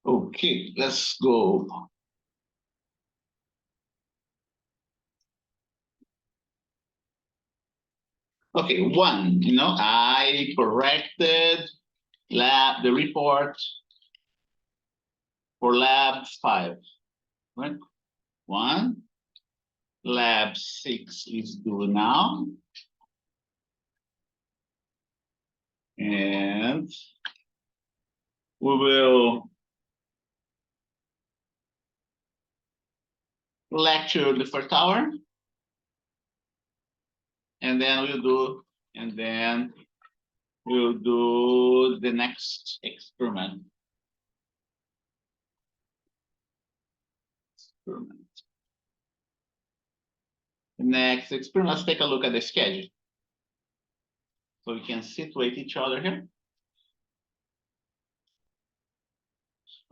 Okay, let's go. Okay, one, I corrected the report for lab 5, right? 1, lab 6 is due now. And we will lecture the first hour. And then we'll do the next experiment. The next experiment, let's take a look at the schedule. So we can situate each other here.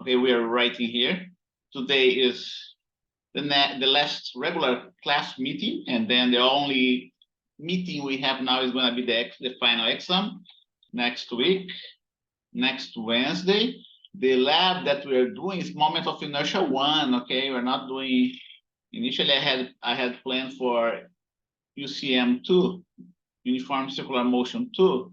Okay, we are writing here. Today is the last regular class meeting, and then the only meeting we have now is going to be the final exam next week, next Wednesday. The lab that we are doing is moment of inertia 1. Okay, we're not doing. Initially, I had planned for UCM 2, uniform circular motion 2,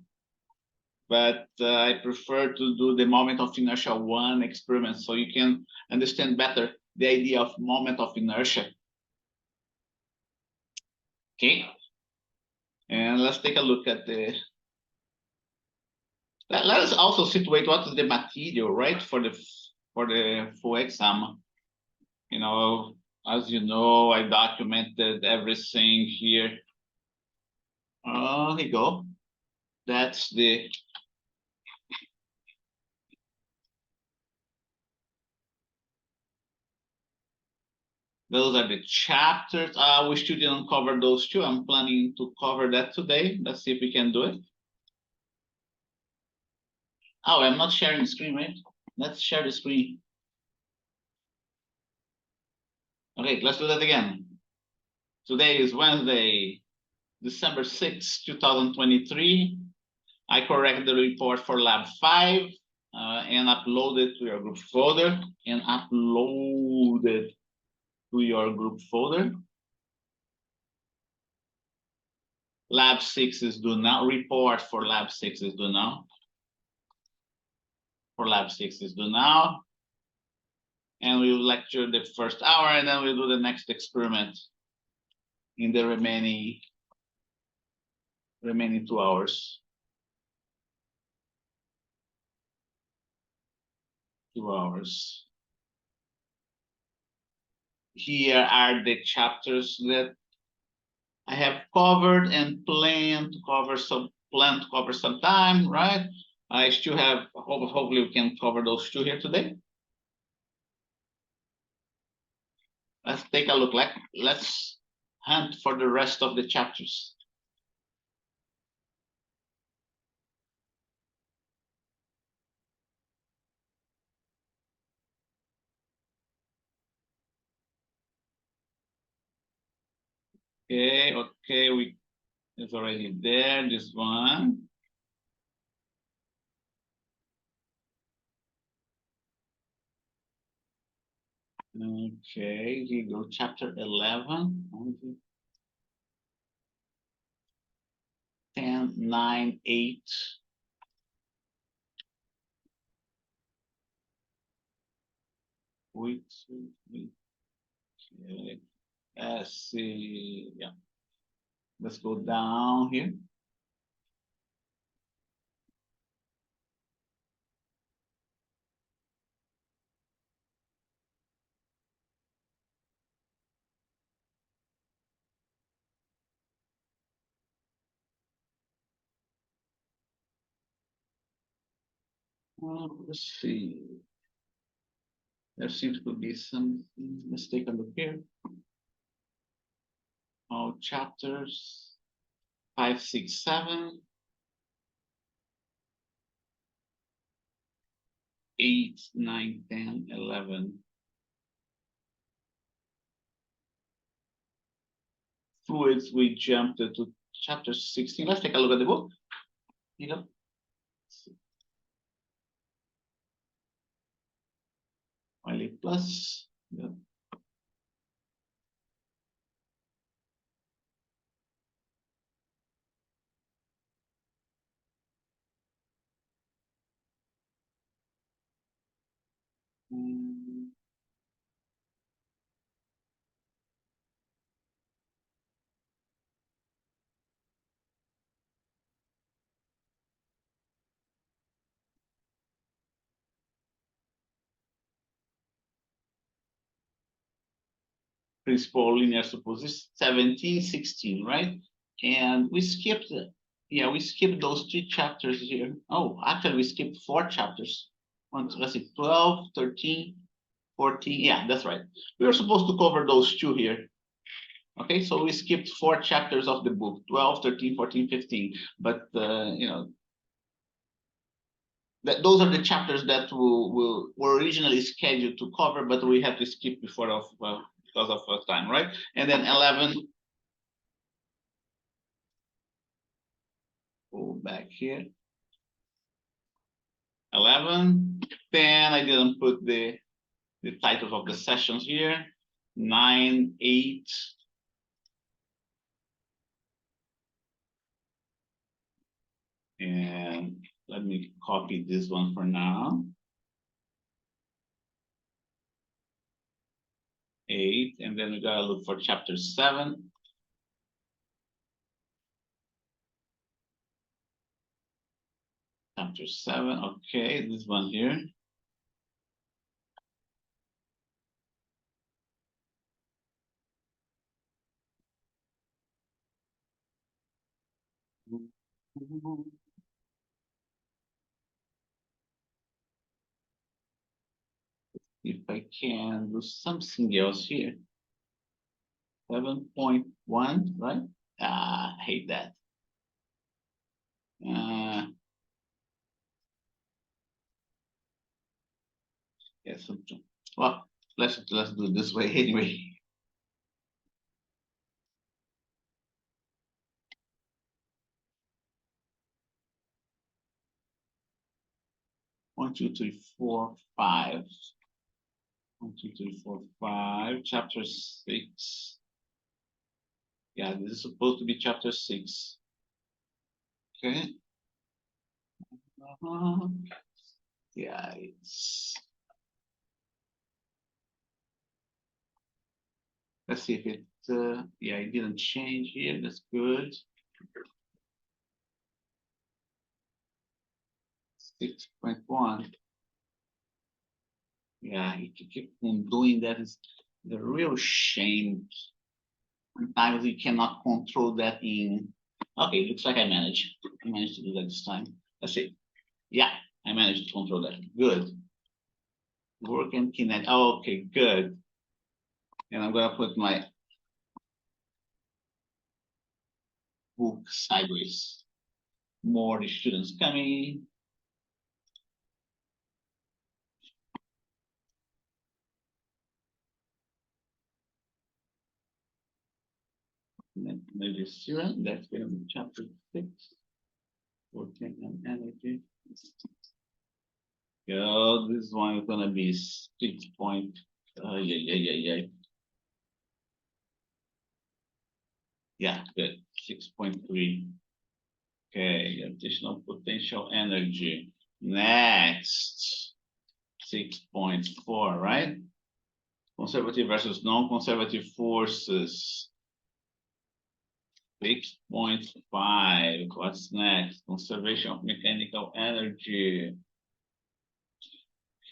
but I prefer to do the moment of inertia 1 experiment so you can understand better the idea of moment of inertia. Okay, and let's take a look at the. Let us also situate what is the material, right, for the full exam. As you know, I documented everything here. Here you go. That's the. Those are the chapters. We still didn't cover those two. I'm planning to cover that today. Let's see if we can do it. Oh, I'm not sharing the screen, right? Let's share the screen. Okay, let's do that again. Today is Wednesday, December 6, 2023. I corrected the report for lab 5 and uploaded to your group folder Lab 6 is due now. Report for lab 6 is due now. And we will lecture the first hour, and then we'll do the next experiment in the remaining 2 hours. 2 hours. Here are the chapters that I have covered and plan to cover some time, right? I still have, hopefully we can cover those 2 here today. Let's take a look. Let's hunt for the rest of the chapters. Okay, it's already there, this one. Okay, we go chapter 11. 10, 9, 8. Wait. Okay. Let's see. Yeah. Let's go down here. Let's see. There seems to be something. Let's take a look here. All chapters 5, 6, 7, 8, 9, 10, 11. Fluids, we jumped to chapter 16. Let's take a look at the book. Finally, plus. Yeah. Principal linear supposition 17, 16, right? And we skipped, yeah, we skipped those 3 chapters here. Oh, actually, we skipped 4 chapters. Let's see, 12, 13, 14. Yeah, that's right. We were supposed to cover those 2 here. Okay, so we skipped 4 chapters of the book, 12, 13, 14, 15. But, you know, those are the chapters that were originally scheduled to cover, but we had to skip because of time, right? And then 11, go back here. 11, 10, I didn't put the titles of the sessions here. 9, 8. And let me copy this one for now. 8, and then we gotta look for chapter 7. Chapter 7, okay, this one here. If I can do something else here. 7.1, right? I hate that. Yes, well, let's do it this way anyway. 1, 2, 3, 4, 5. 1, 2, 3, 4, 5. Chapter 6. Yeah, this is supposed to be chapter 6. Okay. Yeah, let's see if it. Yeah, it didn't change here. That's good. 6.1. Yeah, if you keep on doing that, is the real shame. Sometimes you cannot control that in. Okay, looks like I managed. I managed to do that this time. Let's see. Yeah, I managed to control that. Good. Work and kinetic. Oh, okay, good. And I'm gonna put my book sideways. More students coming. Maybe zero. That's gonna be chapter 6. Working on energy. Yeah, this one is gonna be 6 point. Yeah. Yeah, good. 6.3. Okay, additional potential energy. Next, 6.4, right? Conservative versus non-conservative forces. 6.5. What's next? Conservation of mechanical energy.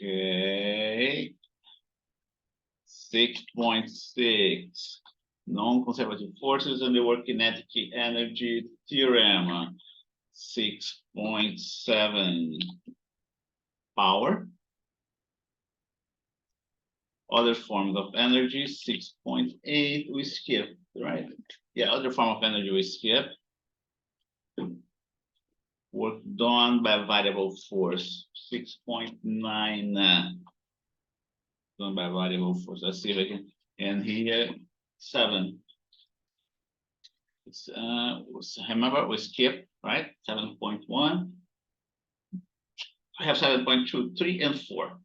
Okay. 6.6. Non-conservative forces and the work kinetic energy theorem. 6.7. Power. Other forms of energy, 6.8, we skip, right? Yeah, other form of energy we skip. Work done by variable force, 6.9, done by variable force. Let's see if I can, and here, 7. It's, remember, we skip, right? 7.1. I have 7.2, 3, and 4.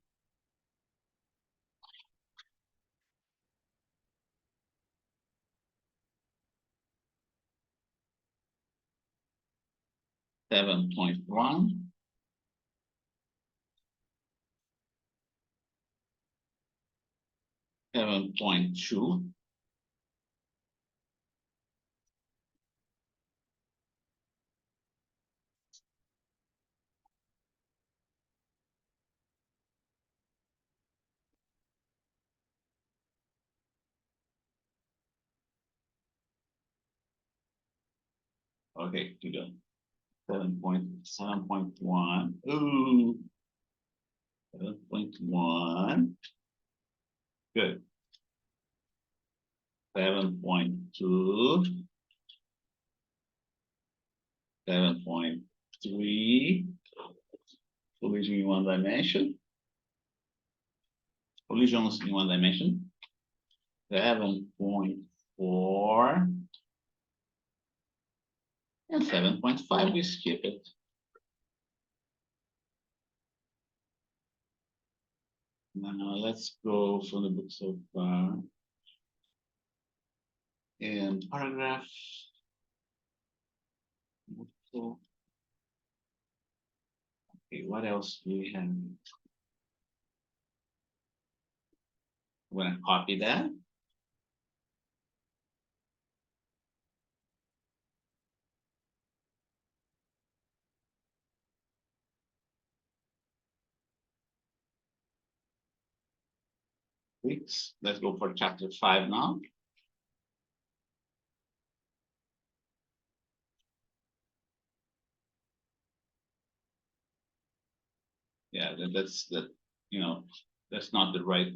7.1. 7.2. Okay, you go. 7.1. Ooh. 7.1. Good. 7.2. 7.3. Collision in one dimension. Collisions in one dimension. 7.4. And 7.5, we skip it. Now let's go from the book so far. And paragraph. Okay, what else do we have? I'm going to copy that. Let's go for chapter 5 now. Yeah, that's that's not the right.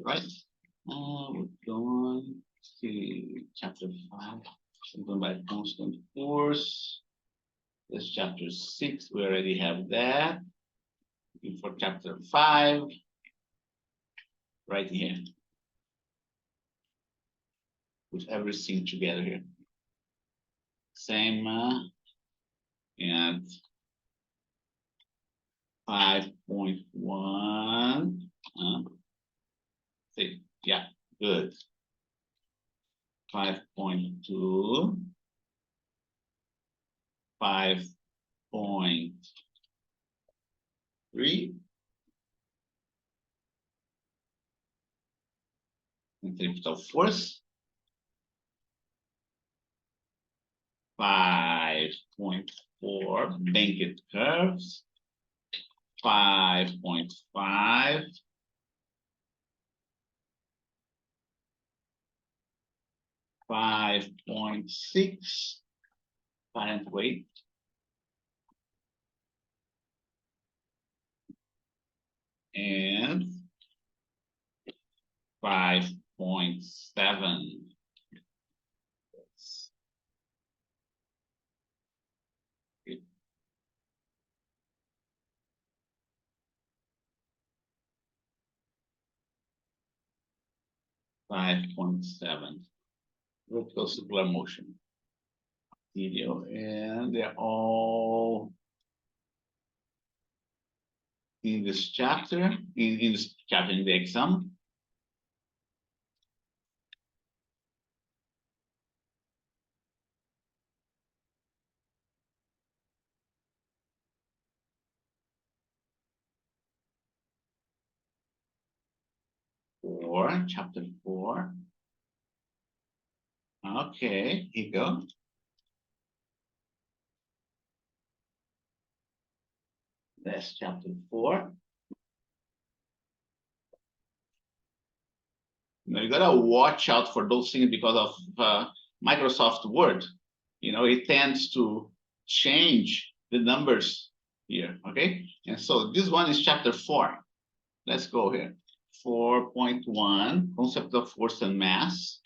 We're going to chapter 5. Something by constant force. This chapter 6. We already have that. Looking for chapter 5. Right here. With everything together here. Same and 5.1. Yeah, good. 5.2. 5.3. Centripetal force. 5.4. Banked curves. 5.5. 5.6. Parent weight. And 5.7. 5.7. Vertical circular motion. Video, and they're all in this chapter, in this chapter in the exam. Chapter 4. Okay, here you go. That's chapter 4. Now you gotta watch out for those things because of Microsoft Word. It tends to change the numbers here, okay? And so this one is chapter 4. Let's go here. 4.1, concept of force and mass.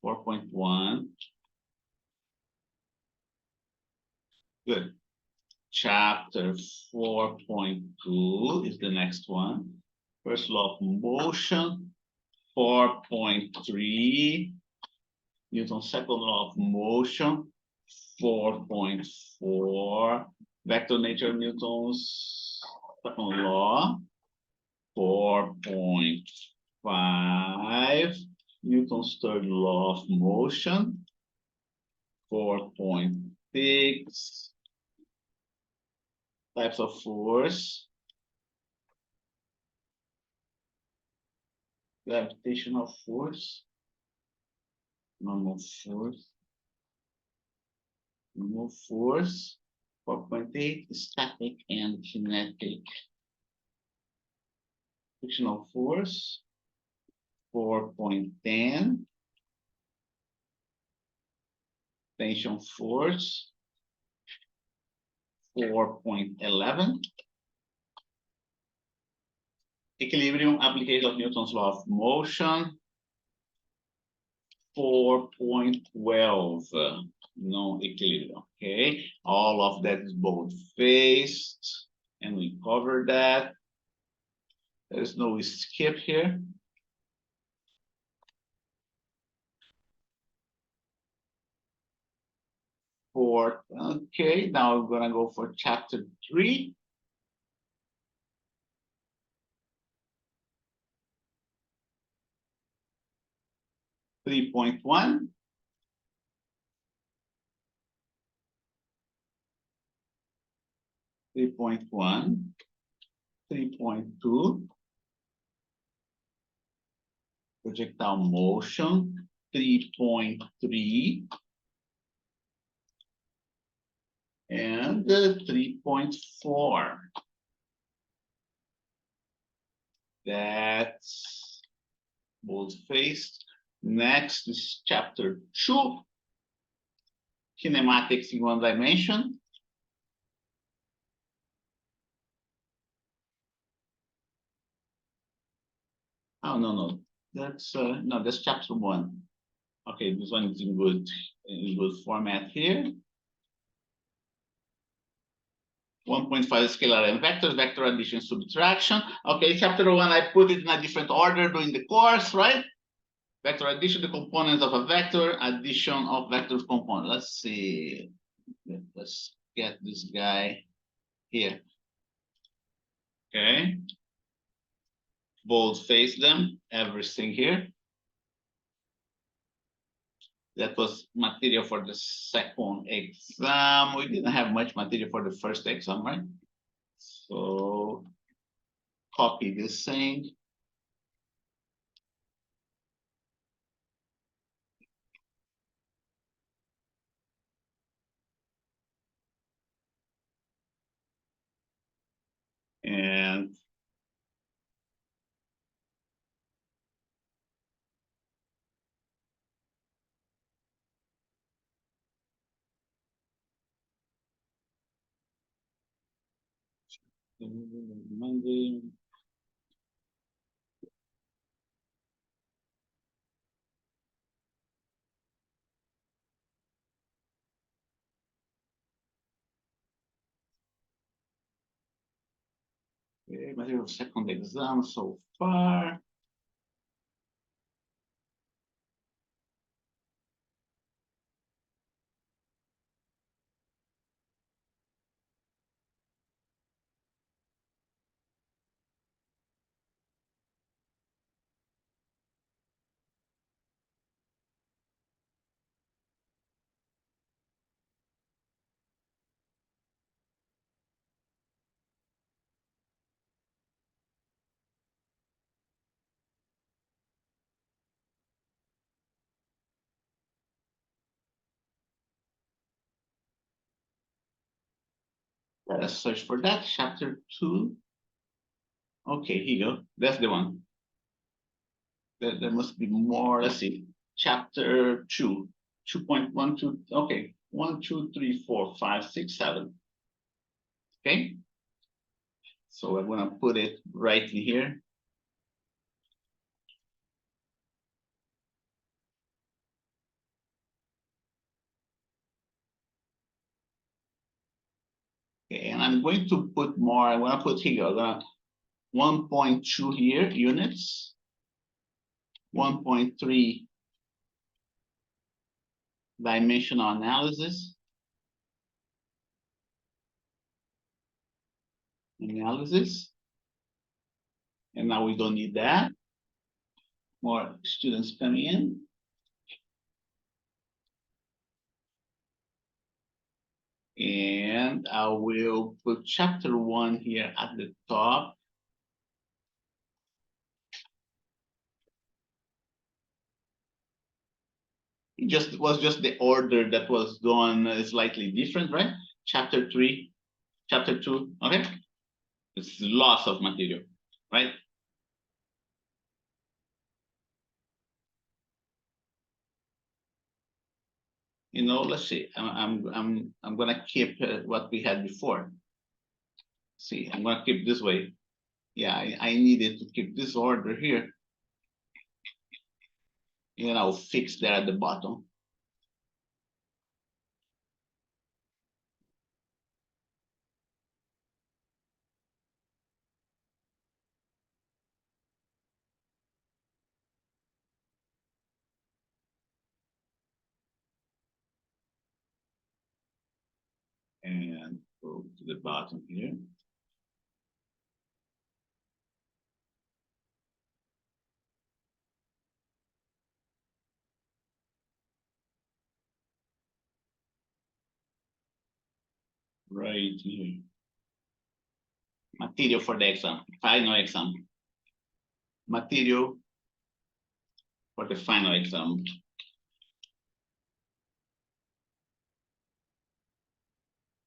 4.1. Good. Chapter 4.2 is the next one. First law of motion. 4.3. Newton's second law of motion. 4.4. Vector nature of Newton's second law. 4.5. Newton's third law of motion. 4.6. types of force, gravitational force, normal force, 4.8, static and kinetic. Frictional force, 4.10. Tension force, 4.11. Equilibrium, application of Newton's law of motion, 4.12. No equilibrium. Okay, all of that is bold-faced, and we covered that. There's no skip here. Okay, now we're gonna go for chapter 3. Three point one. 3.1, 3.2, projectile motion, 3.3, and 3.4. That's bold-faced. Next is chapter 2, kinematics in one dimension. Oh, no. That's no, that's chapter 1. Okay, this one is in good format here. 1.5 scalar and vectors, vector addition, subtraction. Okay, chapter 1, I put it in a different order during the course, right? Vector addition, the components of a vector, addition of vectors component. Let's see. Let's get this guy here. Okay. Bold face them, everything here. That was material for the second exam. We didn't have much material for the first exam, right? So copy this thing. And Monday. Okay, material second exam so far. Let us search for that. Chapter 2. Okay, here you go. That's the one. There must be more. Let's see. Chapter 2. 2.12. Okay. 1, 2, 3, 4, 5, 6, 7. Okay. So I'm gonna put it right in here. Okay, and I'm going to put more. I'm gonna put here. 1.2 here units. 1.3 dimensional analysis. And now we don't need that. More students coming in. And I will put chapter 1 here at the top. It was just the order that was done slightly different, right? Chapter 3, chapter 2, okay? It's lots of material, right? You know, let's see. I'm gonna keep what we had before. See, I'm gonna keep this way. Yeah, I needed to keep this order here. And I'll fix that at the bottom. And go to the bottom here. Right here. Material for the exam, final exam. Material for the final exam.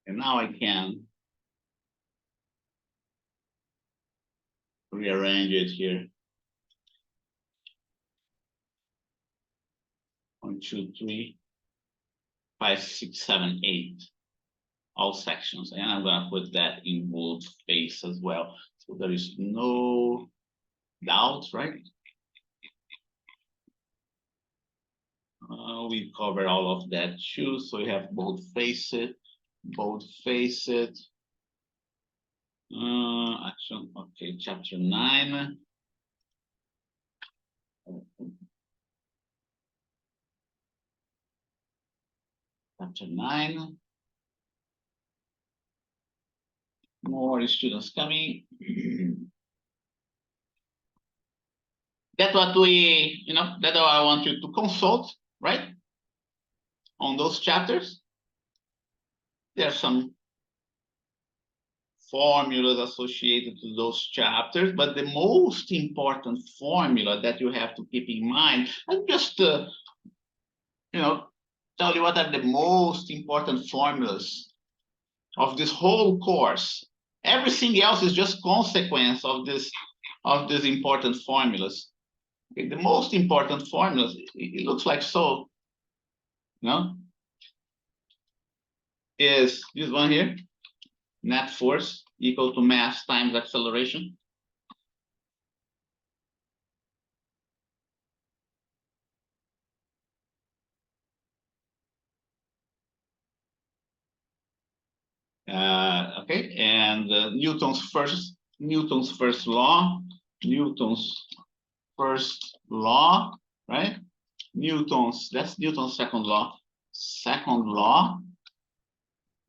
And now I can rearrange it here. 1, 2, 3, 5, 6, 7, 8. All sections. And I'm gonna put that in boldface as well. So there is no doubt, right? We cover all of that too. So we have boldface it, boldface it. Action, okay, chapter 9. Chapter 9. More students coming. That's what we, that's what I want you to consult, right? On those chapters. There's some formulas associated to those chapters, but the most important formula that you have to keep in mind, and just tell you what are the most important formulas of this whole course. Everything else is just consequence of these important formulas. Okay, the most important formulas, it looks like so, is this one here, net force equal to mass times acceleration. Okay, and Newton's first law, right? That's Newton's second law,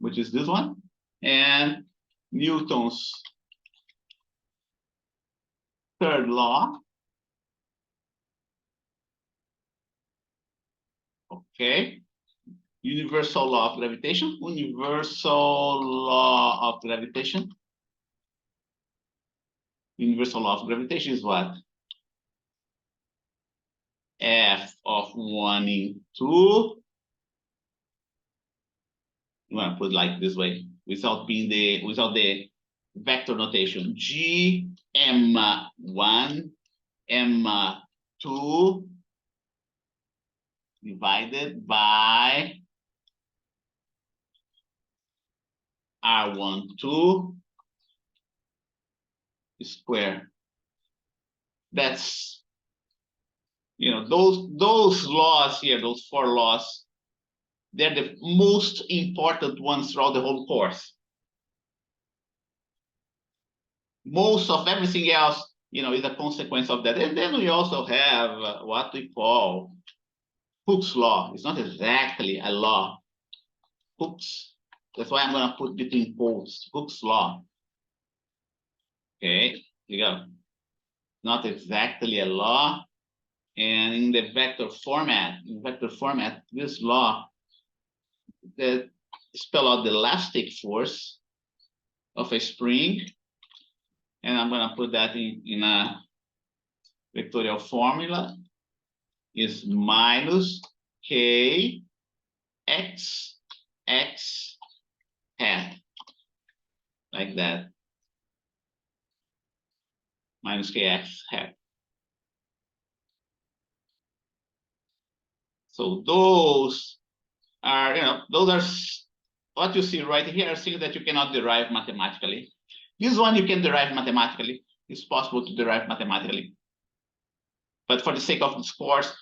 which is this one, and Newton's third law. Okay, universal law of gravitation. Universal law of gravitation is what? F of 1 into, I'm gonna put like this way, without the vector notation. G m1 m2 divided by R12 square. That's, those laws here, those 4 laws, they're the most important ones throughout the whole course. Most of everything else, is a consequence of that. And then we also have what we call Hooke's law. It's not exactly a law. Hooke's. That's why I'm going to put between quotes. Hooke's law. Okay, here you go. Not exactly a law. And in vector format, this law, that spell out the elastic force of a spring. And I'm going to put that in a vectorial formula. Is minus k x x hat, like that. Minus kx hat. So those are, those are what you see right here are things that you cannot derive mathematically. This one you can derive mathematically. It's possible to derive mathematically. But for the sake of this course,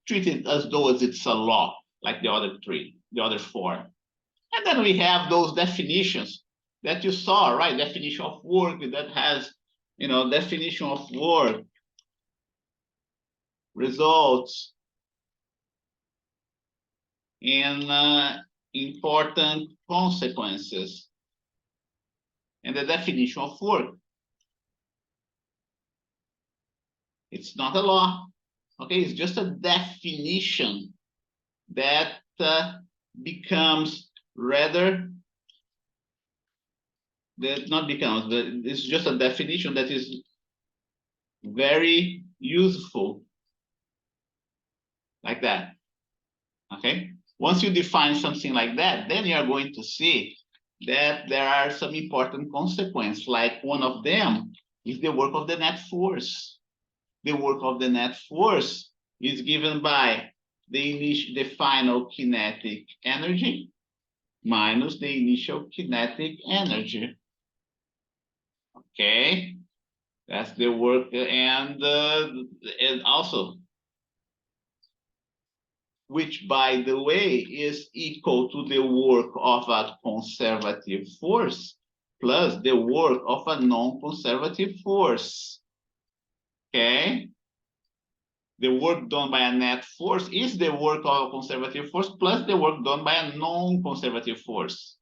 treat it as though it's a law, like the other four. And then we have those definitions that you saw, right? Definition of work that has, definition of work, results, and important consequences. And the definition of work. It's not a law, okay? It's just a definition that becomes rather, that not becomes, it's just a definition that is very useful, like that, okay? Once you define something like that, then you are going to see that there are some important consequences, like one of them is the work of the net force. The work of the net force is given by the final kinetic energy minus the initial kinetic energy. Okay, that's the work, and also, which, by the way, is equal to the work of a conservative force plus the work of a non-conservative force. Okay, the work done by a net force is the work of a conservative force plus the work done by a non-conservative force.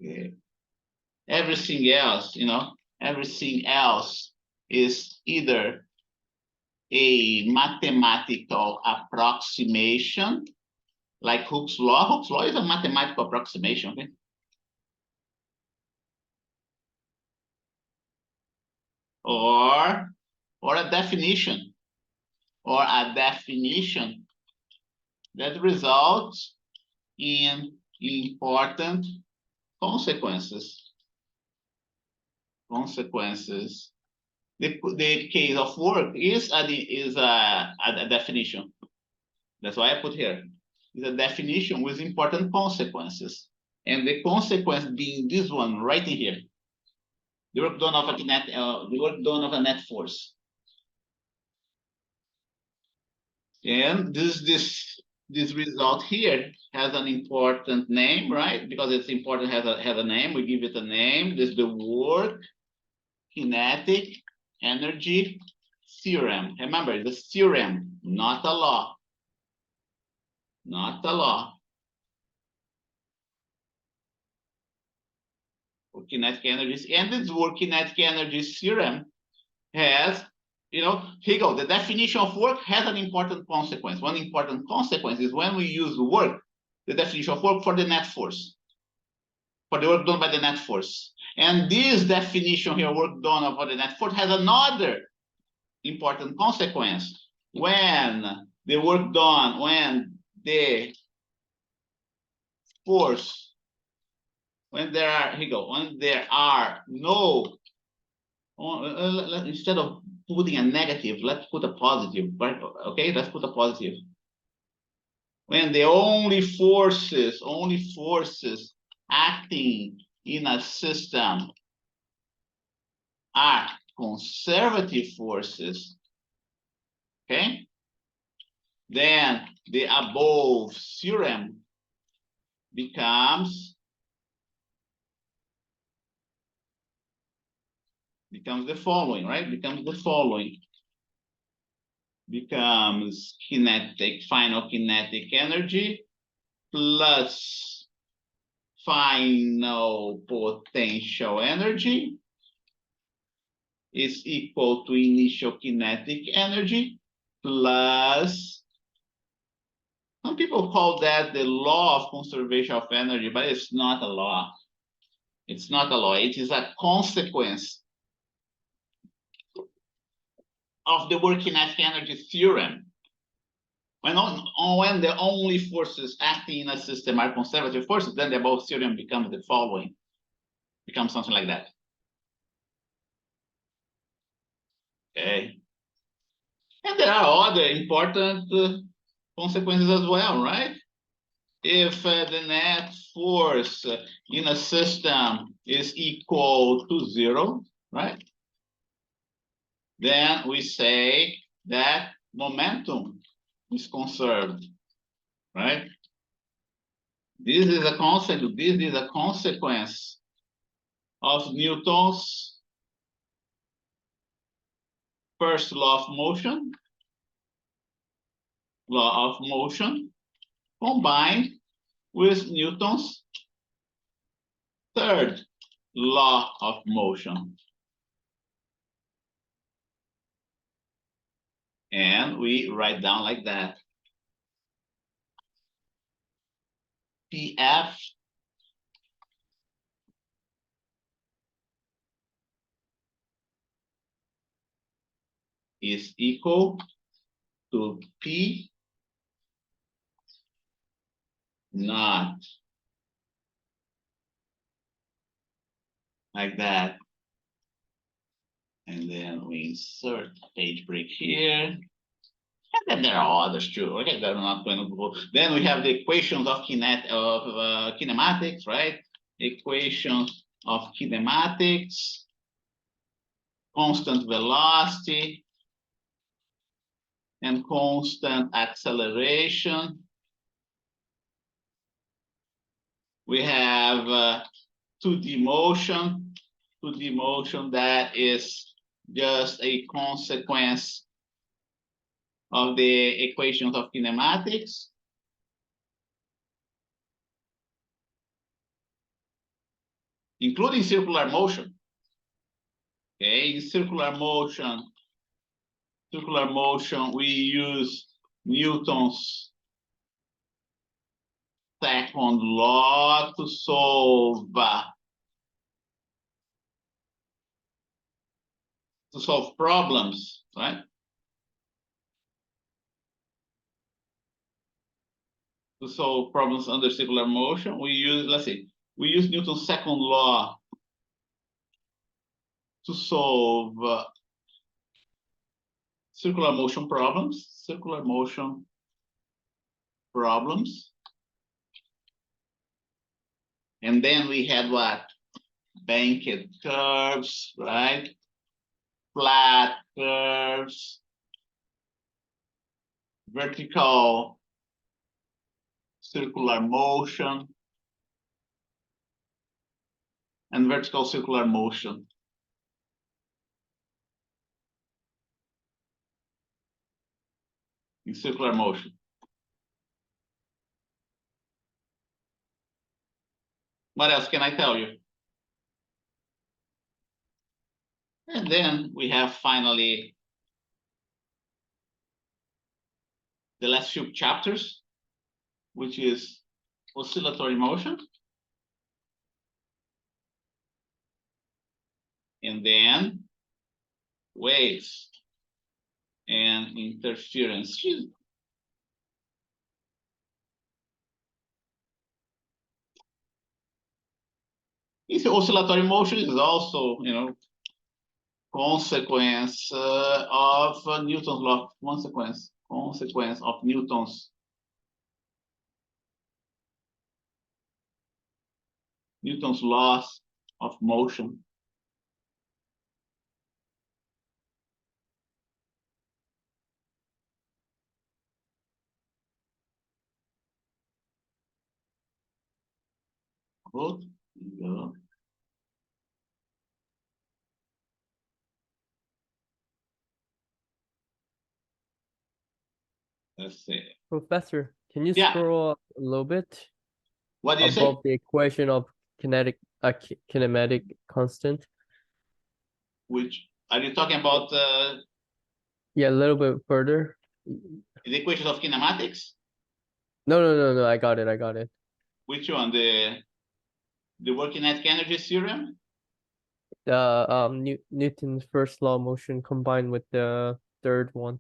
Okay. Everything else, everything else is either a mathematical approximation, like Hooke's law. Hooke's law is a mathematical approximation, okay? Or a definition, that results in important consequences. The case of work is a definition. That's why I put here. It's a definition with important consequences. And the consequence being this one right in here. The work done of a net force. And this result here has an important name, right? Because it's important, has a name. We give it a name. This is the work kinetic energy theorem. Remember, it's a theorem, not a law. Not a law. For kinetic energies, and this work kinetic energy theorem has, here you go. The definition of work has an important consequence. One important consequence is when we use work, the definition of work, for the net force, for the work done by the net force. And this definition here, work done for the net force, has another important consequence. When the work done, when the force, when there are no, instead of putting a negative, let's put a positive, right? Okay, let's put a positive. When the only forces acting in a system are conservative forces, okay, then the above theorem becomes the following, right? Becomes final kinetic energy plus final potential energy is equal to initial kinetic energy plus, some people call that the law of conservation of energy, but it's not a law. It's not a law. It is a consequence of the work kinetic energy theorem. When the only forces acting in a system are conservative forces, then the above theorem becomes the following, becomes something like that. Okay. And there are other important consequences as well, right? If the net force in a system is equal to 0, right? Then we say that momentum is conserved, right? This is a consequence of Newton's first law of motion, combined with Newton's third law of motion. And we write down like that. PF is equal to P naught. Like that. And then we insert a page break here. And then there are others too. Okay, that I'm not going to go. Then we have the equations of kinematics, right? Equations of kinematics, constant velocity, and constant acceleration. We have 2D motion. 2D motion that is just a consequence of the equations of kinematics. Including circular motion. Okay, in circular motion, we use Newton's second law to solve problems, right? To solve problems under circular motion, we use, we use Newton's second law to solve circular motion problems. And then we had what? Banked curves, right? Flat curves, vertical circular motion, and vertical circular motion. In circular motion. What else can I tell you? And then we have finally the last few chapters, which is oscillatory motion. And then waves and interference. Oscillatory motion is also, consequence of Newton's law. Consequence of Newton's laws of motion. Good. Go. Let's see. Professor, can you scroll up a little bit? What do you above say? the equation of kinematic constant? Which are you talking about? Yeah, a little bit further. The equations of kinematics? No. I got it. Which one? The work kinetic energy theorem? The Newton's first law of motion combined with the third one.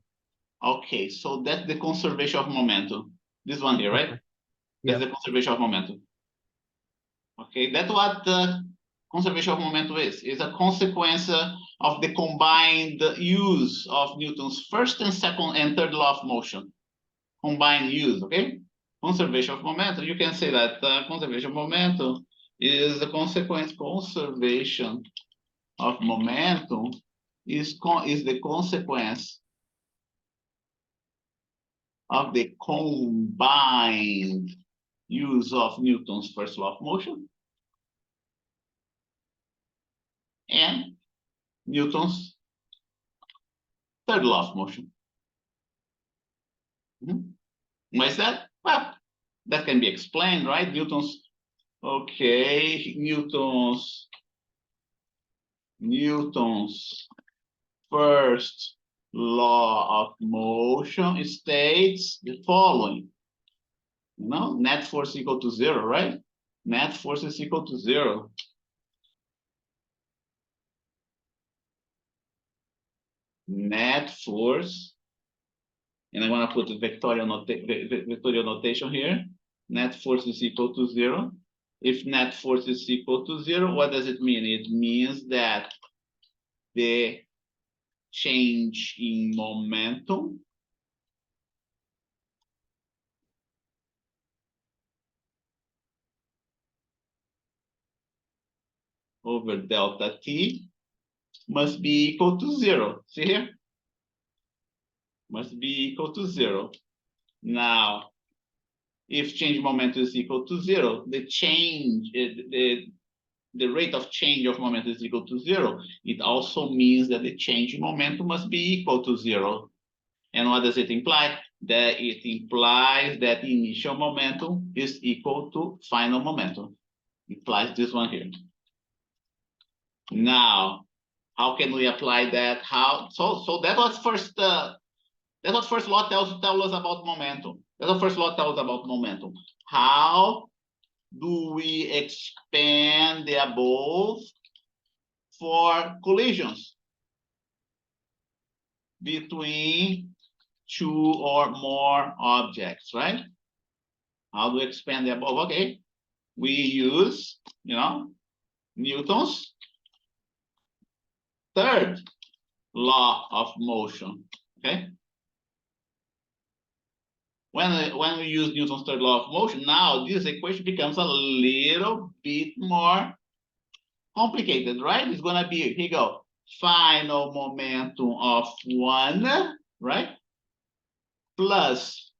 Okay, so that's the conservation of momentum. This one here, right? Okay. That's Yeah. the conservation of momentum. Okay, that's what the conservation of momentum is. It's a consequence of the combined use of Newton's first and second and third law of motion. Combined use, okay? Conservation of momentum. You can say that conservation of momentum is the consequence. Conservation of momentum is the consequence of the combined use of Newton's first law of motion and Newton's third law of motion. Why is that? Well, that can be explained, right? Newton's first law of motion states the following. Net force equal to 0, right? Net force is equal to 0. Net force, and I want to put the vectorial notation here. Net force is equal to 0. If net force is equal to 0, what does it mean? It means that the change in momentum over delta t must be equal to 0. See here? Must be equal to 0. Now, if change momentum is equal to 0, the rate of change of momentum is equal to 0. It also means that the change in momentum must be equal to 0. And what does it imply? That it implies that initial momentum is equal to final momentum. It implies this one here. Now, how can we apply that? So that was first. That's what first law tells us about momentum. That's what first law tells us about momentum. How do we expand the above for collisions between two or more objects, right? How do we expand the above? Okay, we use, Newton's third law of motion, okay? When we use Newton's third law of motion, now this equation becomes a little bit more complicated, right? It's gonna be, here you go, final momentum of 1, right? Plus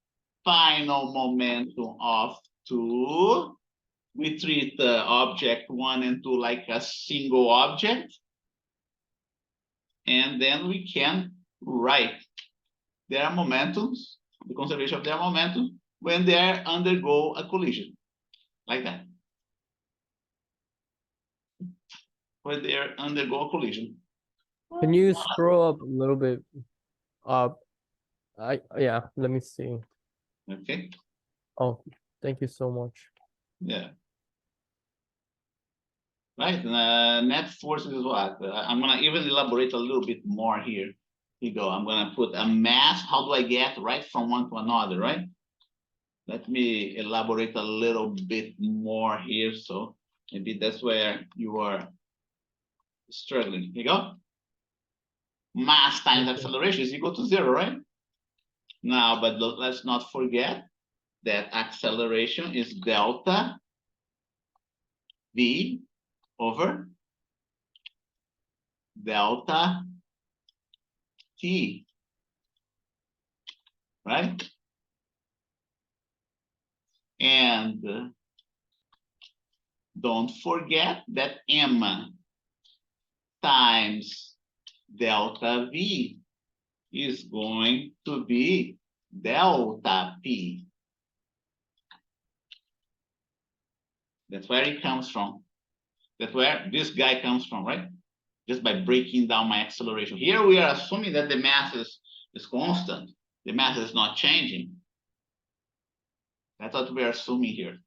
final momentum of 2. We treat object 1 and 2 like a single object. And then we can write their momentums, the conservation of their momentum, when they undergo a collision, like that. When they undergo a collision. Can you scroll up a little bit up? Yeah, let me see. Okay. Oh, thank you so much. Yeah. Right. Net force is what? I'm gonna even elaborate a little bit more here. Here you go. I'm gonna put a mass. How do I get right from one to another, right? Let me elaborate a little bit more here. So maybe that's where you are struggling. Here you go. Mass times acceleration is equal to 0, right? Now, but let's not forget that acceleration is delta v over delta t, right? And don't forget that m times delta v is going to be delta p. That's where it comes from. That's where this guy comes from, right? Just by breaking down my acceleration. Here we are assuming that the mass is constant. the mass is not changing. That's what we're assuming here.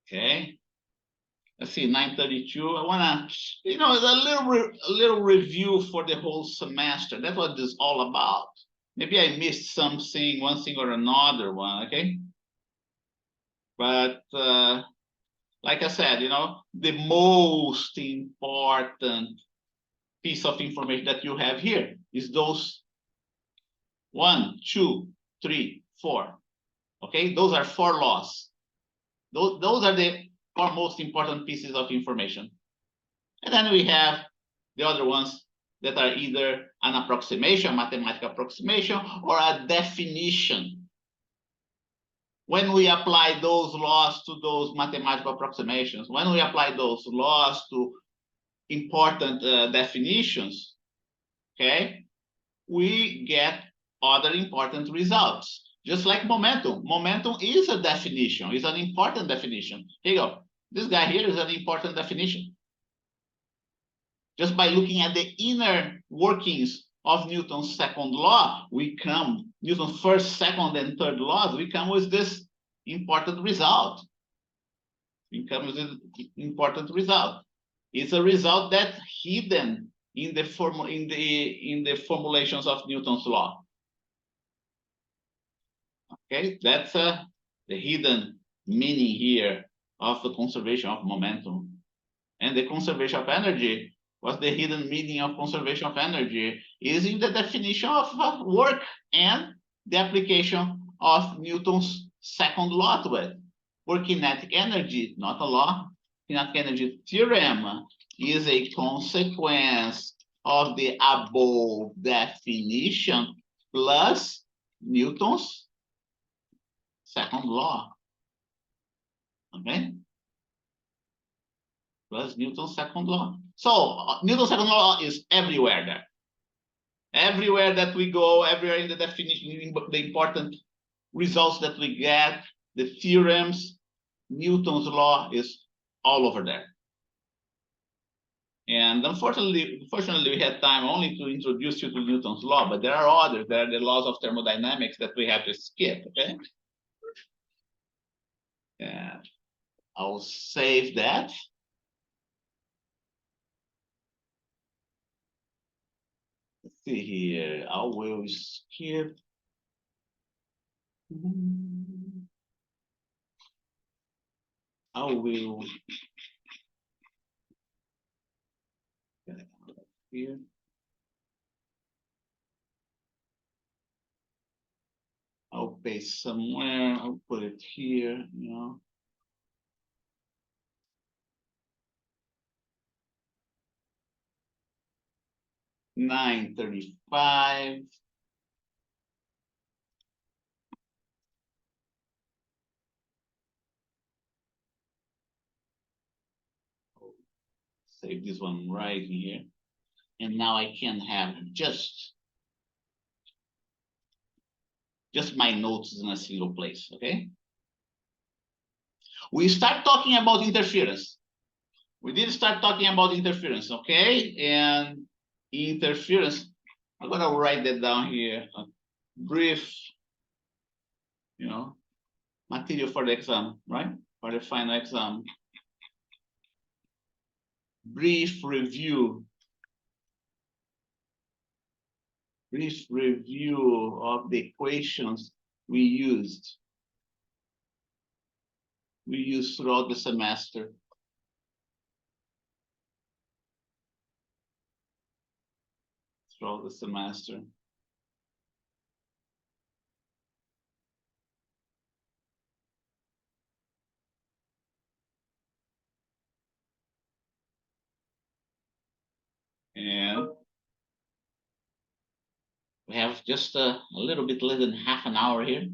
Okay. Let's see, 932. I wanna, a little review for the whole semester. That's what this is all about. Maybe I missed something, one thing or another one, okay? But like I said, the most important piece of information that you have here is those 1, 2, 3, 4. Okay, those are 4 laws. Those are the 4 most important pieces of information. And then we have the other ones that are either an approximation, mathematical approximation, or a definition. When we apply those laws to those mathematical approximations, when we apply those laws to important definitions, okay, we get other important results. Just like momentum. Momentum is a definition, is an important definition. Here you go. This guy here is an important definition. Just by looking at the inner workings of Newton's second law, Newton's first, second, and third laws, we come with this important result. We come with an important result. It's a result that's hidden in the formulations of Newton's law. Okay, that's the hidden meaning here of the conservation of momentum. And the conservation of energy, what's the hidden meaning of conservation of energy, is in the definition of work and the application of Newton's second law to it. For kinetic energy, not a law, kinetic energy theorem is a consequence of the above definition plus Newton's second law. Okay? Plus Newton's second law. So Newton's second law is everywhere there. Everywhere that we go, everywhere in the definition, the important results that we get, the theorems, Newton's law is all over there. And unfortunately, we had time only to introduce you to Newton's law, but there are others. There are the laws of thermodynamics that we have to skip, okay? Yeah, I'll save that. Let's see here. I will skip. I will here. I'll paste somewhere. I'll put it here, 935. Save this one right here. And now I can have just my notes in a single place, okay? We start talking about interference. We did start talking about interference, okay? And interference, I'm gonna write that down here. A brief, material for the exam, right? For the final exam. Brief review of the equations we used throughout the semester. And we have just a little bit less than half an hour here.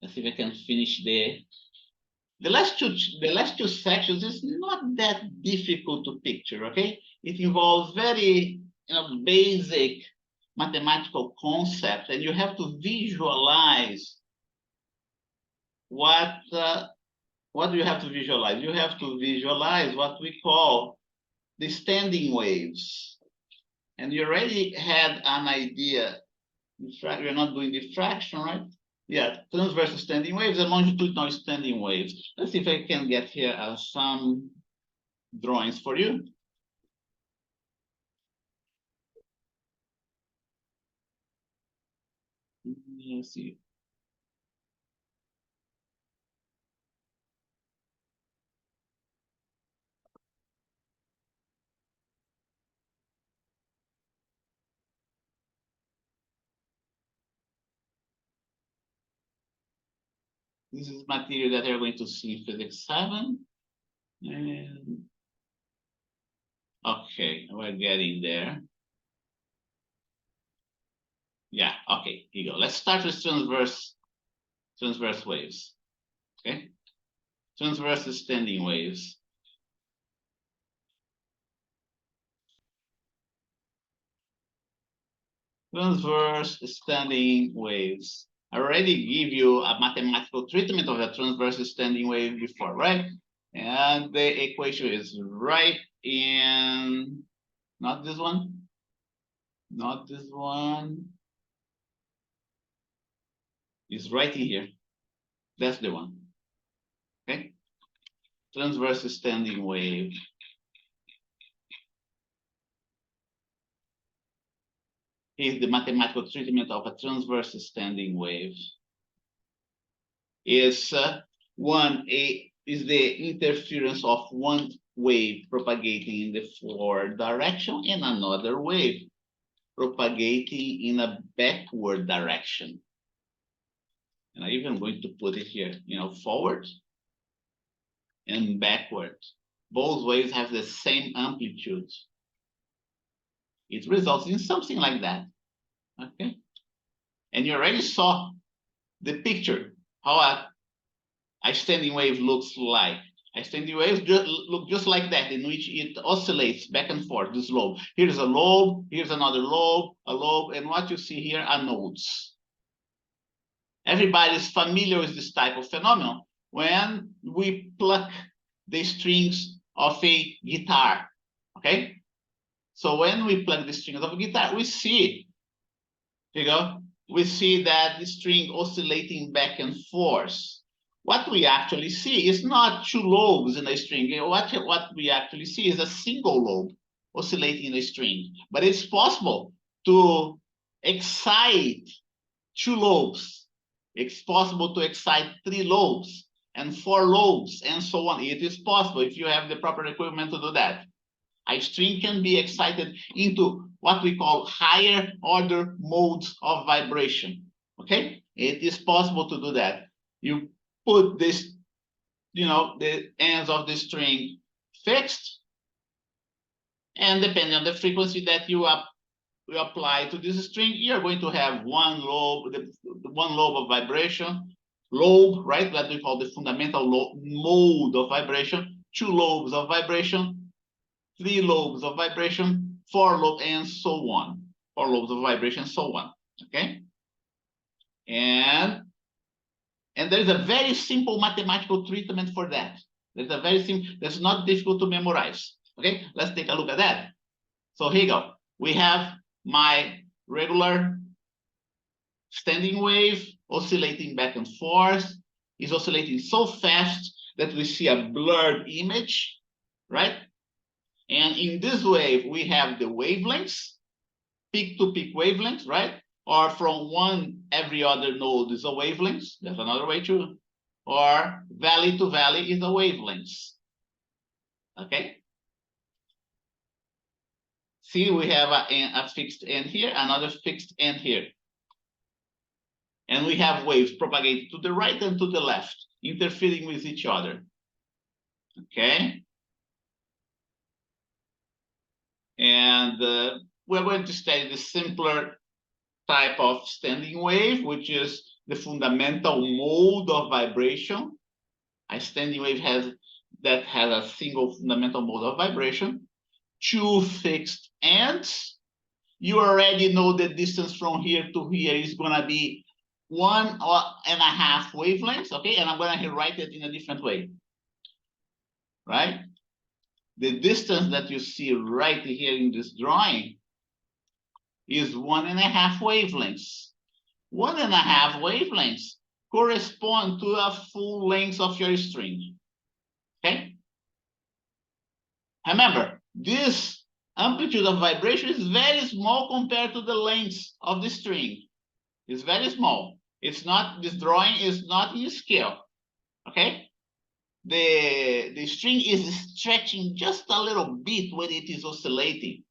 Let's see if I can finish the last two sections. Is not that difficult to picture, okay? It involves very basic mathematical concepts, and you have to visualize what do you have to visualize? You have to visualize what we call the standing waves. And you already had an idea. We're not doing diffraction, right? Yeah, transverse standing waves and longitudinal standing waves. Let's see if I can get here some drawings for you. Let's see. This is material that you're going to see in Physics 7. And okay, we're getting there. Yeah, okay, here you go. Let's start with transverse waves. Okay, transverse standing waves. Transverse standing waves. I already give you a mathematical treatment of a transverse standing wave before, right? And the equation is right in, not this one, not this one. It's right in here. That's the one. Okay. Transverse standing wave. Here's the mathematical treatment of a transverse standing wave. Is is the interference of one wave propagating in the forward direction and another wave propagating in a backward direction. And I'm even going to put it here, forward and backward. Both waves have the same amplitude. It results in something like that. Okay. And you already saw the picture, how a standing wave looks like. A standing wave look just like that, in which it oscillates back and forth, this lobe. Here's a lobe, here's another lobe, a lobe, and what you see here are nodes. Everybody's familiar with this type of phenomenon when we pluck the strings of a guitar, okay? So when we pluck the strings of a guitar, we see, we see that the string oscillating back and forth. What we actually see is not two lobes in a string. What we actually see is a single lobe oscillating in a string. But it's possible to excite two lobes. It's possible to excite three lobes and four lobes and so on. It is possible if you have the proper equipment to do that. A string can be excited into what we call higher order modes of vibration. Okay, it is possible to do that. You put this, the ends of the string fixed, and depending on the frequency that you apply to this string, you're going to have one lobe, one lobe of vibration, right? That we call the fundamental mode of vibration, two lobes of vibration, three lobes of vibration, four lobes, and so on. Four lobes of vibration, so on. Okay, and there's a very simple mathematical treatment for that. There's a very simple, that's not difficult to memorize. Okay, let's take a look at that. So here you go. We have my regular standing wave oscillating back and forth. Is oscillating so fast that we see a blurred image, right? And in this wave, we have the wavelengths, peak to peak wavelengths, right? Or from one every other node is a wavelength. That's another way to, or valley to valley is a wavelength. Okay. See, we have a fixed end here, another fixed end here. And we have waves propagating to the right and to the left, interfering with each other. Okay. And we're going to study the simpler type of standing wave, which is the fundamental mode of vibration. A standing wave has a single fundamental mode of vibration, two fixed ends. You already know the distance from here to here is going to be 1.5 wavelengths, okay? And I'm going to write it in a different way, right? The distance that you see right here in this drawing is 1.5 wavelengths. 1.5 wavelengths correspond to a full length of your string. Okay? Remember, this amplitude of vibration is very small compared to the length of the string. It's very small. It's not, this drawing is not in scale. Okay? The string is stretching just a little bit when it is oscillating.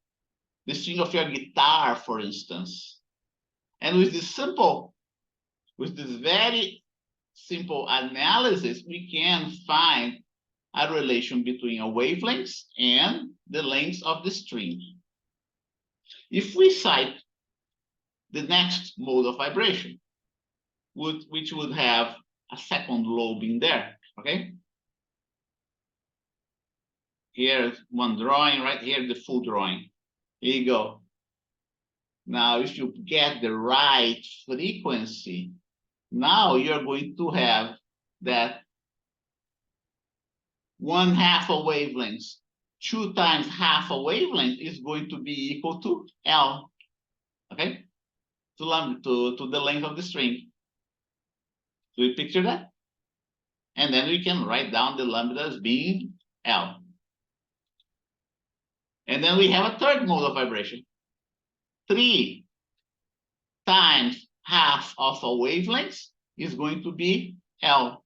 The string of your guitar, for instance. And with this very simple analysis, we can find a relation between a wavelength and the length of the string. If we cite the next mode of vibration, which would have a second lobe in there, okay? Here's one drawing, right here, the full drawing. Here you go. Now, if you get the right frequency, now you're going to have that 1/2 a wavelength, 2 times half a wavelength is going to be equal to L, okay? To the length of the string. Do you picture that? And then we can write down the lambda as being L. And then we have a third mode of vibration. 3 times half of a wavelength is going to be L.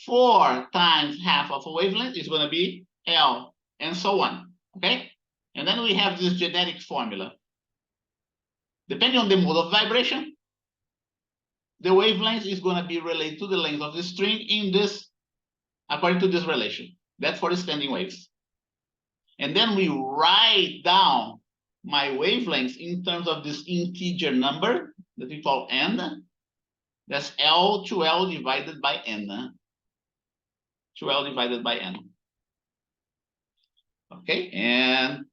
4 times half of a wavelength is going to be L, and so on, okay? And then we have this genetic formula. Depending on the mode of vibration, the wavelength is going to be related to the length of the string in this, according to this relation. That's for the standing waves. And then we write down my wavelengths in terms of this integer number that we call n. That's L to L divided by n. To L divided by n. Okay, and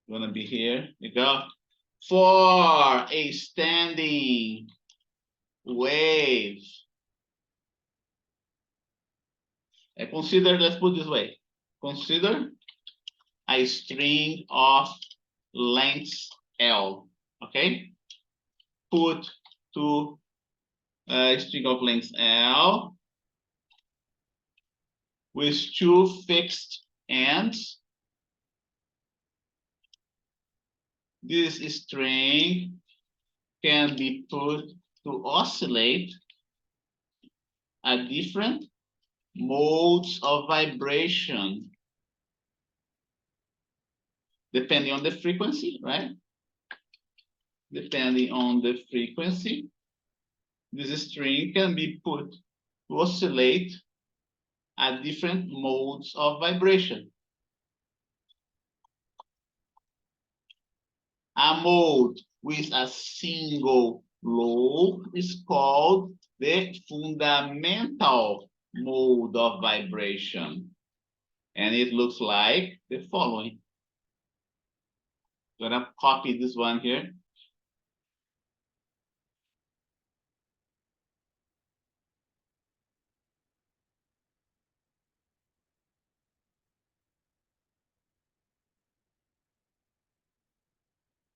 gonna be here. You go. For a standing wave, consider, let's put it this way. Consider a string of length L, okay? Put to a string of length L with 2 fixed ends. This string can be put to oscillate at different modes of vibration, depending on the frequency, right? Depending on the frequency, this string can be put to oscillate at different modes of vibration. A mode with a single lobe is called the fundamental mode of vibration. And it looks like the following. I'm gonna copy this one here.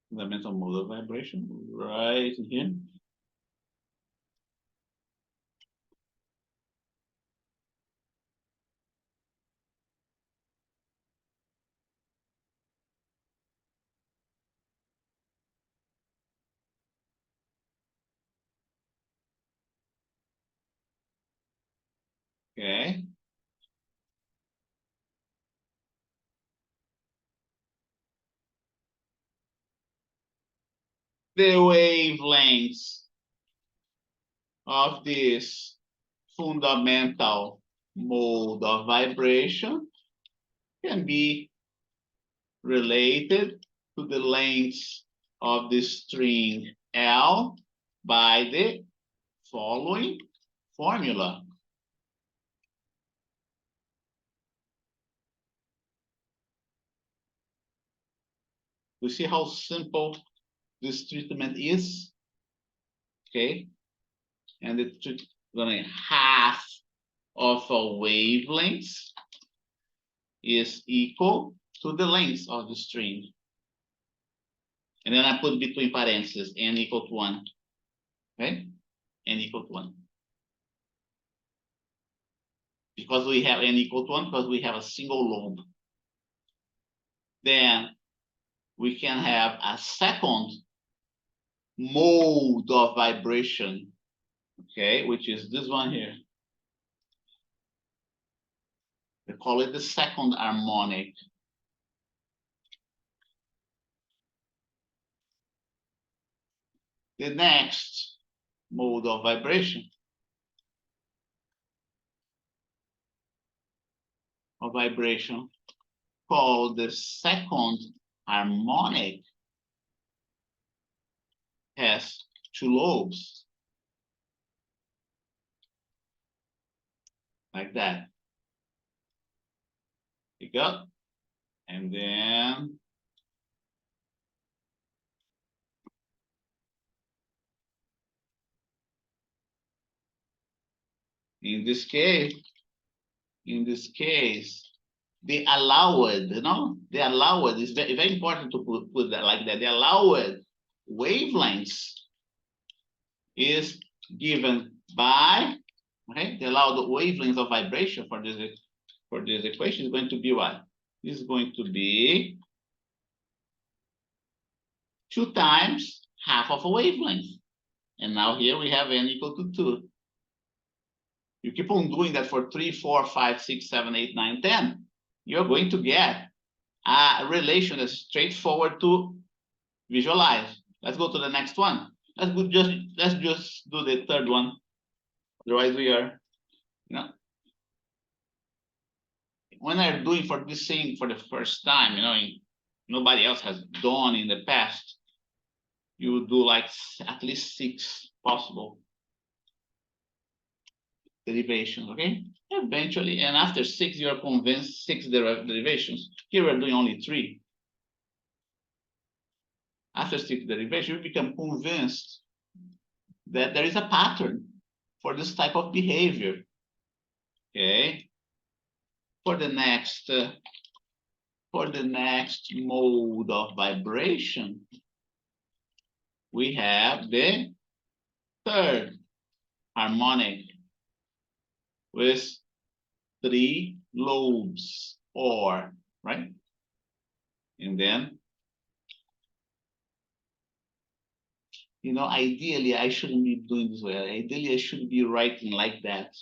Fundamental mode of vibration right here. Okay. The wavelengths of this fundamental mode of vibration can be related to the length of the string L by the following formula. You see how simple this treatment is? Okay. And it's going to half of a wavelength is equal to the length of the string. And then I put between parentheses n equal to 1. Okay? N equal to 1. Because we have n equal to 1, because we have a single lobe. Then we can have a second mode of vibration, okay, which is this one here. We call it the second harmonic. The next mode of vibration called the second harmonic has two lobes, like that. You got, and then in this case, the allowed, the allowed is very, very important to put that like that. The allowed wavelengths is given by, okay, the allowed wavelength of vibration for this equation is going to be what? Is going to be 2 times half of a wavelength. And now here we have n equal to 2. You keep on doing that for 3, 4, 5, 6, 7, 8, 9, 10. You're going to get a relation that's straightforward to visualize. Let's go to the next one. Let's just do the third one. Otherwise, we are, when I'm doing for this thing for the first time, nobody else has done in the past, you do like at least 6 possible derivations, okay? Eventually, and after 6, you're convinced 6 derivations. Here we're doing only 3. After 6 derivations, you become convinced that there is a pattern for this type of behavior, okay? For the next mode of vibration, we have the third harmonic with 3 lobes, or, right? And then, ideally, I shouldn't be doing this way. Ideally, I should be writing like that,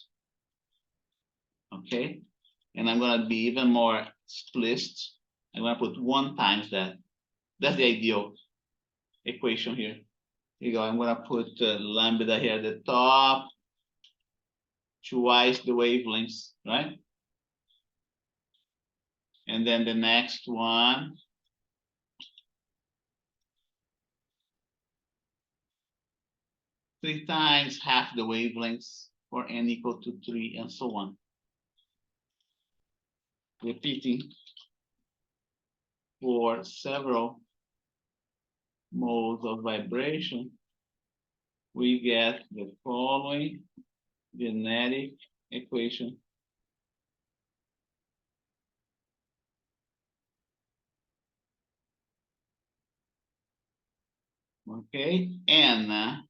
okay? And I'm going to be even more explicit. I'm going to put 1 times that. That's the ideal equation here. Here you go. I'm going to put lambda here at the top, twice the wavelengths, right? And then the next one, three times half the wavelengths for n equal to 3, and so on. Repeating for several modes of vibration, we get the following genetic equation. Okay, n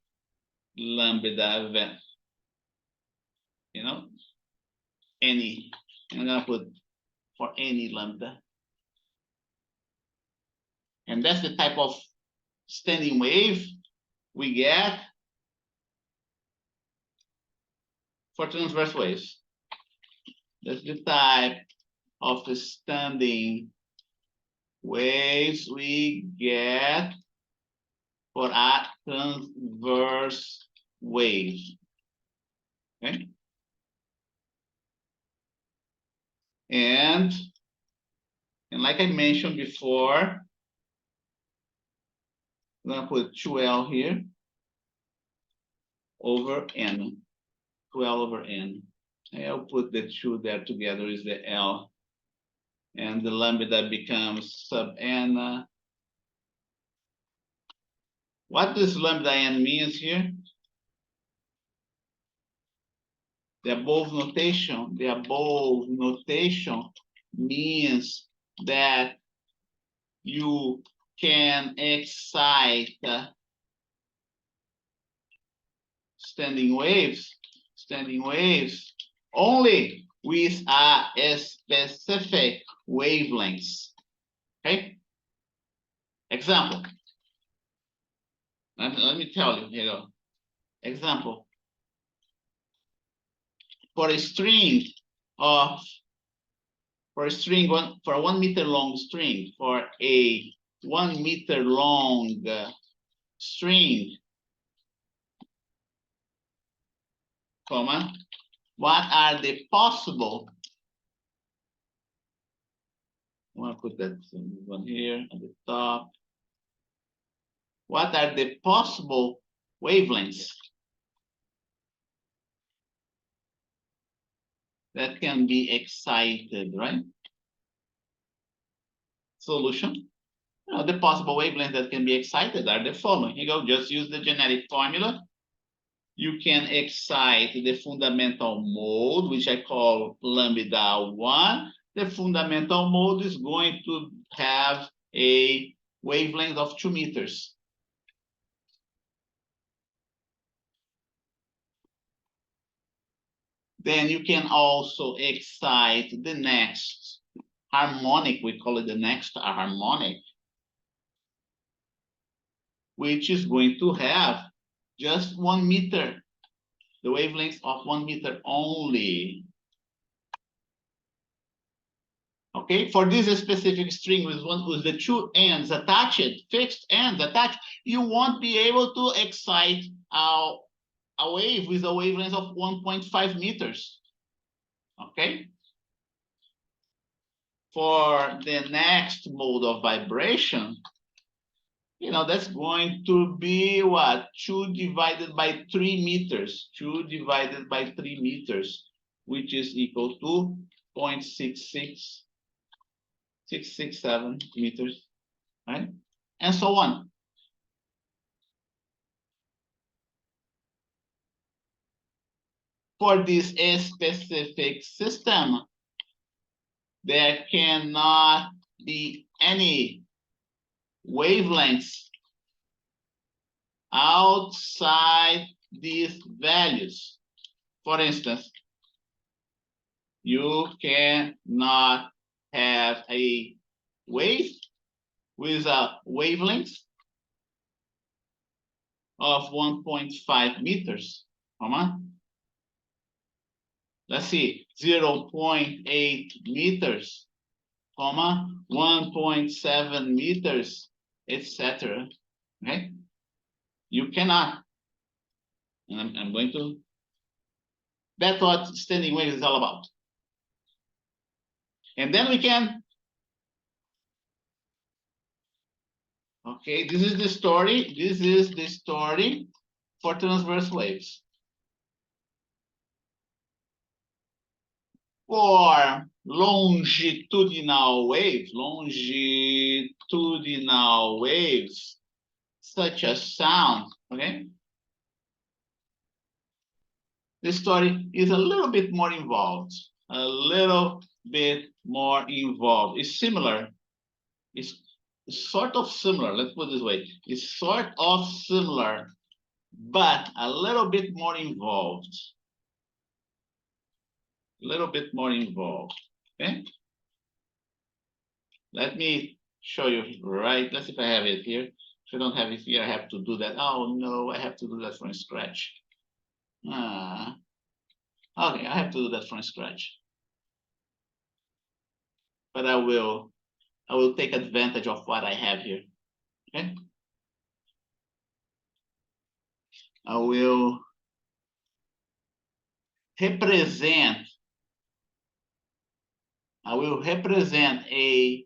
lambda v, any. I'm gonna put for any lambda. And that's the type of standing wave we get for transverse waves. That's the type of the standing waves we get for a transverse wave. Okay? And like I mentioned before, I'm gonna put 2L here over N, 2L over N. I'll put the 2 there together is the L. And the lambda becomes sub N. What does lambda N means here? the above notation means that you can excite standing waves only with a specific wavelength. Okay? Example. Let me tell you, here. Example. For a string of for a 1 meter long string, for a 1 meter long string, comma, what are the possible? I want to put that one here at the top. What are the possible wavelengths that can be excited, right? Solution. The possible wavelengths that can be excited are the following. Here you go, just use the genetic formula. You can excite the fundamental mode, which I call lambda 1. The fundamental mode is going to have a wavelength of 2 meters. Then you can also excite the next harmonic, we call it the next harmonic, which is going to have just 1 meter, the wavelength of 1 meter only. Okay, for this specific string with the 2 ends attached, fixed ends attached, you won't be able to excite a wave with a wavelength of 1.5 meters. Okay. For the next mode of vibration, that's going to be what? 2 divided by 3 meters. 2 divided by 3 meters, which is equal to 0.667 meters, right? And so on. For this specific system, there cannot be any wavelengths outside these values. For instance, you cannot have a wave with a wavelength of 1.5 meters, let's see, 0.8 meters, 1.7 meters, etc. Okay? You cannot. And I'm going to, that's what standing wave is all about. And then we can, okay, this is the story. This is the story for transverse waves. For longitudinal waves, such as sound, okay? This story is a little bit more involved, It's similar. It's sort of similar. Let's put it this way. It's sort of similar, but a little bit more involved. Okay? Let me show you, right? Let's see if I have it here. If I don't have it here, I have to do that. Oh no, I have to do that from scratch. Okay, I have to do that from scratch. But I will take advantage of what I have here. Okay. I will represent a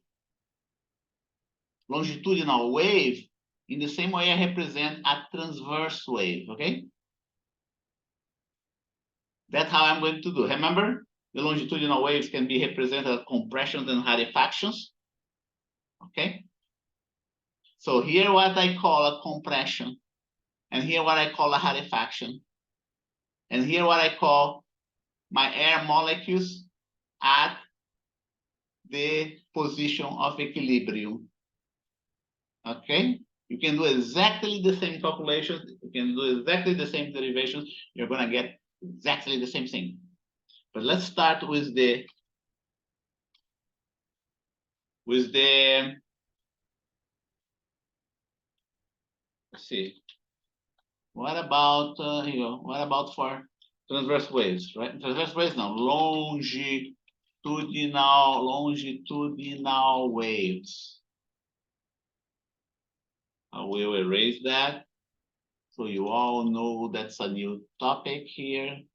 longitudinal wave in the same way I represent a transverse wave, okay? That's how I'm going to do. Remember, the longitudinal waves can be represented as compressions and rarefactions, okay? So here what I call a compression, and here what I call a rarefaction, and here what I call my air molecules at the position of equilibrium. Okay? You can do exactly the same calculations. You can do exactly the same derivations. You're going to get exactly the same thing. But let's start with the let's see. What about what about for transverse waves, right? Transverse waves now, longitudinal waves. I will erase that. So you all know that's a new topic here.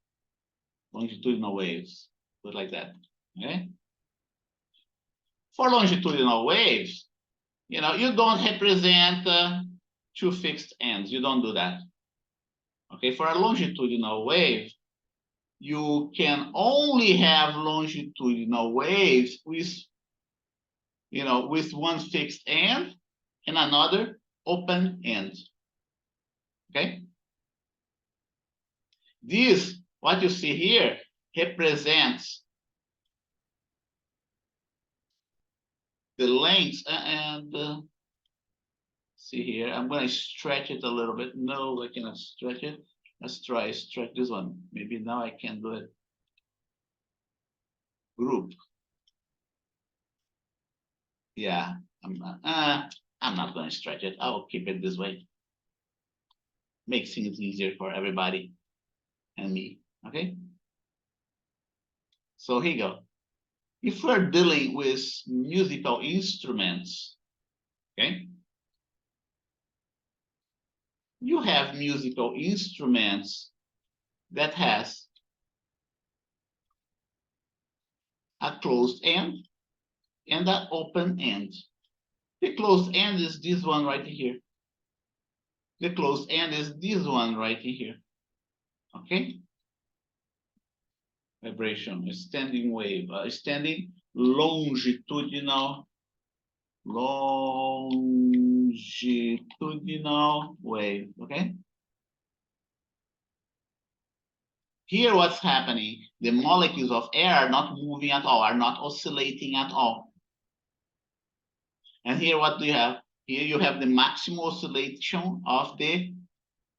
Longitudinal waves, put like that, okay? For longitudinal waves, you don't represent two fixed ends. You don't do that. Okay, for a longitudinal wave, you can only have longitudinal waves with one fixed end and another open end. Okay, this, what you see here, represents the length. And see here, I'm going to stretch it a little bit. No, I cannot stretch it. Let's try stretch this one. Maybe now I can do it. Group. Yeah, I'm not going to stretch it. I will keep it this way. Makes things easier for everybody and me. Okay. So here you go. If we're dealing with musical instruments, okay, you have musical instruments that has a closed end and an open end. The closed end is this one right here. The closed end is this one right here. Okay. Vibration, a standing wave, standing longitudinal wave. Okay. Here, what's happening? The molecules of air are not moving at all, are not oscillating at all. And here, what do you have? Here you have the maximum oscillation of the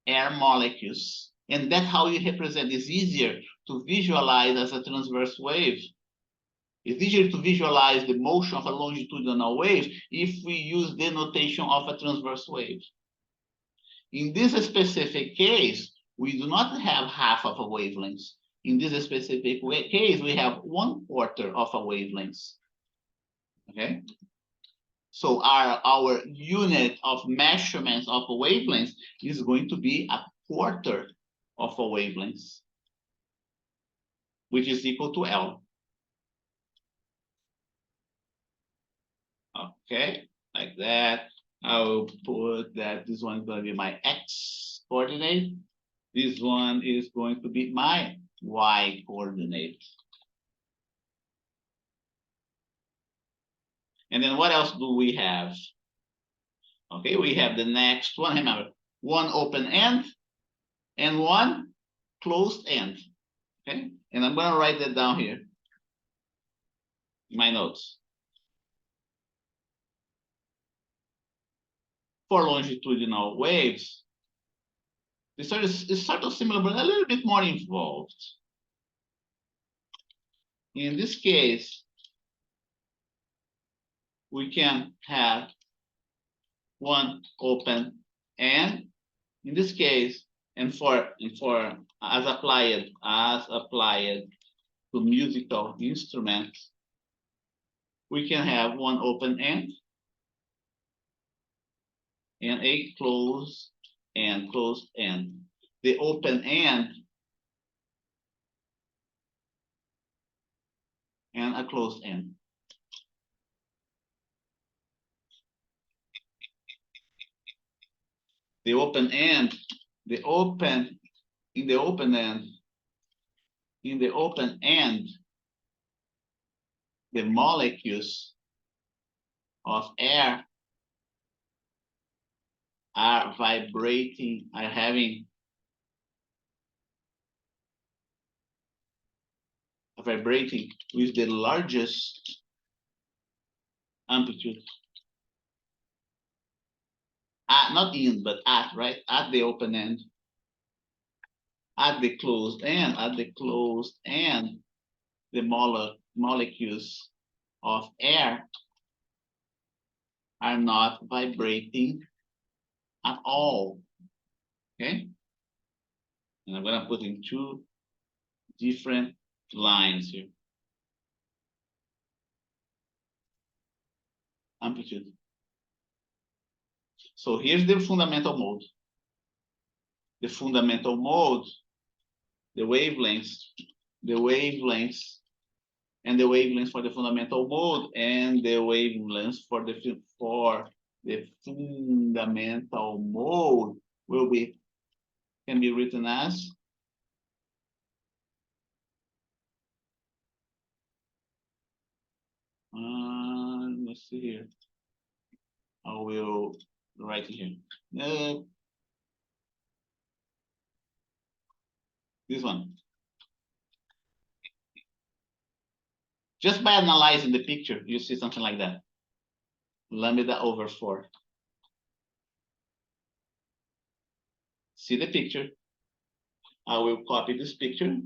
air molecules. And that's how you represent. It's easier to visualize as a transverse wave. It's easier to visualize the motion of a longitudinal wave if we use the notation of a transverse wave. In this specific case, we do not have half of a wavelength. In this specific case, we have 1/4 of a wavelength. Okay. So our unit of measurements of a wavelength is going to be 1/4 of a wavelength, which is equal to L. Okay, like that. I'll put that this one is going to be my X coordinate. This one is going to be my Y coordinate. And then what else do we have? Okay, we have the next one. Remember, one open end and one closed end. Okay, and I'm going to write that down here in my notes. For longitudinal waves, this is sort of similar, but a little bit more involved. In this case, we can have one open end. In this case, and for as applied to musical instruments, we can have one open end and a closed end. The open end and a closed end. The open end, in the open end, the molecules of air are vibrating, are having vibrating with the largest amplitude. Not in, but at, right? At the open end, at the closed end, at the closed end, the molecules of air are not vibrating at all. Okay? And I'm gonna put in two different lines here. Amplitude. So here's the fundamental mode. The fundamental mode, the wavelengths, and the wavelengths for the fundamental mode, and the wavelengths for the fundamental mode can be written as let's see here. I will write it here. This one. Just by analyzing the picture, you see something like that. Lambda over 4. See the picture. I will copy this picture.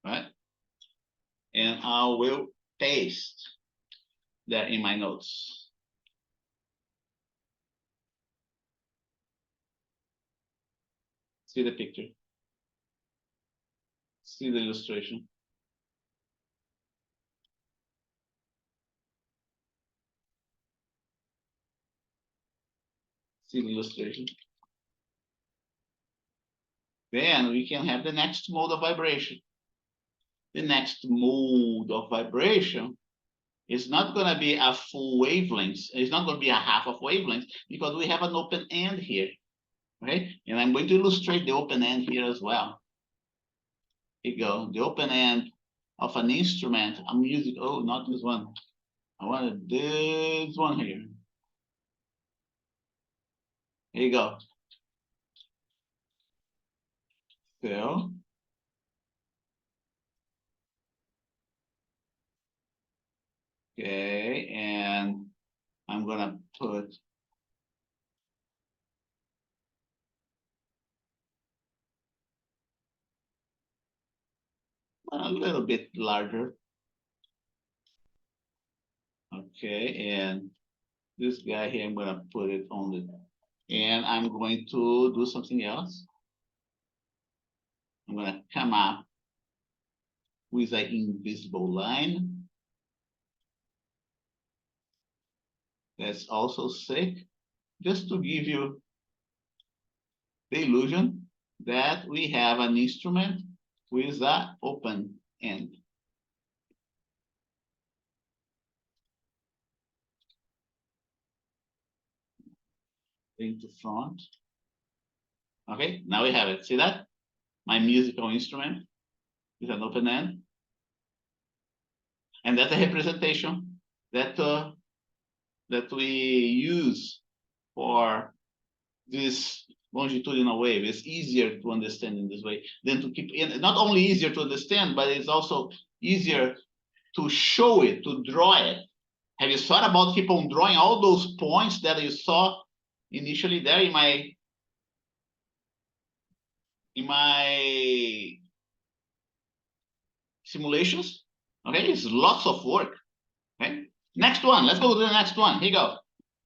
Right? And I will paste that in my notes. See the picture. See the illustration. See the illustration. Then we can have the next mode of vibration. The next mode of vibration is not going to be a full wavelength. It's not going to be a half of wavelength because we have an open end here. Okay? And I'm going to illustrate the open end here as well. Here you go. The open end of an instrument. I'm using, oh, not this one. I wanted this one here. Here you go. So, okay, and I'm gonna put a little bit larger. Okay, and this guy here, I'm gonna put it on the, and I'm going to do something else. I'm gonna come up with an invisible line. That's also sick, just to give you the illusion that we have an instrument with an open end. Into front. Okay, now we have it. See that? My musical instrument with an open end. And that's a representation that that we use for this longitudinal wave. It's easier to understand in this way than to keep in. Not only easier to understand, but it's also easier to show it, to draw it. Have you thought about keep on drawing all those points that you saw initially there in my simulations? Okay, it's lots of work. Okay, next one. Let's go to the next one. Here you go.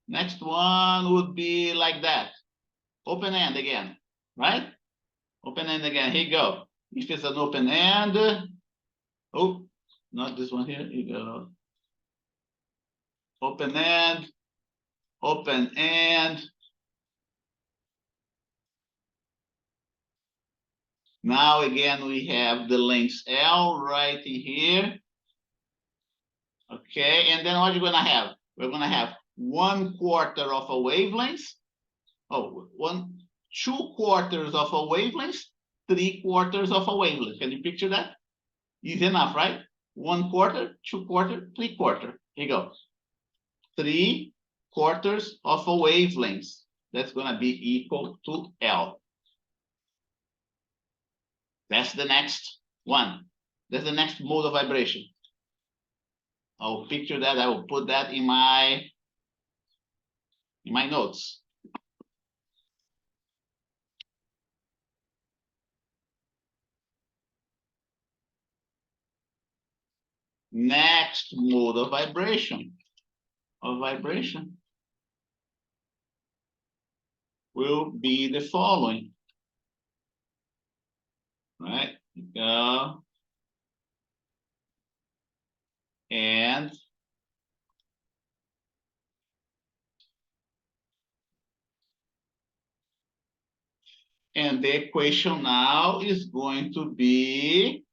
Next one would be like that. Open end again, right? Open end again. Here you go. If it's an open end, oh, not this one here. Here you go. Open end, open end. Now again, we have the length L right in here. Okay, and then what are you gonna have? We're gonna have 1/4 of a wavelength. Oh, 2/4 of a wavelength, 3/4 of a wavelength. Can you picture that? Easy enough, right? 1/4, 2/4, 3/4. Here you go. 3/4 of a wavelength. That's gonna be equal to L. That's the next one. That's the next mode of vibration. I'll picture that. I will put that in my notes. Next mode of vibration will be the following. Right? Go. And the equation now is going to be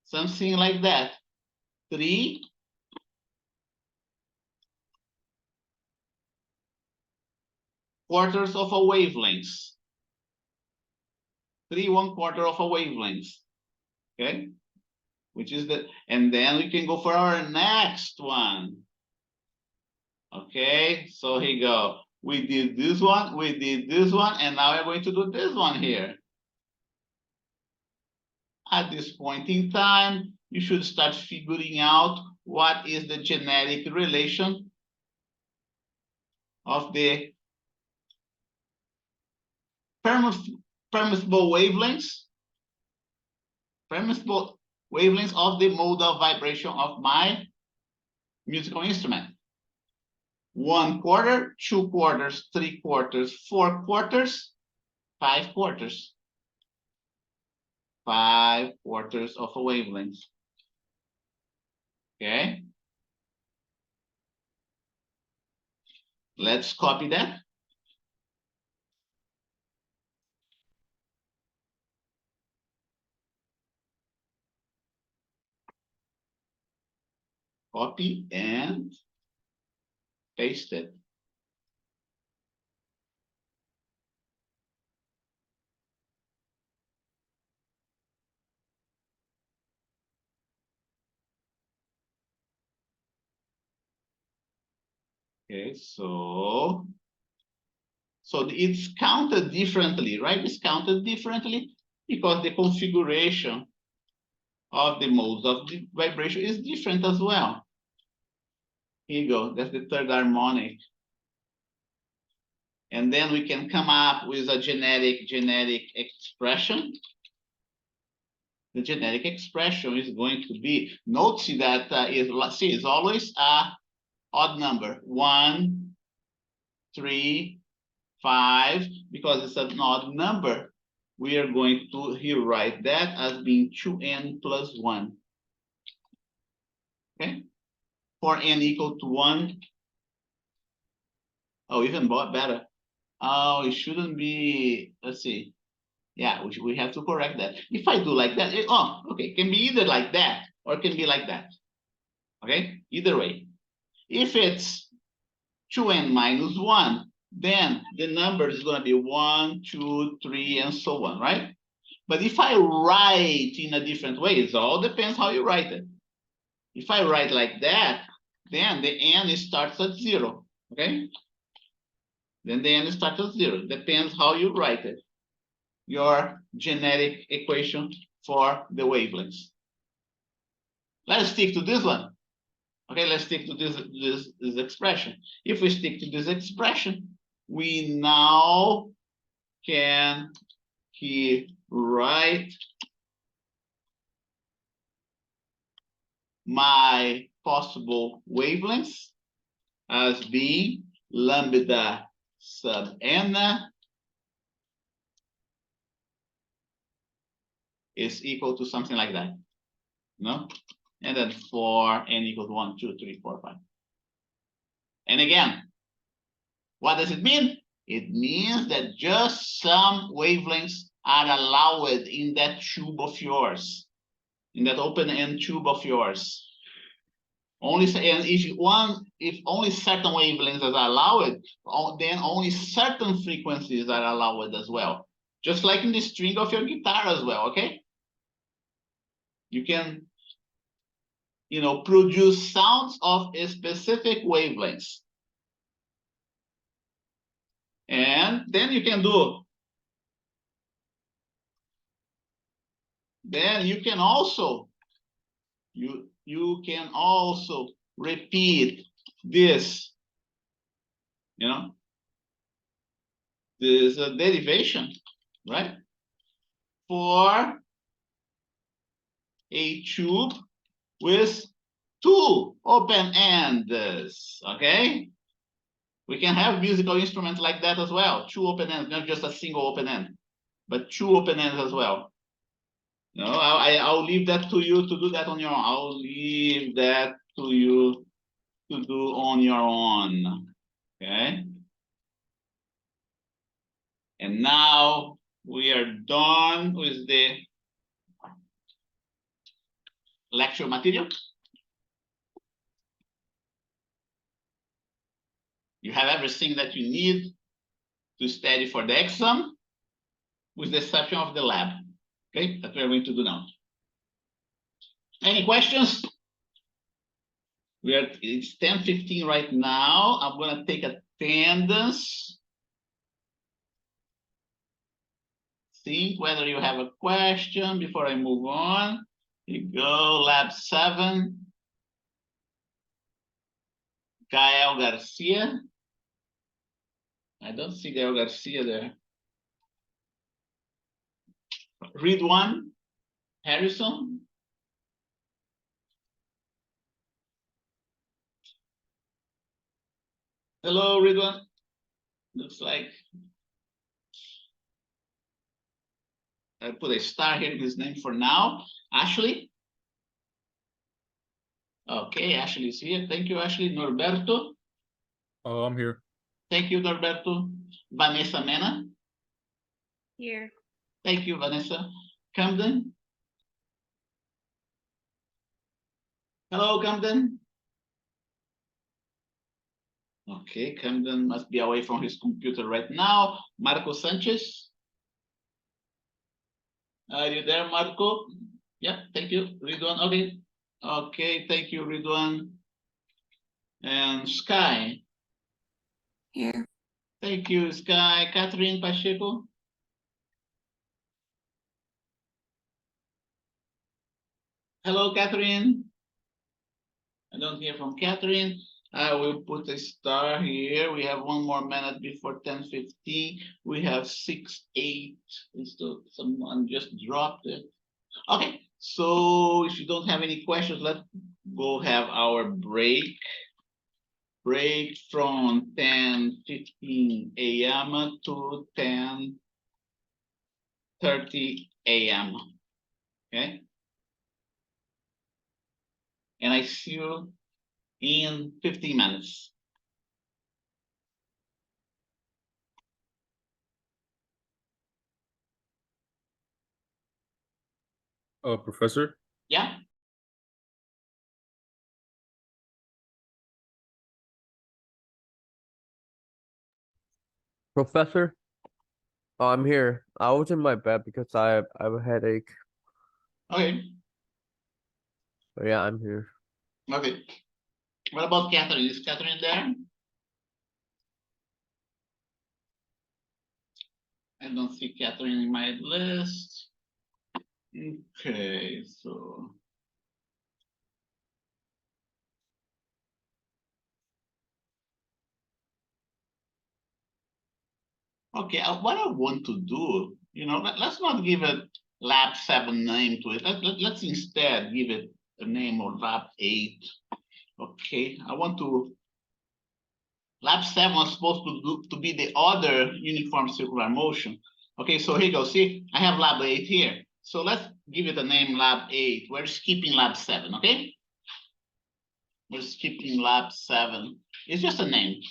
something like that. 3 quarters of a wavelength. 3 1/4 of a wavelength. Okay? Which is the, and then we can go for our next one. Okay, so here you go. We did this one, we did this one, and now we're going to do this one here. At this point in time, you should start figuring out what is the genetic relation of the permissible wavelengths of the mode of vibration of my musical instrument. 1/4, 2 quarters, 3 quarters, 4 quarters, 5 quarters. 5 quarters of a wavelength. Okay. Let's copy that. Copy and paste it. Okay, so it's counted differently, right? It's counted differently because the configuration of the modes of the vibration is different as well. Here you go, that's the third harmonic. And then we can come up with a genetic expression. The genetic expression is going to be, note that is always a odd number, 1, 3, 5, because it's an odd number. We are going to here write that as being 2n plus 1. Okay, for n equal to 1. Oh, even better. Oh, it shouldn't be, let's see. Yeah, we have to correct that. If I do like that, okay, it can be either like that or it can be like that. Okay, either way. If it's 2n minus 1, then the number is going to be 1, 2, 3, and so on, right? But if I write in a different way, it all depends how you write it. If I write like that, then the n starts at 0, okay? Then the n starts at 0. Depends how you write it. Your genetic equation for the wavelengths. Let's stick to this one. Okay, let's stick to this expression. If we stick to this expression, we now can write my possible wavelengths as being lambda sub n is equal to something like that, no? And then for n equals 1, 2, 3, 4, 5. And again, what does it mean? It means that just some wavelengths are allowed in that tube of yours, in that open-end tube of yours. Only, and if only certain wavelengths are allowed, then only certain frequencies are allowed as well. Just like in the string of your guitar as well, okay? You can, produce sounds of a specific wavelengths. And then you can do then you can also repeat this, this derivation, right? For a tube with two open ends, okay? We can have musical instruments like that as well, two open ends, not just a single open end, but two open ends as well. No, I'll leave that to you to do that on your own. I'll leave that to you to do on your own, okay? And now we are done with the lecture material. You have everything that you need to study for the exam, with the exception of the lab. Okay, that's what we're going to do now. Any questions? It's 10:15 right now. I'm going to take attendance. Think whether you have a question before I move on. Here you go, lab 7. Gael Garcia. I don't see Gael Garcia there. Ridwan Harrison. Hello, Ridwan. Looks like I put a star here in his name for now. Ashley. Okay, Ashley is here. Thank you, Ashley. Norberto. Oh, I'm here. Thank you, Norberto. Vanessa Mena. Here. Thank you, Vanessa. Camden. Hello, Camden. Okay, Camden must be away from his computer right now. Marco Sanchez. Are you there, Marco? Yeah, thank you. Ridwan, okay. Okay, thank you, Ridwan. And Sky. Here. Thank you, Sky. Catherine Pacheco. Hello, Catherine. I don't hear from Catherine. I will put a star here. We have one more minute before 10:15. We have 6:08. So someone just dropped it. Okay, so if you don't have any questions, let's go have our break. Break from 10:15 a.m. to 10:30 a.m. Okay. And I see you in 15 minutes. Professor? Yeah. Professor? Oh, I'm here. I was in my bed because I have a headache. Okay. But yeah, I'm here. Okay. What about Catherine? Is Catherine there? I don't see Catherine in my list. Okay, so. Okay, what I want to do, let's not give it lab 7 name to it. Let's instead give it a name of lab 8. Okay, lab 7 was supposed to be the other uniform circular motion. Okay, so here you go. See, I have lab 8 here. So let's give it a name lab 8. We're skipping lab 7, okay? We're skipping lab 7. It's just a name.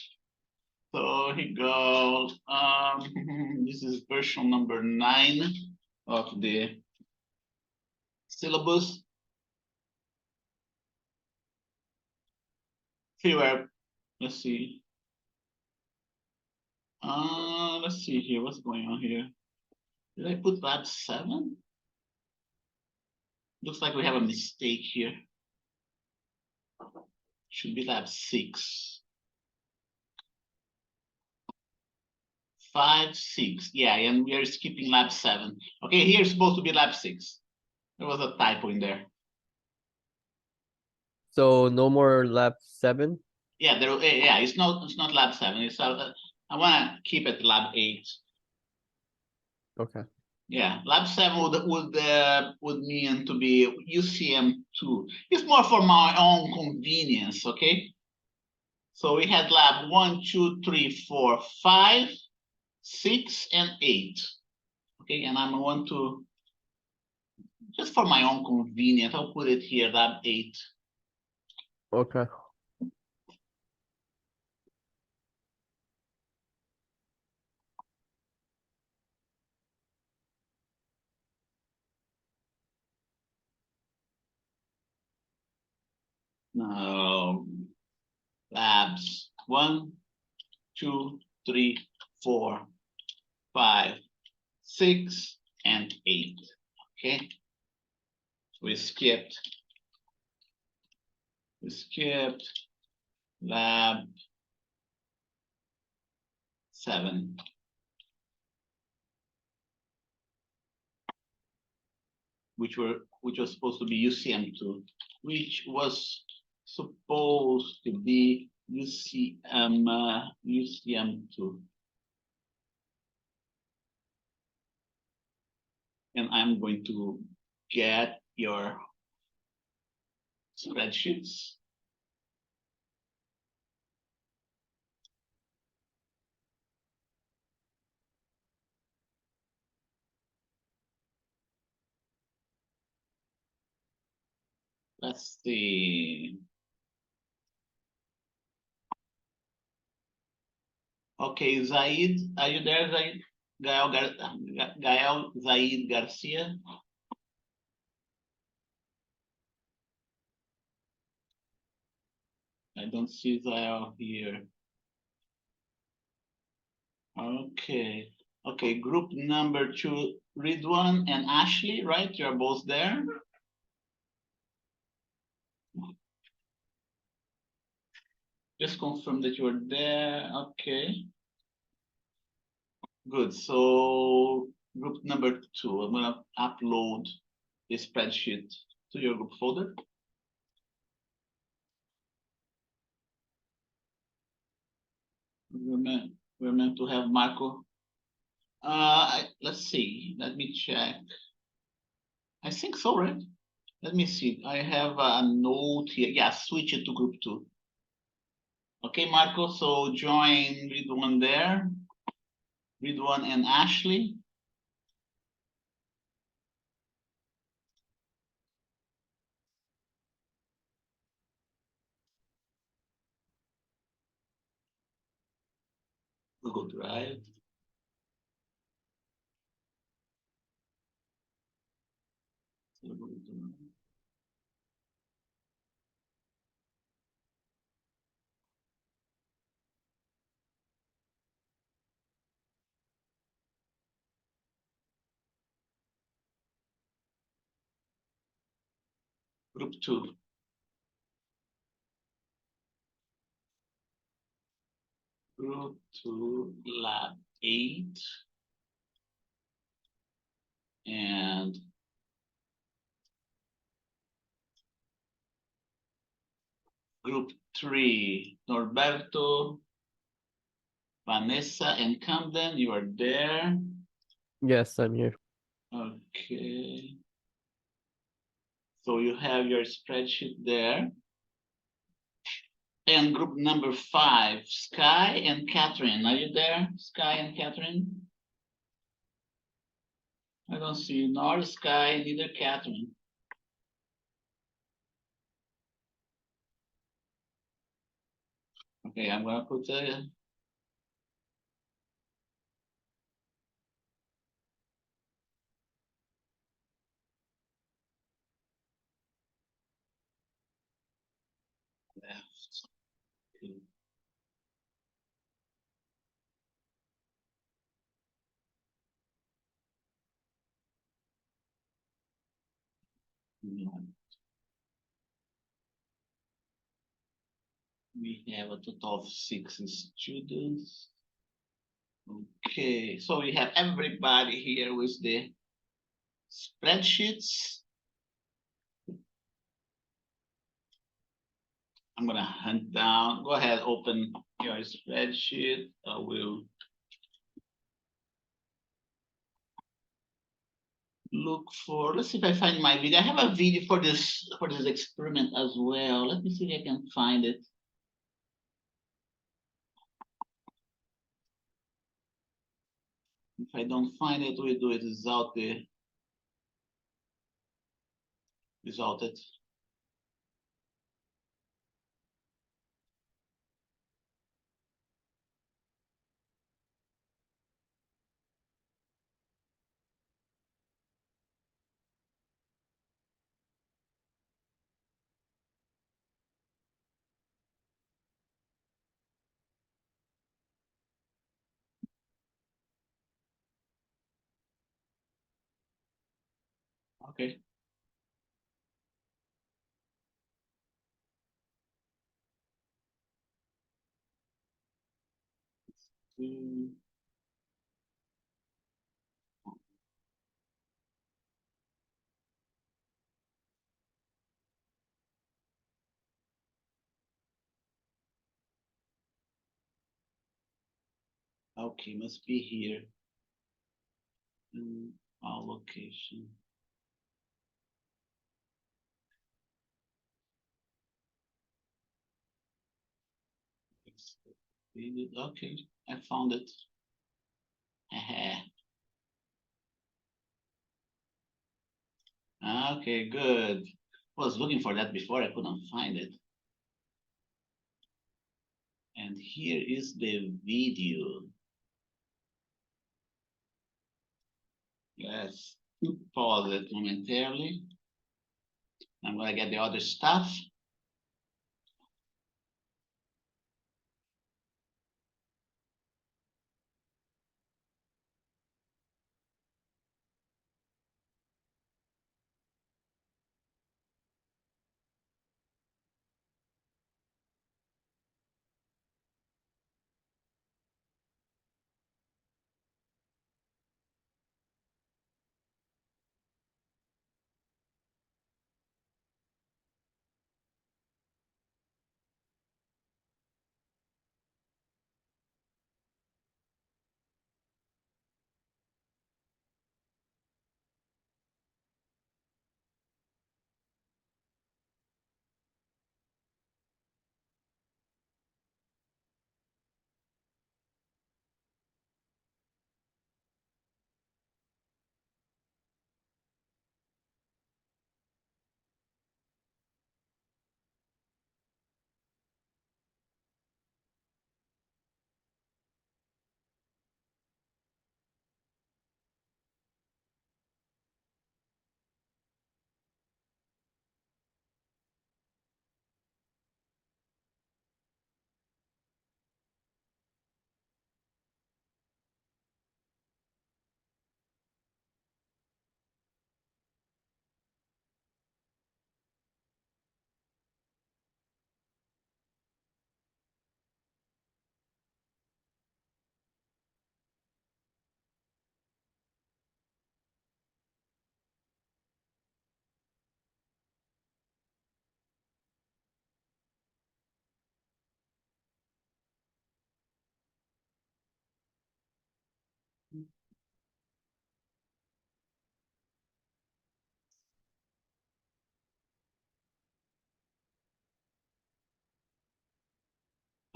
So here you go. This is version number 9 of the syllabus. Here, let's see. Let's see here. What's going on here? Did I put lab 7? Looks like we have a mistake here. Should be lab 6. 5, 6. Yeah, and we are skipping lab 7. Okay, here is supposed to be lab 6. There was a typo in there. So no more lab 7? Yeah, yeah, it's not lab 7. It's I wanna keep it lab 8. Okay. Yeah, lab 7 would mean to be UCM2. It's more for my own convenience, okay? So we had lab 1, 2, 3, 4, 5, 6, and 8. Okay, and I want to, just for my own convenience, I'll put it here, lab 8. Okay. Now, labs 1, 2, 3, 4, 5, 6, and 8. Okay, we skipped lab 7. Which was supposed to be UCM2, which was supposed to be UCM2. And I'm going to get your spreadsheets. Let's see. Okay, Zaid, are you there, Zaid? Gael Zaid Garcia. I don't see Zael here. Okay. Okay, group number 2, Ridwan and Ashley, right? You're both there. Just confirm that you're there. Okay. Good. So group number 2, I'm gonna upload the spreadsheet to your group folder. We're meant to have Marco. Let's see. Let me check. I think so, right? Let me see. I have a note here. Yeah, switch it to group 2. Okay, Marco. So join Ridwan there. Ridwan and Ashley. Google Drive. Group 2. Group 2, lab 8. And group 3, Norberto, Vanessa, and Camden, you are there. Yes, I'm here. Okay. So you have your spreadsheet there. And group number 5, Sky and Catherine. Are you there, Sky and Catherine? I don't see nor Sky, neither Catherine. Okay, I'm gonna put a left. We have a total of 6 students. Okay, so we have everybody here with the spreadsheets. I'm gonna hunt down. Go ahead, open your spreadsheet. I will look for. Let's see if I find my video. I have a video for this experiment as well. Let me see if I can find it. If I don't find it, we do it without it. Okay. Okay, must be here. Our location. Okay, I found it. Okay, good. I was looking for that before, I couldn't find it. And here is the video. Let's pause it momentarily. I'm gonna get the other stuff.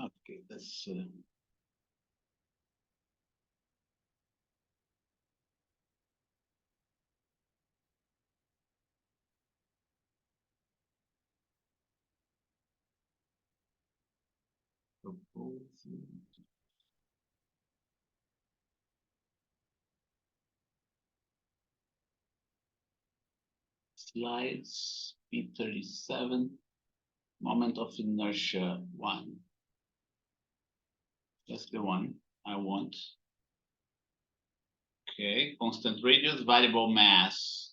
Okay, that's proposal. Slides P37, moment of inertia 1. That's the one I want. Okay, constant radius, variable mass.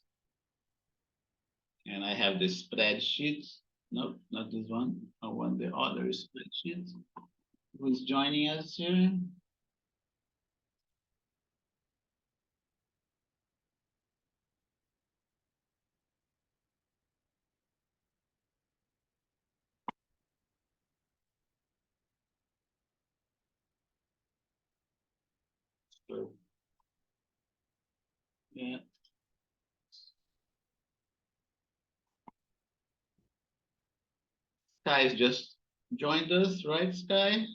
And I have the spreadsheet. Nope, not this one. I want the other spreadsheet. Who's joining us here? So, yeah. Sky just joined us, right, Sky?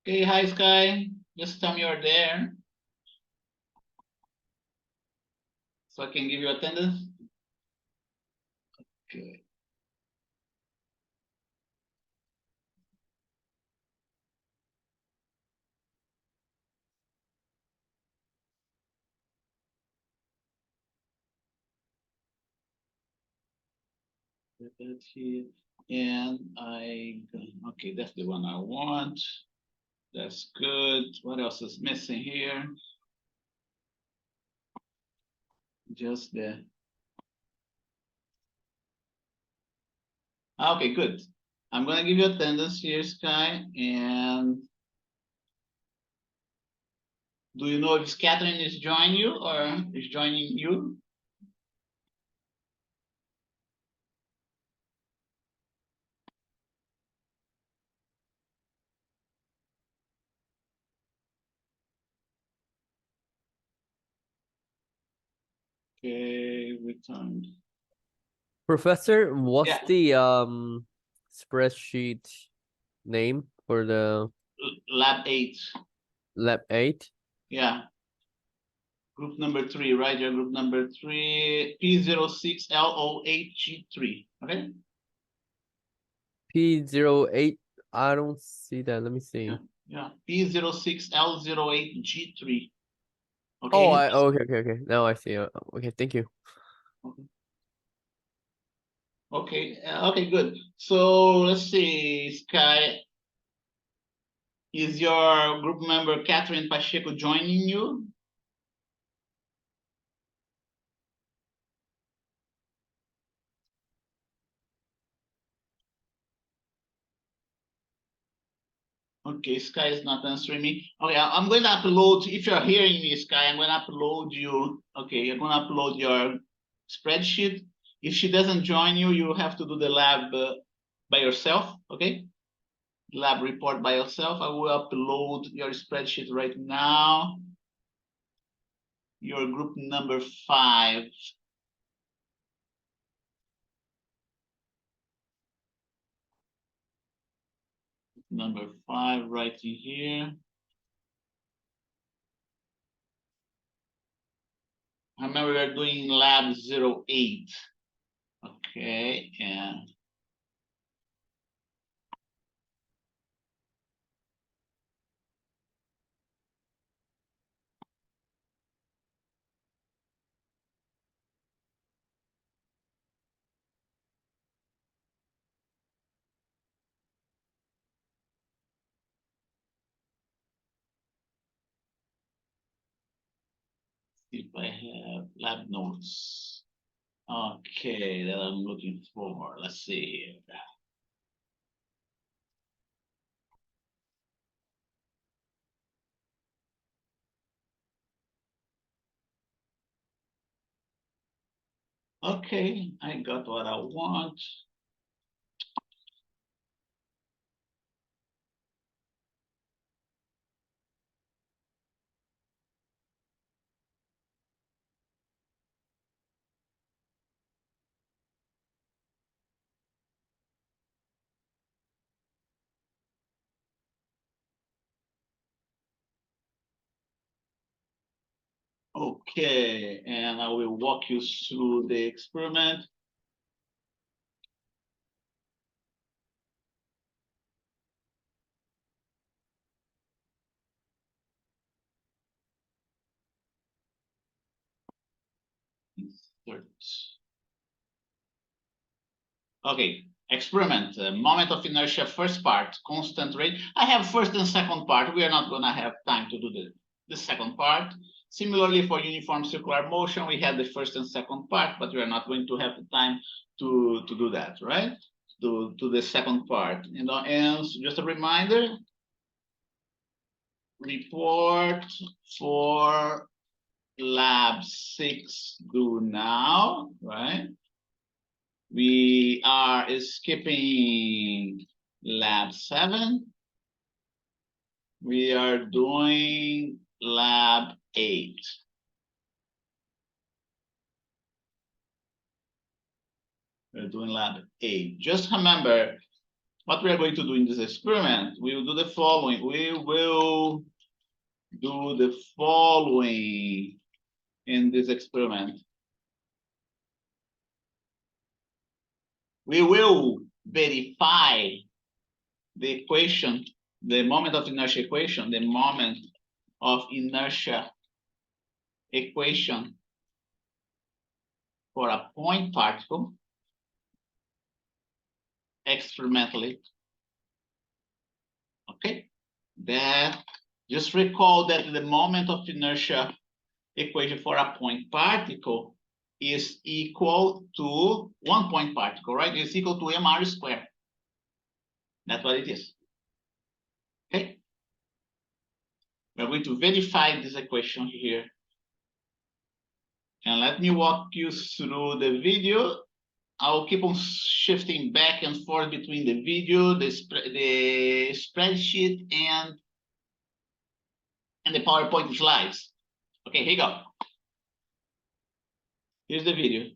Okay, hi, Sky. Just tell me you're there, so I can give you attendance. Okay. That's here. And okay, that's the one I want. That's good. What else is missing here? Just the. Okay, good. I'm gonna give you attendance here, Sky. And do you know if Catherine is joining you or is joining you? Okay, returned. Professor, what's Yeah. the spreadsheet name for the Lab 8. lab 8? Yeah. Group number 3, right? Your group number 3, P06 L08G3. Okay. P08. I don't see that. Let me see. Yeah. P06 L08G3. Okay. Oh, okay. Now I see. Okay, thank you. Okay. Okay, good. So let's see, Sky. Is your group member Catherine Pacheco joining you? Okay, Sky is not answering me. Okay, I'm going to upload, if you're hearing me, Sky, I'm going to upload you. Okay, you're going to upload your spreadsheet. If she doesn't join you, you have to do the lab by yourself, okay? Lab report by yourself. I will upload your spreadsheet right now. Your group number 5. Number 5 right in here. Remember, we are doing lab 08. Okay, and if I have lab notes. Okay, that I'm looking for. Let's see. Okay, I got what I want. Okay, and I will walk you through the experiment. Insert. Okay, experiment, moment of inertia, first part, constant rate. I have first and second part. We are not gonna have time to do the second part. Similarly, for uniform circular motion, we had the first and second part, but we are not going to have the time to do that, right? to the second part. And just a reminder, report for lab 6 due now, right? We are skipping lab 7. We are doing lab 8. We're doing lab 8. Just remember what we are going to do in this experiment. We will do the following. We will do the following in this experiment. We will verify the equation, the moment of inertia equation, the moment of inertia equation for a point particle experimentally. Okay, that just recall that the moment of inertia equation for a point particle is equal to 1 point particle, right? It's equal to mr squared. That's what it is. Okay, we're going to verify this equation here. And let me walk you through the video. I'll keep on shifting back and forth between the video, the spreadsheet, and the PowerPoint slides. Okay, here you go. Here's the video.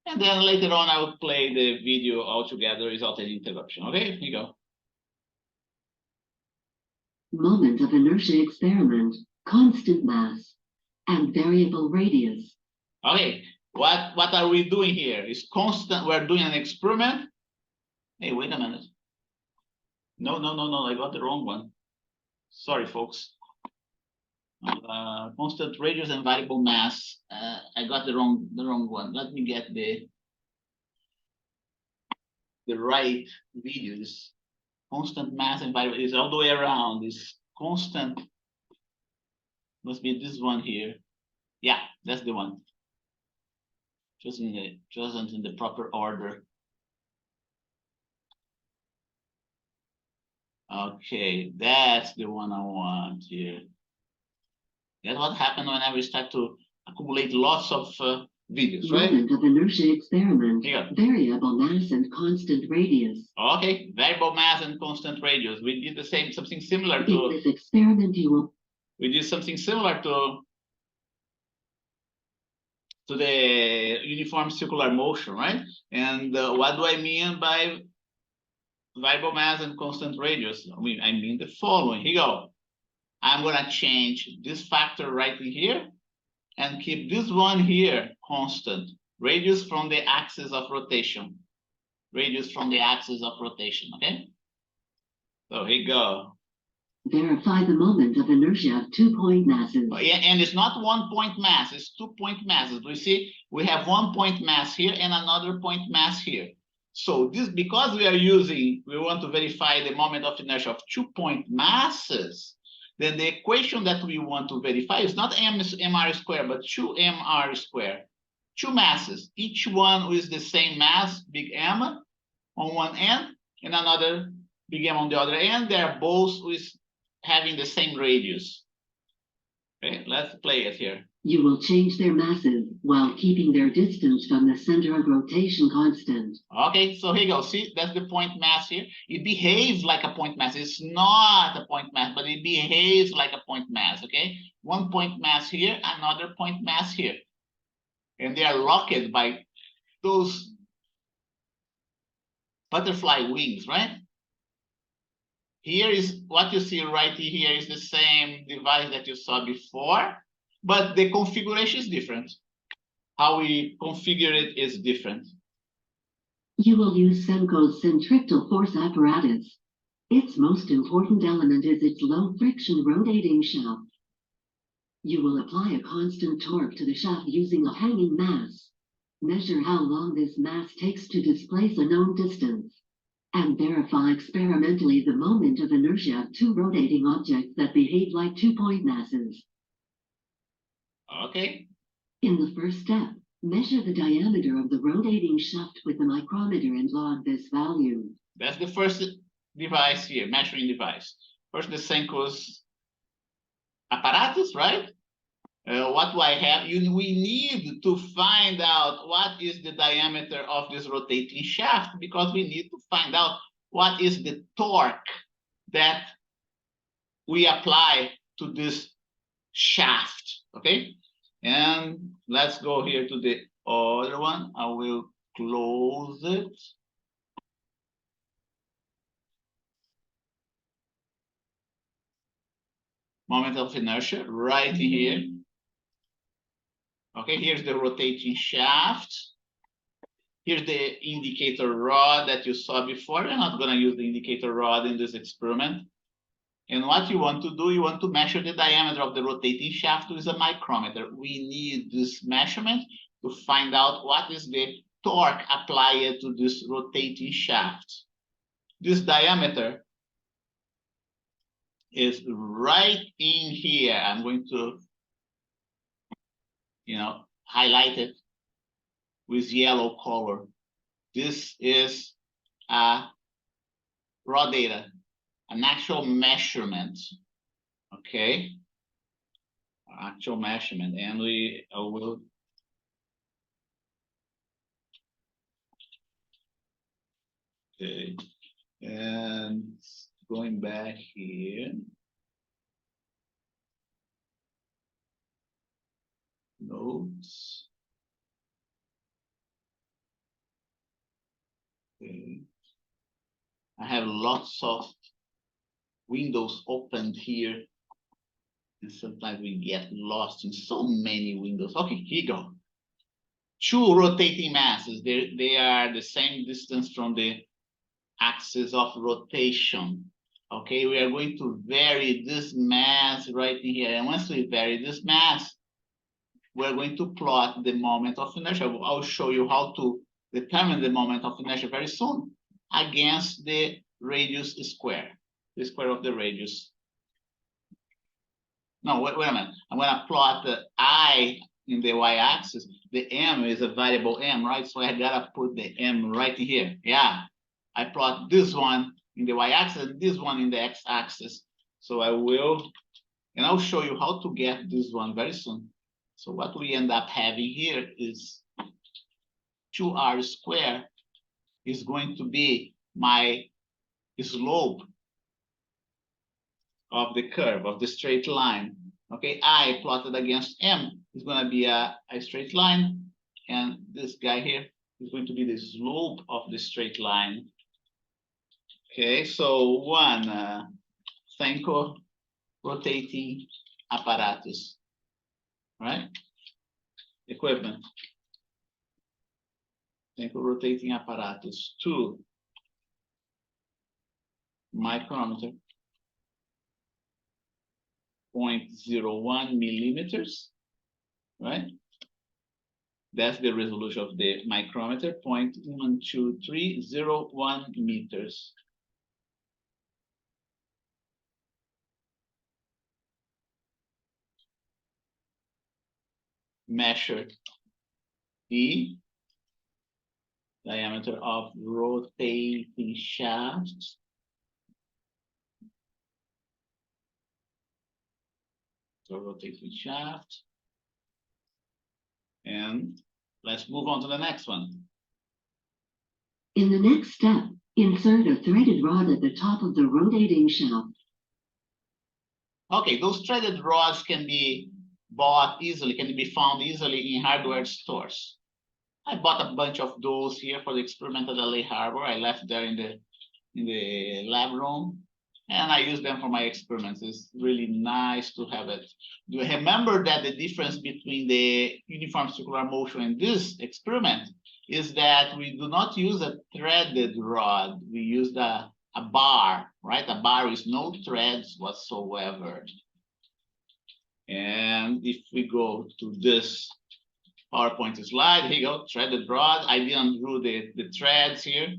And then later on, I will play the video all together without any interruption. Okay, here you go. Moment of inertia experiment, constant mass, and variable radius. Okay, what are we doing here? It's constant. We're doing an experiment. Hey, wait a minute. No, I got the wrong one. Sorry, folks. Constant radius and variable mass. I got the wrong one. Let me get the right videos. Constant mass and variable is all the way around. This constant must be this one here. Yeah, that's the one. Chosen in the proper order. Okay, that's the one I want here. That's what happened whenever we start to accumulate lots of videos, right? Moment of inertia experiment, Here. variable mass and constant radius. Okay, variable mass and constant radius. We did the same, something similar In to. this experiment, you will. We did something similar to the uniform circular motion, right? And what do I mean by variable mass and constant radius? I mean the following. Here you go. I'm gonna change this factor right here and keep this one here constant. Radius from the axis of rotation. Radius from the axis of rotation, okay? So here you go. Verify the moment of inertia of 2 point masses. Yeah, and it's not 1 point mass, it's 2 point masses. We see we have 1 point mass here and another point mass here. So this, because we want to verify the moment of inertia of 2 point masses, then the equation that we want to verify is not mr squared, but 2mr squared. 2 masses, each one with the same mass, big M on one end, and another big M on the other end. They're both with having the same radius. Okay, let's play it here. You will change their masses while keeping their distance from the center of rotation constant. Okay, so here you go. See, that's the point mass here. It behaves like a point mass. It's not a point mass, but it behaves like a point mass, okay? 1 point mass here, another point mass here. And they are locked by those butterfly wings, right? Here is what you see right here is the same device that you saw before, but the configuration is different. How we configure it is different. You will use Semco's centrifugal force apparatus. Its most important element is its low friction rotating shaft. You will apply a constant torque to the shaft using a hanging mass. Measure how long this mass takes to displace a known distance. And verify experimentally the moment of inertia of 2 rotating objects that behave like 2 point masses. Okay. In the first step, Measure the diameter of the rotating shaft with the micrometer and log this value. That's the first device here, measuring device. First, the Senko's apparatus, right? What do I have? We need to find out what is the diameter of this rotating shaft, because we need to find out what is the torque that we apply to this shaft, okay? And let's go here to the other one. I will close it. Moment of inertia right here. Okay, here's the rotating shaft. Here's the indicator rod that you saw before. We're not going to use the indicator rod in this experiment. And what you want to do, you want to measure the diameter of the rotating shaft with a micrometer. We need this measurement to find out what is the torque applied to this rotating shaft. This diameter is right in here. I'm going to, highlight it with yellow color. This is raw data, an actual measurement, okay? Actual measurement, and I will. Okay, and going back here. Notes. Okay. I have lots of windows opened here, and sometimes we get lost in so many windows. Okay, here you go. Two rotating masses. They are the same distance from the axis of rotation. Okay, we are going to vary this mass right in here. And once we vary this mass, we're going to plot the moment of inertia. I'll show you how to determine the moment of inertia very soon against the radius square, the square of the radius. No, wait a minute. I'm going to plot the I in the y-axis. The m is a variable m, right? So I got to put the m right here. Yeah, I plot this one in the y-axis and this one in the x-axis. So I will, and I'll show you how to get this one very soon. So what we end up having here is 2r squared is going to be my slope of the curve, of the straight line. Okay, I plotted against m is going to be a straight line, and this guy here is going to be the slope of the straight line. Okay, so one Senko rotating apparatus, right? Equipment. Senko rotating apparatus. 2 micrometer. 0.01 millimeters, right? That's the resolution of the micrometer, 0.12301 meters. Measure the diameter of rotating shaft. So rotating shaft. And let's move on to the next one. In the next step, insert a threaded rod at the top of the rotating shaft. Okay, those threaded rods can be bought easily, can be found easily in hardware stores. I bought a bunch of those here for the experiment at LA Harbor. I left there in the lab room, and I use them for my experiments. It's really nice to have it. Do you remember that the difference between the uniform circular motion and this experiment is that we do not use a threaded rod. We use a bar, right? A bar with no threads whatsoever. And if we go to this PowerPoint slide, here you go, threaded rod. I didn't do the threads here,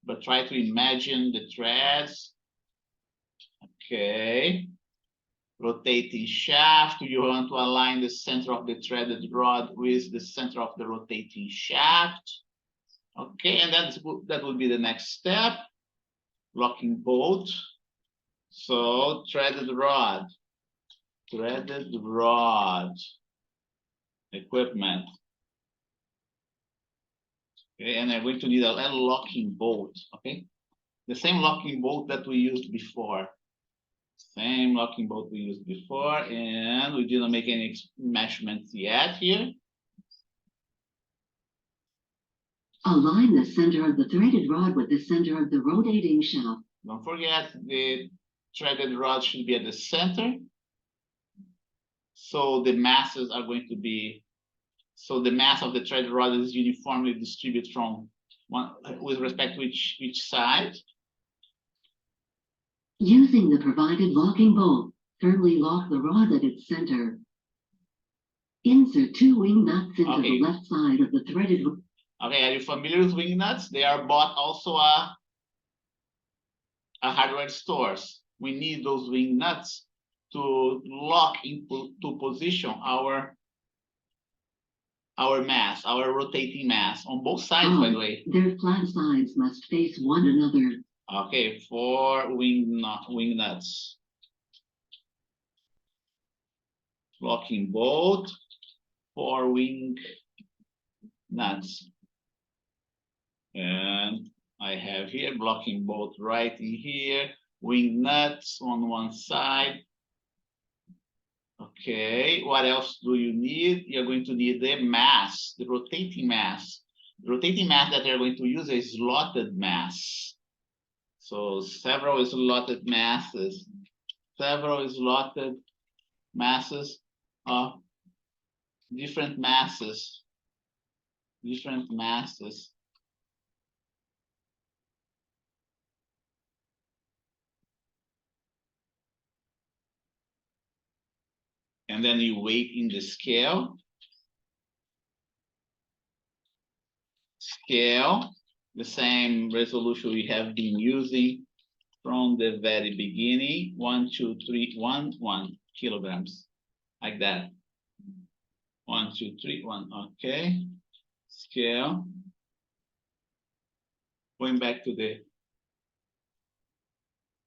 but try to imagine the threads. Okay. rotating shaft. You want to align the center of the threaded rod with the center of the rotating shaft. Okay, and that will be the next step, locking bolt. So threaded rod equipment. Okay, and I'm going to need a locking bolt. Okay, the same locking bolt that we used before. Same locking bolt we used before, and we didn't make any measurements yet here. Align the center of the threaded rod with the center of the rotating shaft. Don't forget the threaded rod should be at the center. So the masses are going to be, so the mass of the threaded rod is uniformly distributed from one with respect to each side. Using the provided locking bolt, firmly lock the rod at its center. Insert 2 wing nuts into Okay. the left side of the threaded rod. Okay, are you familiar with wing nuts? They are bought also at hardware stores. We need those wing nuts to lock into position our mass, our rotating mass on both sides, by the way. Their flat sides must face one another. Okay, 4 wing nuts. Locking bolt, 4 wing nuts. And I have here blocking bolt right in here, wing nuts on one side. Okay, what else do you need? You're going to need the mass, the rotating mass. The rotating mass that you're going to use is slotted mass. So several slotted masses of different masses. And then you weight in the scale. The same resolution we have been using from the very beginning, 1, 2, 3, 1 kilograms, like that. 1, 2, 3, 1, okay. Scale. Going back to the.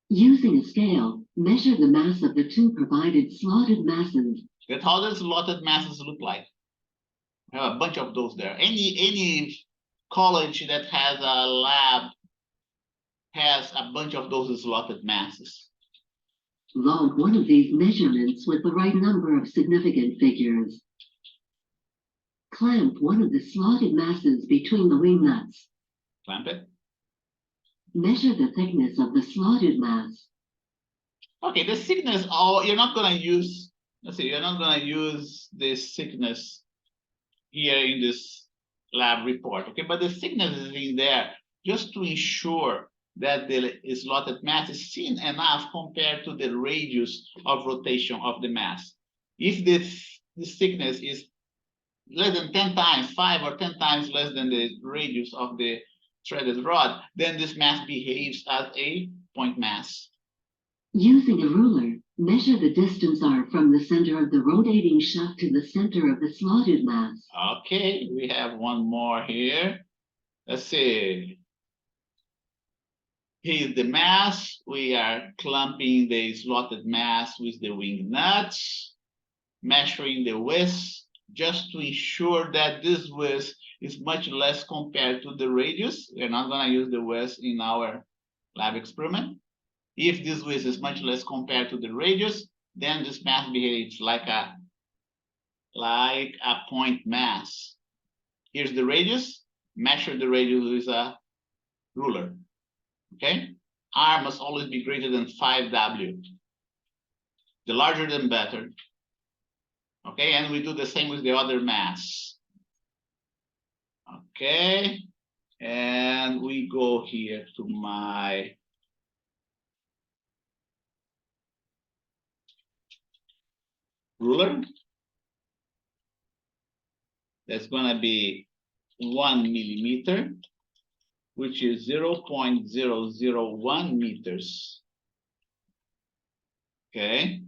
Using a scale, measure the mass of the 2 provided slotted masses. That's how the slotted masses look like. We have a bunch of those there. Any college that has a lab has a bunch of those slotted masses. Log one of these measurements with the right number of significant figures. Clamp one of the slotted masses between the wing nuts. Clamp it. Measure the thickness of the slotted mass. Okay, the thickness, oh, you're not gonna use, let's see, you're not gonna use this thickness here in this lab report, okay? But the thickness is in there just to ensure that the slotted mass is thin enough compared to the radius of rotation of the mass. If this thickness is less than 10 times, 5 or 10 times less than the radius of the threaded rod, then this mass behaves as a point mass. Using a ruler, measure the distance r from the center of the rotating shaft to the center of the slotted mass. Okay, we have one more here. Let's see. Here's the mass. We are clamping the slotted mass with the wing nuts, measuring the width just to ensure that this width is much less compared to the radius. We're not going to use the width in our lab experiment. If this width is much less compared to the radius, then this mass behaves like a point mass. Here's the radius. Measure the radius with a ruler. Okay, R must always be greater than 5W. The larger, the better. Okay, and we do the same with the other mass. Okay, and we go here to my ruler. That's gonna be 1 millimeter, which is 0.001 meters. Okay,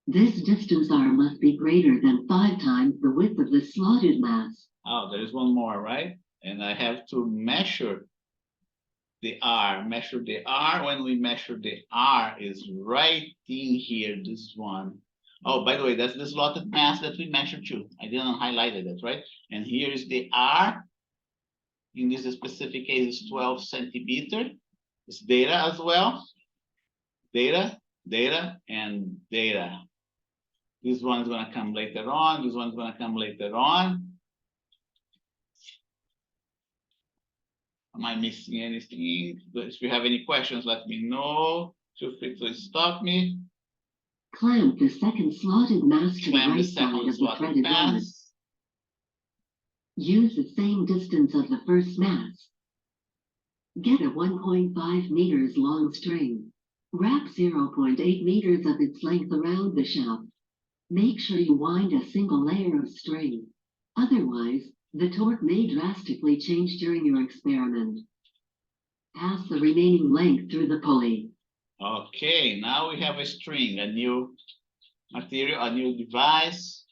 This distance R must be greater than 5 times the width of the slotted mass. Oh, there is one more, right? And I have to measure the R. Measure the R. When we measure the R is right in here, this one. Oh, by the way, that's the slotted mass that we measured too. I didn't highlight it, right? And here is the R. In this specific case, is 12 centimeter. It's data as well. Data, data, and data. This one's gonna come later on. This one's gonna come later on. Am I missing anything? If you have any questions, let me know. Feel free to stop me. Clamp the second slotted mass to the Clamp the right side second of the slotted threaded line. mass. Use the same distance of the first mass. Get a 1.5 meters long string. Wrap 0.8 meters of its length around the shaft. Make sure you wind a single layer of string. Otherwise, the torque may drastically change during your experiment. Pass the remaining length through the pulley. Okay, now we have a string, a new material, a new device.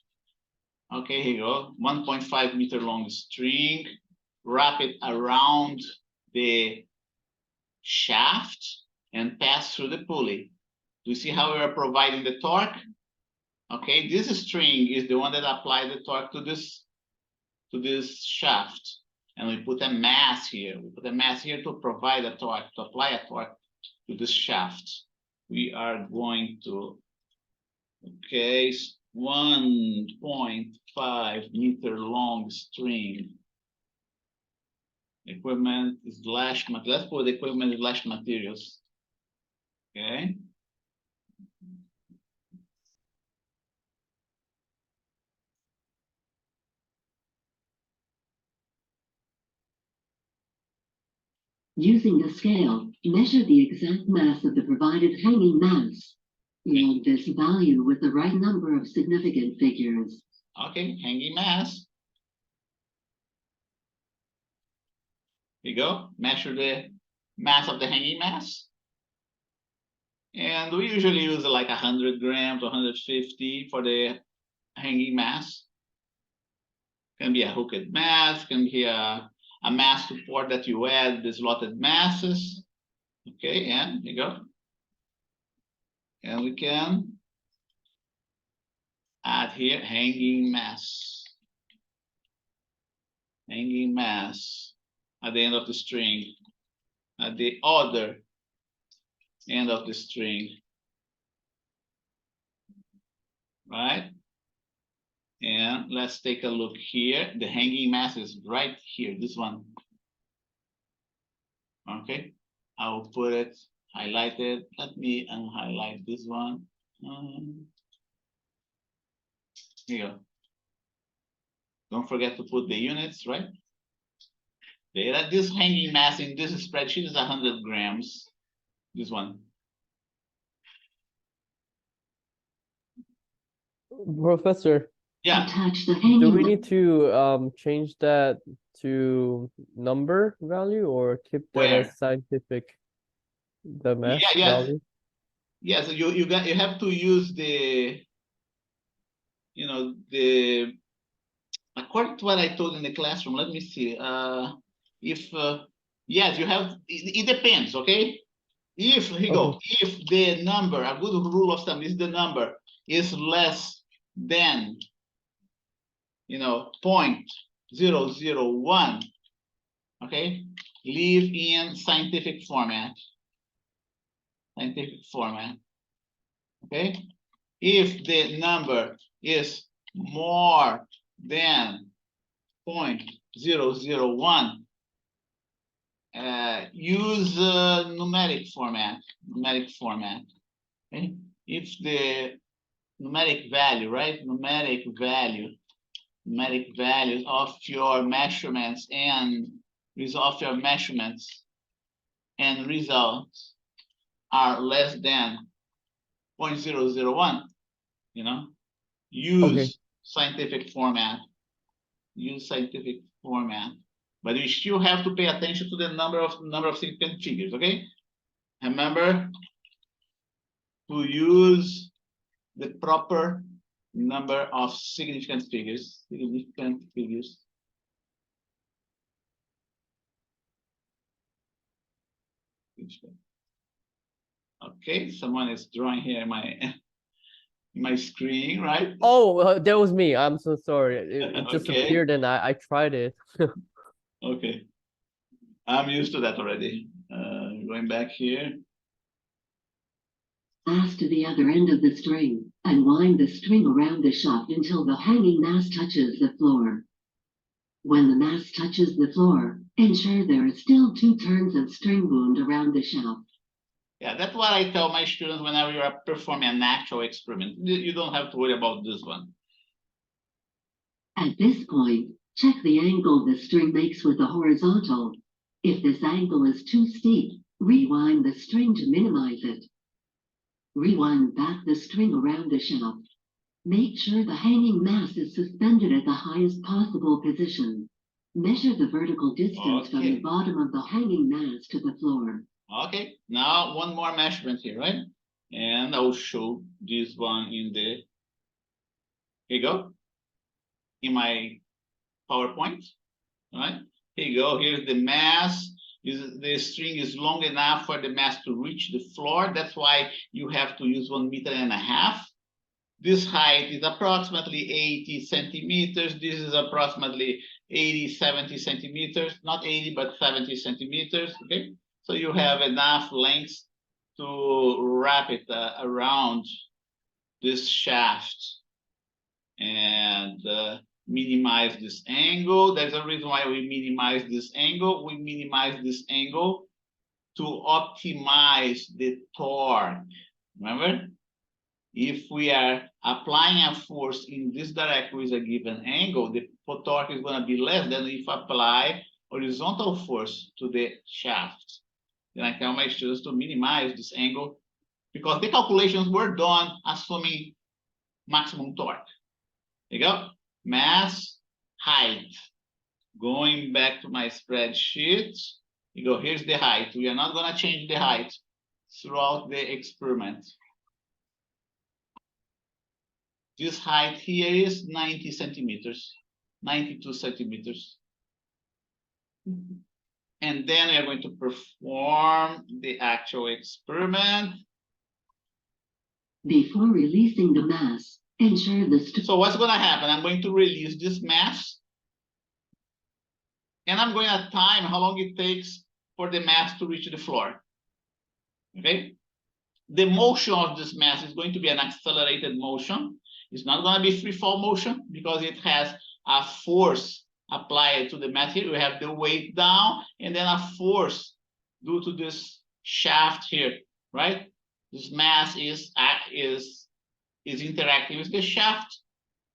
Okay, here you go. 1.5 meter long string. Wrap it around the shaft and pass through the pulley. Do you see how we are providing the torque? Okay, this string is the one that applies the torque to this shaft. And we put a mass here. We put a mass here to provide a torque, to apply a torque to this shaft. We are going to, okay, 1.5 meter long string. Equipment slash, let's put equipment slash materials. Okay. Using the scale, measure the exact mass of the provided hanging mass. Log this value with the right number of significant figures. Okay, hanging mass. Here you go. Measure the mass of the hanging mass. And we usually use like 100 grams, 150 for the hanging mass. Can be a hooked mass, can be a mass support that you add the slotted masses. Okay, and here you go. And we can add here hanging mass. Hanging mass at the end of the string, at the other end of the string, right? And let's take a look here. The hanging mass is right here, this one. Okay, I will put it highlighted. Let me unhighlight this one. Here you go. Don't forget to put the units, right? This hanging mass in this spreadsheet is 100 grams. This one. Professor, Yeah. Attach the do hanging we mass. need to change that to number value or keep that Where? as scientific, the mass Yeah. value? Yes, you have to use the, according to what I told in the classroom. Let me see. Yes, you have. It depends. Okay. If here you go. If the number, a good rule of thumb is the number is less than 0.001. Okay, leave in scientific format. Scientific format. Okay. If the number is more than 0.001, use numeric format. Numeric format. Okay. If the numeric value, right? Numeric values of your measurements and of your measurements and results are less than 0.001, use scientific format. Use scientific format, but you still have to pay attention to the number of significant figures. Okay, remember to use the proper number of significant figures. Significant figures. Okay, someone is drawing here my screen, right? Oh, that was me. I'm so sorry. It just Okay. appeared and I tried it. Okay. I'm used to that already. Going back here. Pass to the other end of the string, and wind the string around the shaft until the hanging mass touches the floor. When the mass touches the floor, ensure there are still 2 turns of string wound around the shaft. Yeah, that's what I tell my students whenever you are performing an actual experiment. You don't have to worry about this one. At this point, check the angle the string makes with the horizontal. If this angle is too steep, rewind the string to minimize it. Rewind back the string around the shaft. Make sure the hanging mass is suspended at the highest possible position. Measure the vertical distance from the Okay. bottom of the hanging mass to the floor. Okay, now one more measurement here, right? And I'll show this one in the, here you go, in my PowerPoint, right? Here you go, here's the mass. The string is long enough for the mass to reach the floor. That's why you have to use 1.5 meters. This height is approximately 80 centimeters. This is approximately 80, 70 centimeters, not 80, but 70 centimeters, okay? So you have enough length to wrap it around this shaft and minimize this angle. There's a reason why we minimize this angle. We minimize this angle to optimize the torque. Remember? If we are applying a force in this direction with a given angle, the torque is going to be less than if apply horizontal force to the shaft. Then I tell my students to minimize this angle because the calculations were done assuming maximum torque. There you go. Mass, height. Going back to my spreadsheet, you go, here's the height. We are not going to change the height throughout the experiment. This height here is 90 centimeters, 92 centimeters. And then we are going to perform the actual experiment. Before releasing the mass, ensure the So what's going to happen? I'm going to release this mass. And I'm going to time how long it takes for the mass to reach the floor. Okay? The motion of this mass is going to be an accelerated motion. It's not going to be free fall motion because it has a force applied to the mass here. We have the weight down and then a force due to this shaft here, right? This mass is interacting with the shaft.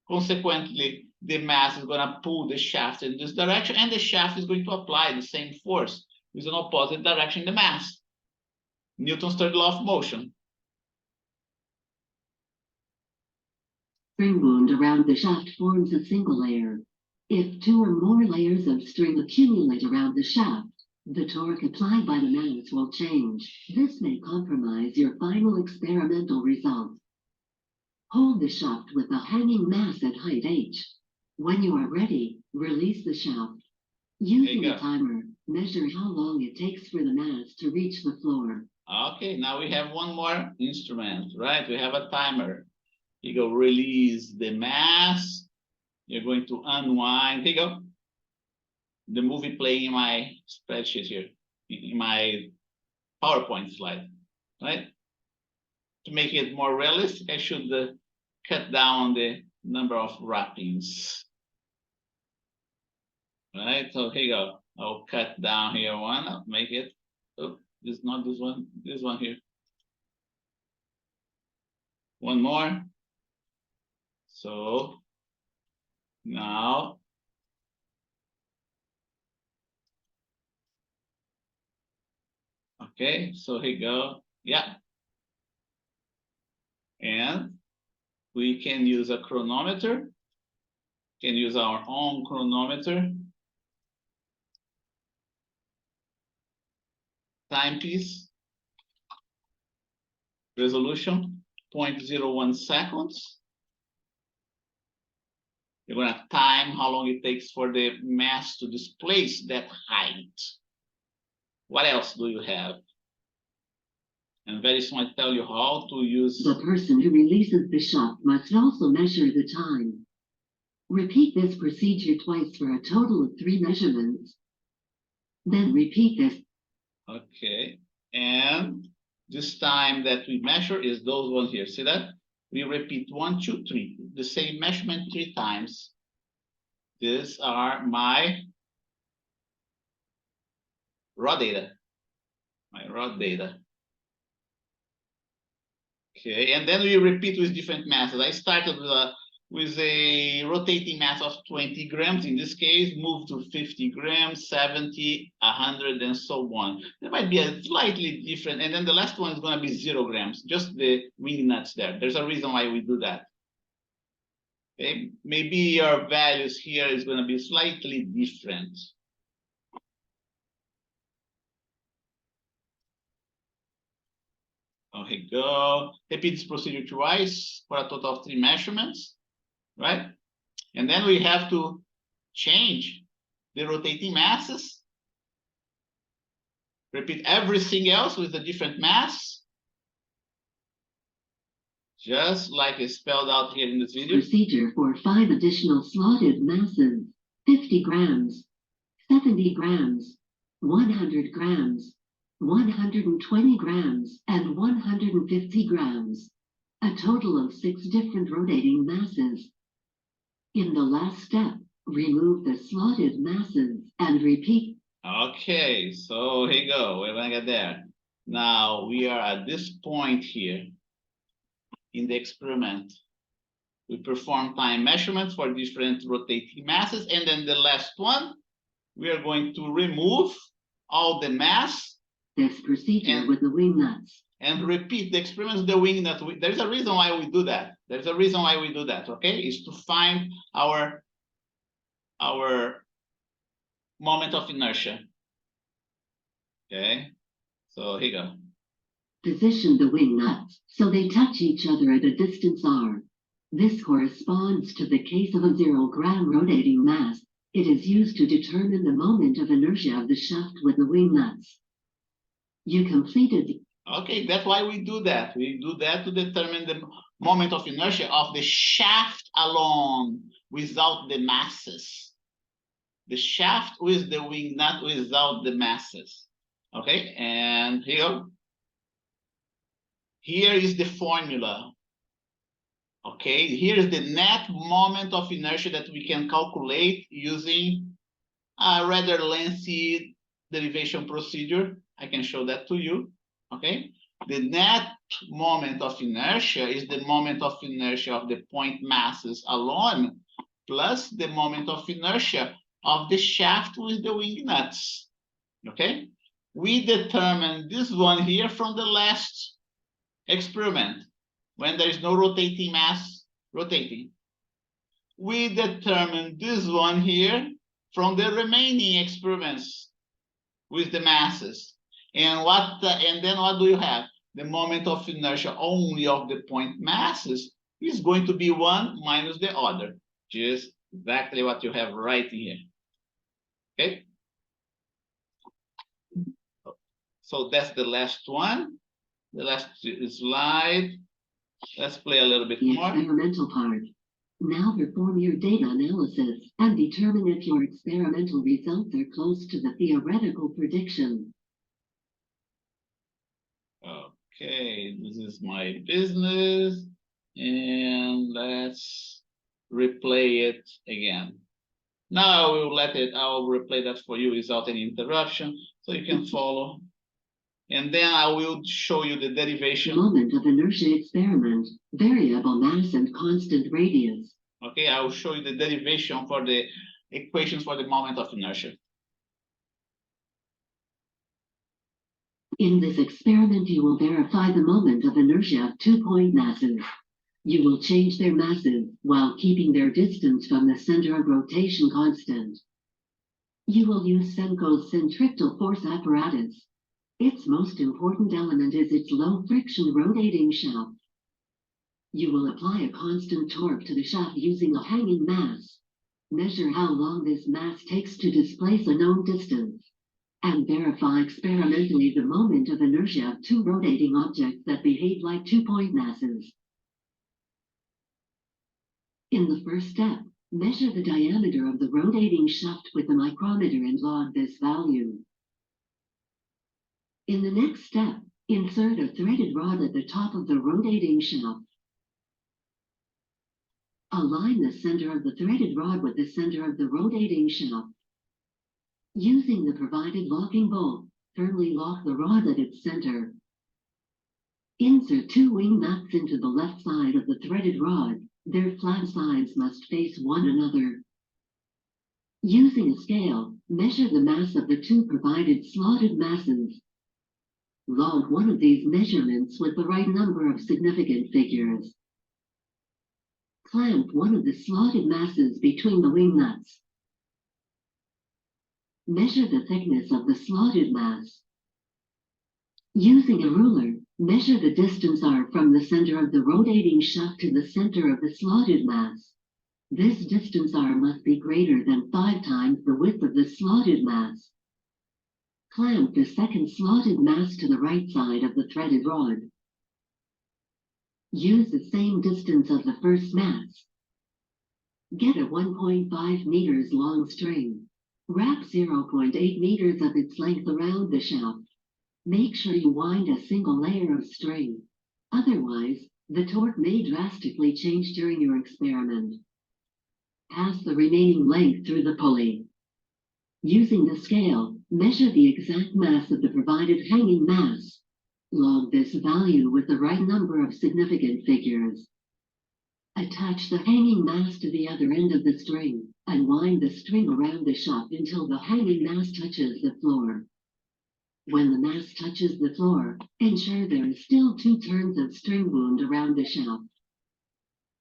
Consequently, the mass is going to pull the shaft in this direction and the shaft is going to apply the same force with an opposite direction in the mass. Newton's third law of motion. string wound around the shaft forms a single layer. If 2 or more layers of string accumulate around the shaft, the torque applied by the mass will change. This may compromise your final experimental results. Hold the shaft with the hanging mass at height h. When you are ready, release the shaft. Using a timer, measure how long it takes for the mass to reach the floor. Okay, now we have one more instrument, right? We have a timer. You go release the mass. You're going to unwind. Here you go. The movie playing in my spreadsheet here, in my PowerPoint slide, right? To make it more realistic, I should cut down the number of wrappings. Right, so here you go. I'll cut down here one, I'll make it, oh, this not this one here. One more. So now, okay, so here you go. Yeah. And we can use a chronometer, can use our own chronometer. Timepiece, resolution 0.01 seconds. You're going to time how long it takes for the mass to displace that height. What else do you have? And very soon I tell you how to use. The person who releases the shaft must also measure the time. Repeat this procedure twice for a total of 3 measurements. Then repeat this. Okay, and this time that we measure is those ones here. See that? We repeat 1, 2, 3, the same measurement 3 times. These are my raw data. My raw data. Okay, and then we repeat with different masses. I started with a rotating mass of 20 grams. In this case, move to 50 grams, 70, 100, and so on. There might be a slightly different, and then the last one is going to be 0 grams, just the wing nuts there. There's a reason why we do that. Okay, maybe your values here is going to be slightly different. Okay, go. Repeat this procedure twice for a total of 3 measurements, right? And then we have to change the rotating masses. Repeat everything else with a different mass. Just like it's spelled out here in this video. Procedure for 5 additional slotted masses. 50 grams, 70 grams, 100 grams, 120 grams, and 150 grams. A total of 6 different rotating masses. In the last step, remove the slotted masses and repeat. Okay, so here you go. We're gonna get there. Now we are at this point here in the experiment. We perform time measurements for different rotating masses, and then the last one, we are going to remove all the mass. This procedure with the wing nuts. And repeat the experiments with the wing nut. There's a reason why we do that. There's a reason why we do that, okay? Is to find our moment of inertia. Okay, so here you go. Position the wing nuts so they touch each other at a distance r. This corresponds to the case of a 0 gram rotating mass. It is used to determine the moment of inertia of the shaft with the wing nuts. You completed. Okay, that's why we do that. We do that to determine the moment of inertia of the shaft alone without the masses. The shaft with the wing nut without the masses. Okay, and here is the formula. Okay, here is the net moment of inertia that we can calculate using a rather lengthy derivation procedure. I can show that to you. Okay, the net moment of inertia is the moment of inertia of the point masses alone plus the moment of inertia of the shaft with the wing nuts. Okay, we determined this one here from the last experiment when there is no rotating mass rotating. We determined this one here from the remaining experiments with the masses. And then what do you have? The moment of inertia only of the point masses is going to be one minus the other, just exactly what you have right here. Okay. So that's the last one. The last slide. Let's play a little bit The more. experimental part. Now perform your data analysis and determine if your experimental results are close to the theoretical prediction. Okay, this is my business, and let's replay it again. Now I'll replay that for you without any interruption, so you can follow. And then I will show you the derivation. Moment of inertia experiment, variable mass and constant radius. Okay, I will show you the derivation for the equations for the moment of inertia. In this experiment, you will verify the moment of inertia of 2 point masses. You will change their masses while keeping their distance from the center of rotation constant. You will use Senko's centripetal force apparatus. Its most important element is its low friction rotating shaft. You will apply a constant torque to the shaft using a hanging mass. Measure how long this mass takes to displace a known distance. And verify experimentally the moment of inertia of two rotating objects that behave like two-point masses. In the first step, measure the diameter of the rotating shaft with a micrometer and log this value. In the next step, insert a threaded rod at the top of the rotating shaft. Align the center of the threaded rod with the center of the rotating shaft. Using the provided locking bolt, firmly lock the rod at its center. Insert two wing nuts into the left side of the threaded rod. Their flat sides must face one another. Using a scale, measure the mass of the two provided slotted masses. Log one of these measurements with the right number of significant figures. Clamp one of the slotted masses between the wing nuts. Measure the thickness of the slotted mass. Using a ruler, measure the distance r from the center of the rotating shaft to the center of the slotted mass. This distance r must be greater than 5 times the width of the slotted mass. Clamp the second slotted mass to the right side of the threaded rod. Use the same distance of the first mass. Get a 1.5 meters long string. Wrap 0.8 meters of its length around the shaft. Make sure you wind a single layer of string. Otherwise, the torque may drastically change during your experiment. Pass the remaining length through the pulley. Using the scale, measure the exact mass of the provided hanging mass. Log this value with the right number of significant figures. Attach the hanging mass to the other end of the string, and wind the string around the shaft until the hanging mass touches the floor. When the mass touches the floor, ensure there is still 2 turns of string wound around the shaft.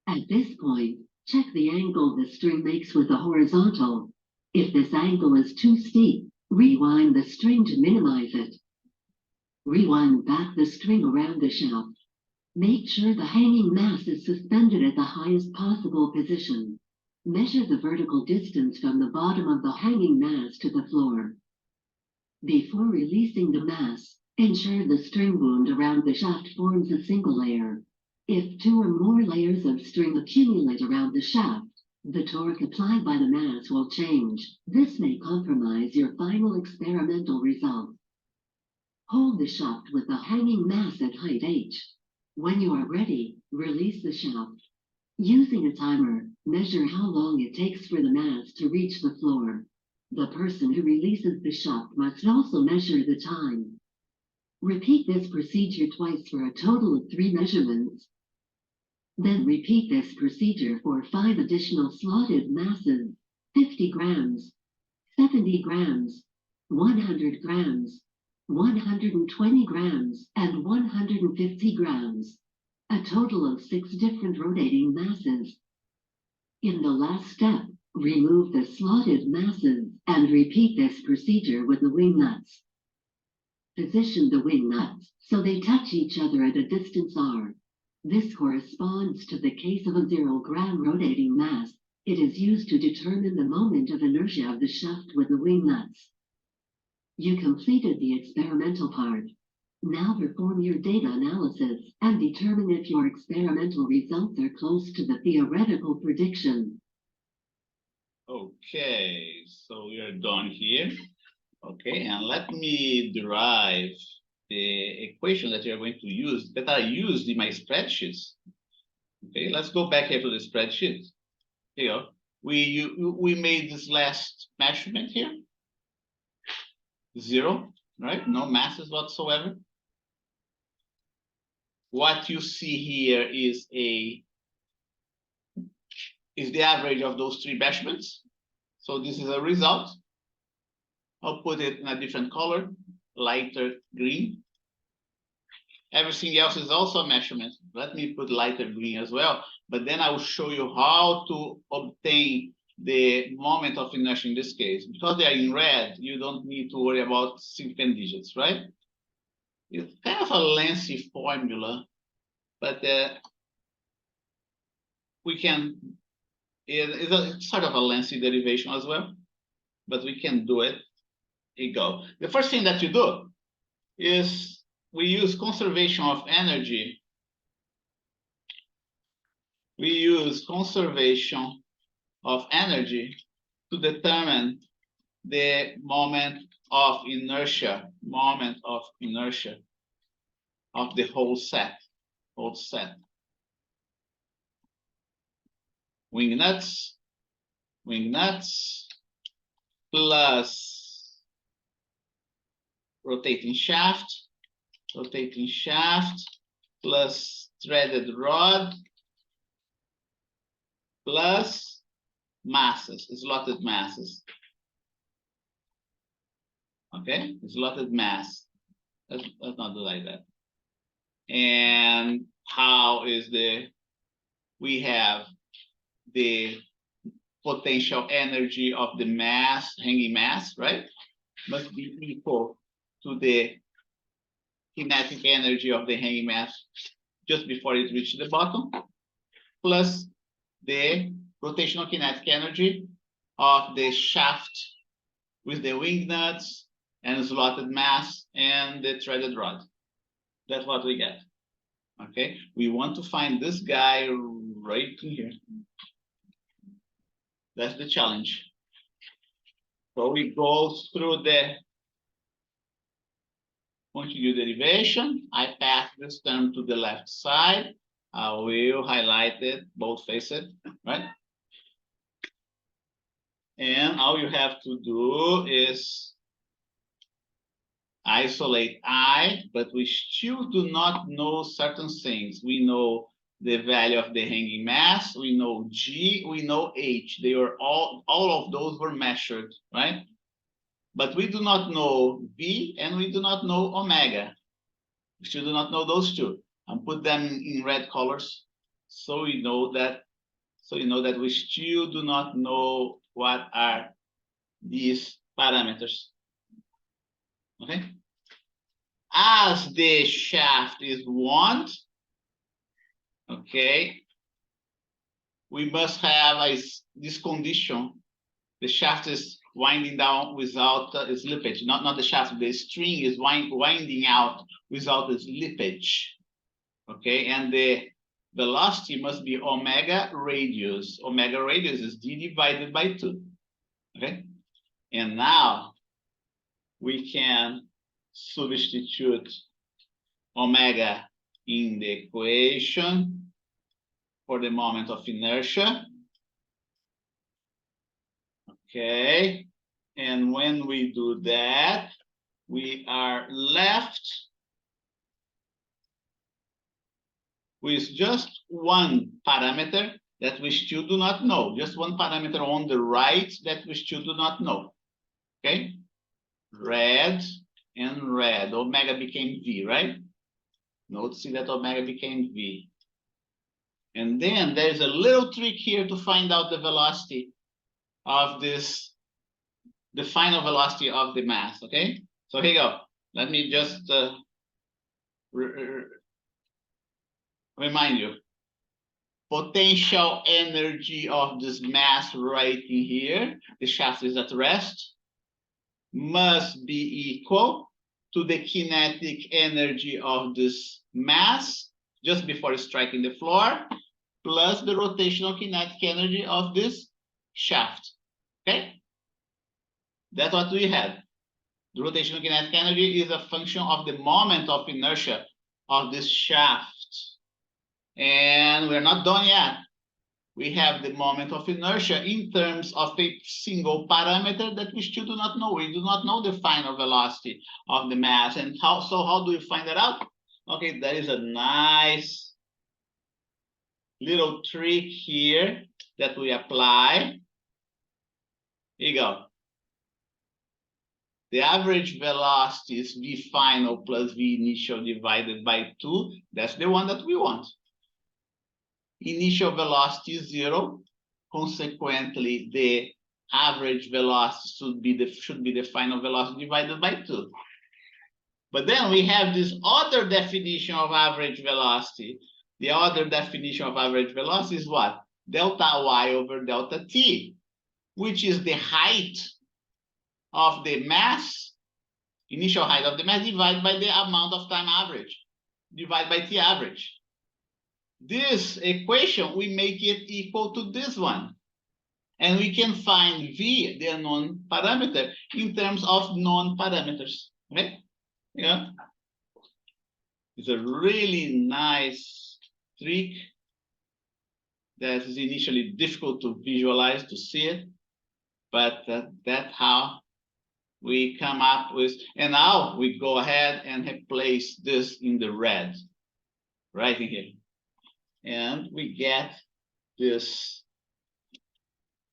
At this point, check the angle the string makes with the horizontal. If this angle is too steep, rewind the string to minimize it. Rewind back the string around the shaft. Make sure the hanging mass is suspended at the highest possible position. Measure the vertical distance from the bottom of the hanging mass to the floor. Before releasing the mass, ensure the string wound around the shaft forms a single layer. If 2 or more layers of string accumulate around the shaft, the torque applied by the mass will change. This may compromise your final experimental result. Hold the shaft with the hanging mass at height h. When you are ready, release the shaft. Using a timer, measure how long it takes for the mass to reach the floor. The person who releases the shaft must also measure the time. Repeat this procedure twice for a total of 3 measurements. Then repeat this procedure for 5 additional slotted masses, 50 grams, 70 grams, 100 grams, 120 grams, and 150 grams. A total of 6 different rotating masses. In the last step, remove the slotted masses and repeat this procedure with the wing nuts. Position the wing nuts so they touch each other at a distance r. This corresponds to the case of a 0-gram rotating mass. It is used to determine the moment of inertia of the shaft with the wing nuts. You completed the experimental part. Now perform your data analysis and determine if your experimental results are close to the theoretical prediction. Okay, so we are done here. Okay, and let me derive the equation that we are going to use, that I used in my spreadsheets. Okay, let's go back here to the spreadsheet. Here, we made this last measurement here. 0, right? No masses whatsoever. What you see here is the average of those 3 measurements. So this is a result. I'll put it in a different color, lighter green. Everything else is also a measurement. Let me put lighter green as well, but then I will show you how to obtain the moment of inertia in this case. Because they are in red, you don't need to worry about significant digits, right? It's kind of a lengthy formula, but we can, it's a sort of a lengthy derivation as well, but we can do it. Here you go. The first thing that you do is we use conservation of energy. We use conservation of energy to determine the moment of inertia of the whole set. Wing nuts plus rotating shaft plus threaded rod plus masses, slotted masses. Okay, slotted mass. Let's not do like that. And how is we have the potential energy of the mass, hanging mass, right? Must be equal to the kinetic energy of the hanging mass just before it reaches the bottom, plus the rotational kinetic energy of the shaft with the wing nuts and slotted mass and the threaded rod. That's what we get. Okay, we want to find this guy right in here. That's the challenge. So we go through the continued derivation. I pass this term to the left side. I will highlight it, both faces, right? And all you have to do is isolate I, but we still do not know certain things. We know the value of the hanging mass, we know G, we know H. They were all of those were measured, right? But we do not know V and we do not know omega. We still do not know those two. And put them in red colors so you know that we still do not know what are these parameters. Okay. As the shaft is wound, okay, we must have this condition. The shaft is winding down without slippage. Not the shaft, the string is winding out without the slippage. Okay, and the velocity must be omega radius. Omega radius is d divided by 2. Okay, and now we can substitute omega in the equation for the moment of inertia. Okay, and when we do that, we are left with just one parameter that we still do not know, just one parameter on the right that we still do not know. Okay, red and red, omega became V, right? Notice that omega became V. And then there's a little trick here to find out the velocity of this, the final velocity of the mass, okay? So here you go. Let me just remind you. Potential energy of this mass right in here, the shaft is at rest, must be equal to the kinetic energy of this mass just before striking the floor, plus the rotational kinetic energy of this shaft. Okay? That's what we had. The rotational kinetic energy is a function of the moment of inertia of this shaft. And we're not done yet. We have the moment of inertia in terms of a single parameter that we still do not know. We do not know the final velocity of the mass. And how do we find that out? Okay, there is a nice little trick here that we apply. Here you go. The average velocity is V final plus V initial divided by 2. That's the one that we want. Initial velocity is 0. Consequently, the average velocity should be the final velocity divided by 2. But then we have this other definition of average velocity. The other definition of average velocity is what? delta y over delta t, which is the height of the mass, initial height of the mass, divided by the amount of time average, divided by t average. This equation, we make it equal to this one. And we can find v, the unknown parameter, in terms of known parameters. Okay? Yeah. It's a really nice trick that is initially difficult to visualize, to see it, but that's how we come up with, and now we go ahead and replace this in the red, right in here. And we get this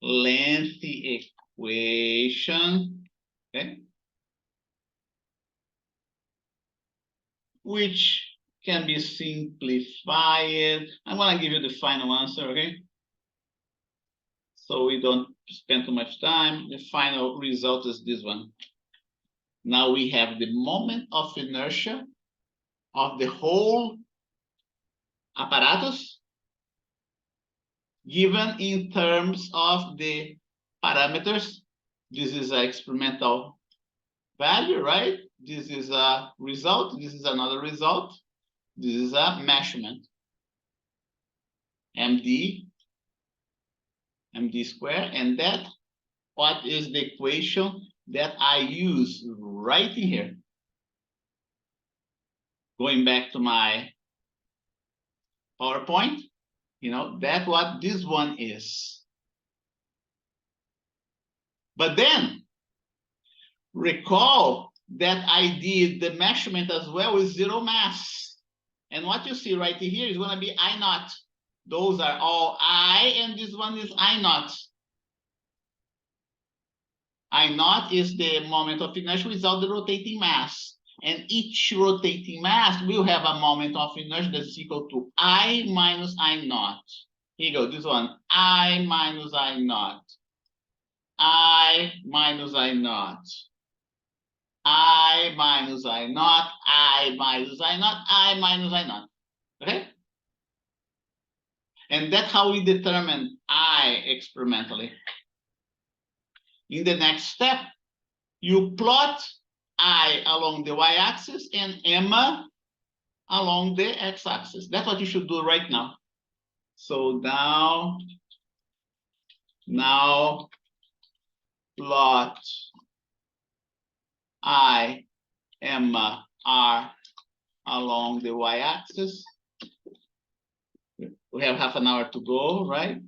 lengthy equation, okay? Which can be simplified. I'm gonna give you the final answer, okay? So we don't spend too much time. The final result is this one. Now we have the moment of inertia of the whole apparatus given in terms of the parameters. This is an experimental value, right? This is a result. This is another result. This is a measurement. MD square, and that what is the equation that I use right in here. Going back to my PowerPoint, you know, that's what this one is. But then recall that I did the measurement as well with zero mass. And what you see right here is going to be I naught. Those are all I, and this one is I naught. I naught is the moment of inertia without the rotating mass. And each rotating mass will have a moment of inertia that's equal to I minus I naught. Here you go, this one, I minus I naught. I minus I naught. I minus I naught. I minus I naught. I minus I naught. Okay? And that's how we determine I experimentally. In the next step, you plot I along the y-axis and Emma along the x-axis. That's what you should do right now. So now plot I, Emma, R along the y-axis. We have half an hour to go, right?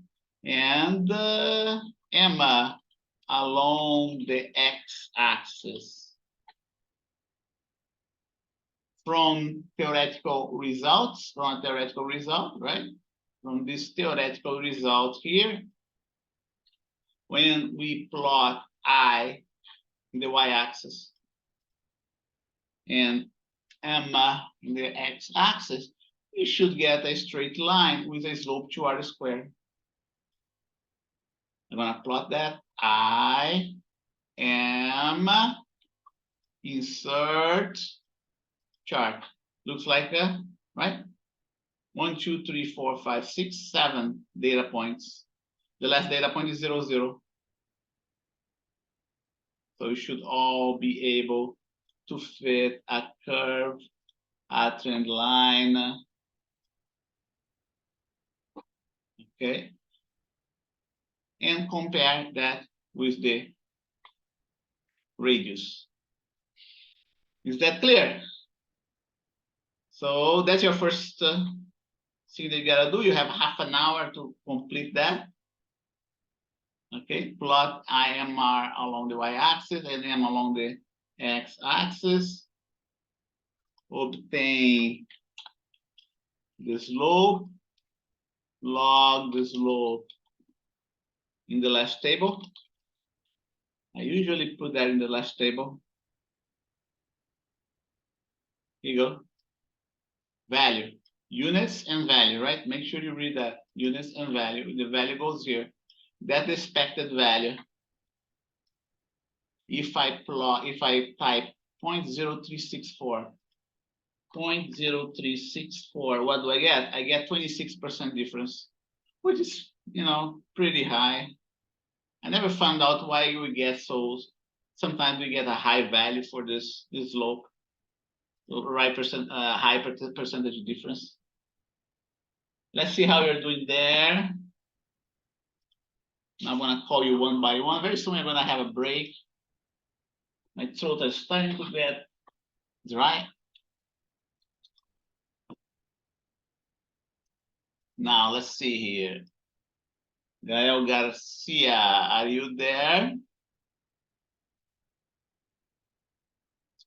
And Emma along the x-axis. From theoretical results, from a theoretical result, right? From this theoretical result here, when we plot I in the y-axis and Emma in the x-axis, we should get a straight line with a slope to r squared. I'm gonna plot that. I am insert chart. Looks like a, right? 1, 2, 3, 4, 5, 6, 7 data points. The last data point is 0, 0. So you should all be able to fit a curve, a trend line. Okay. And compare that with the radius. Is that clear? So that's your first thing that you gotta do. You have half an hour to complete that. Okay, plot IMR along the y-axis and M along the x-axis. Obtain the slope, log the slope in the last table. I usually put that in the last table. Here you go. Value, units and value, right? Make sure you read that, units and value. The value goes here. That expected value. If I type 0.0364, 0.0364, what do I get? I get 26% difference, which is you know, pretty high. I never found out why we get so, sometimes we get a high value for this slope, right high percentage difference. Let's see how you're doing there. I'm gonna call you one by one. Very soon I'm gonna have a break. My throat is starting to get dry. Now let's see here. Gael Garcia, are you there?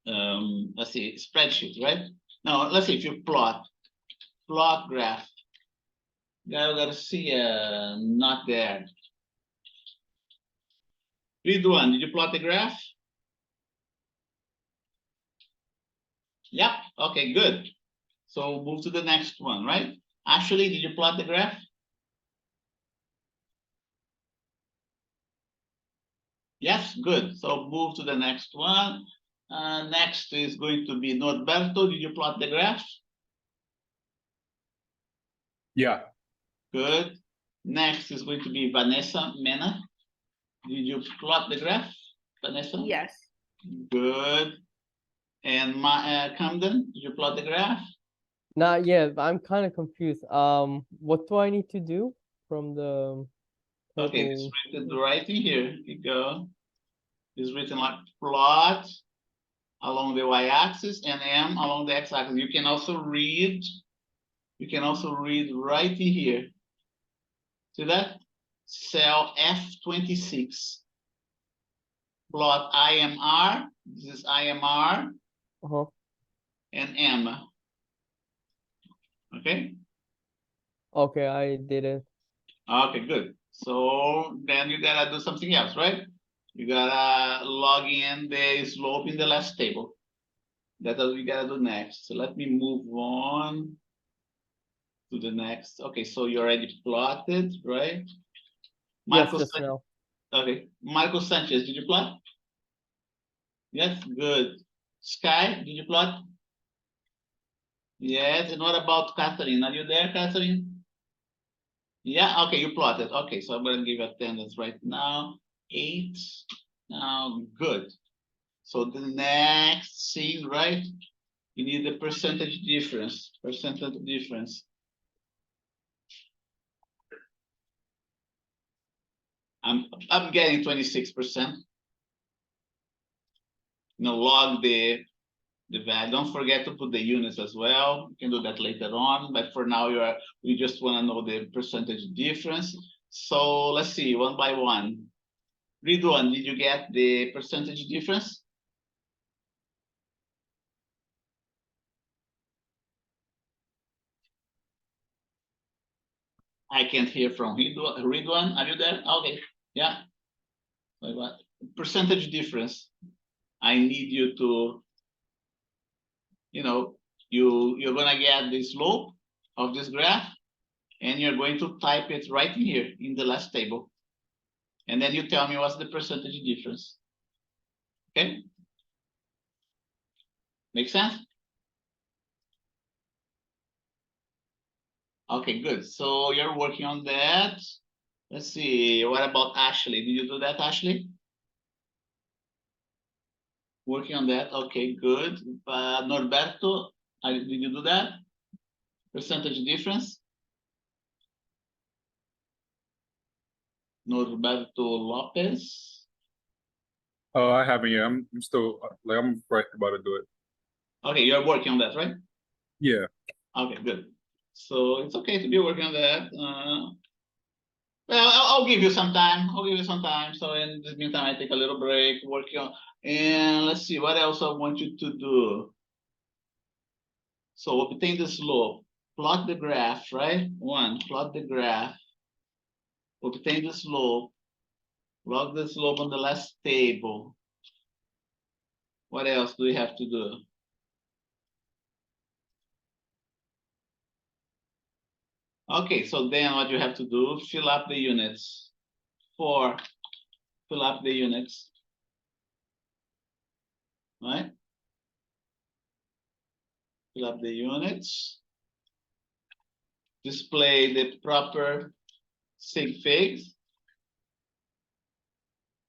Let's see, spreadsheet, right? Now let's see if you plot graph. Gael Garcia, not there. Ridwan, did you plot the graph? Yep, okay, good. So move to the next one, right? Ashley, did you plot the graph? Yes, good. So move to the next one. Next is going to be Norberto. Did you plot the graph? Yeah. Good. Next is going to be Vanessa Mena. Did you plot the graph, Vanessa? Yes. Good. And Camden, did you plot the graph? Not yet. I'm kind of confused. What do I need to do from the Okay, it's table? written right in here. Here you go. It's written like plot along the y-axis and M along the x-axis. You can also read. You can also read right in here. See that? Cell F26. Plot IMR. This is IMR Uh-huh. and M. Okay. Okay, I did it. Okay, good. So then you gotta do something else, right? You gotta log in the slope in the last table. That's what we gotta do next. So let me move on to the next. Okay, so you already plotted, right? Yes, Marco just now. Okay, Marco Sanchez, did you plot? Yes, good. Sky, did you plot? Yes, and what about Catherine? Are you there, Catherine? Yeah, okay, you plotted. Okay, so I'm gonna give attendance right now. 8. Now, good. So the next thing, right? You need the percentage difference. Percentage difference. I'm getting 26%. Log the value. Don't forget to put the units as well. You can do that later on, but for now we just want to know the percentage difference. So let's see, one by one. Ridwan, did you get the percentage difference? I can't hear from Ridwan. Are you there? Okay, yeah. Wait, what? Percentage difference. I need you to, you're gonna get the slope of this graph, and you're going to type it right in here in the last table. And then you tell me what's the percentage difference. Okay? Make sense? Okay, good. So you're working on that. Let's see. What about Ashley? Did you do that, Ashley? Working on that. Okay, good. Norberto, did you do that? Percentage difference? Norberto Lopez. I haven't yet. I'm still I'm right about to do it. Okay, you're working on that, right? Yeah. Okay, good. So it's okay to be working on that. Well, I'll give you some time. I'll give you some time. So in the meantime, I take a little break, working on, and let's see what else I want you to do. So obtain the slope, plot the graph, right? Plot the graph, obtain the slope, log the slope on the last table. What else do we have to do? Okay, so then what you have to do, fill up the units. 4, fill up the units, right? Fill up the units. Display the proper sig figs.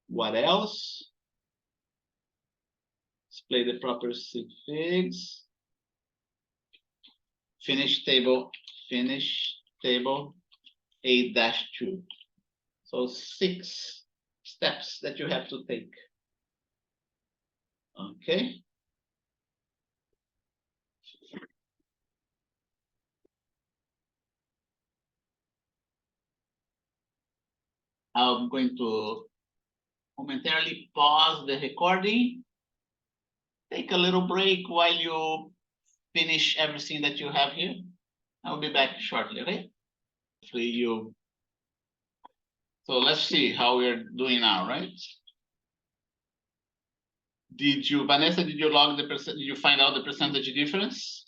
What else? Display the proper sig figs. Finish table 8-2. So 6 steps that you have to take. Okay. I'm going to momentarily pause the recording. Take a little break while you finish everything that you have here. I'll be back shortly, okay? So let's see how we're doing now, right? Vanessa, did you log the percent? Did you find out the percentage difference?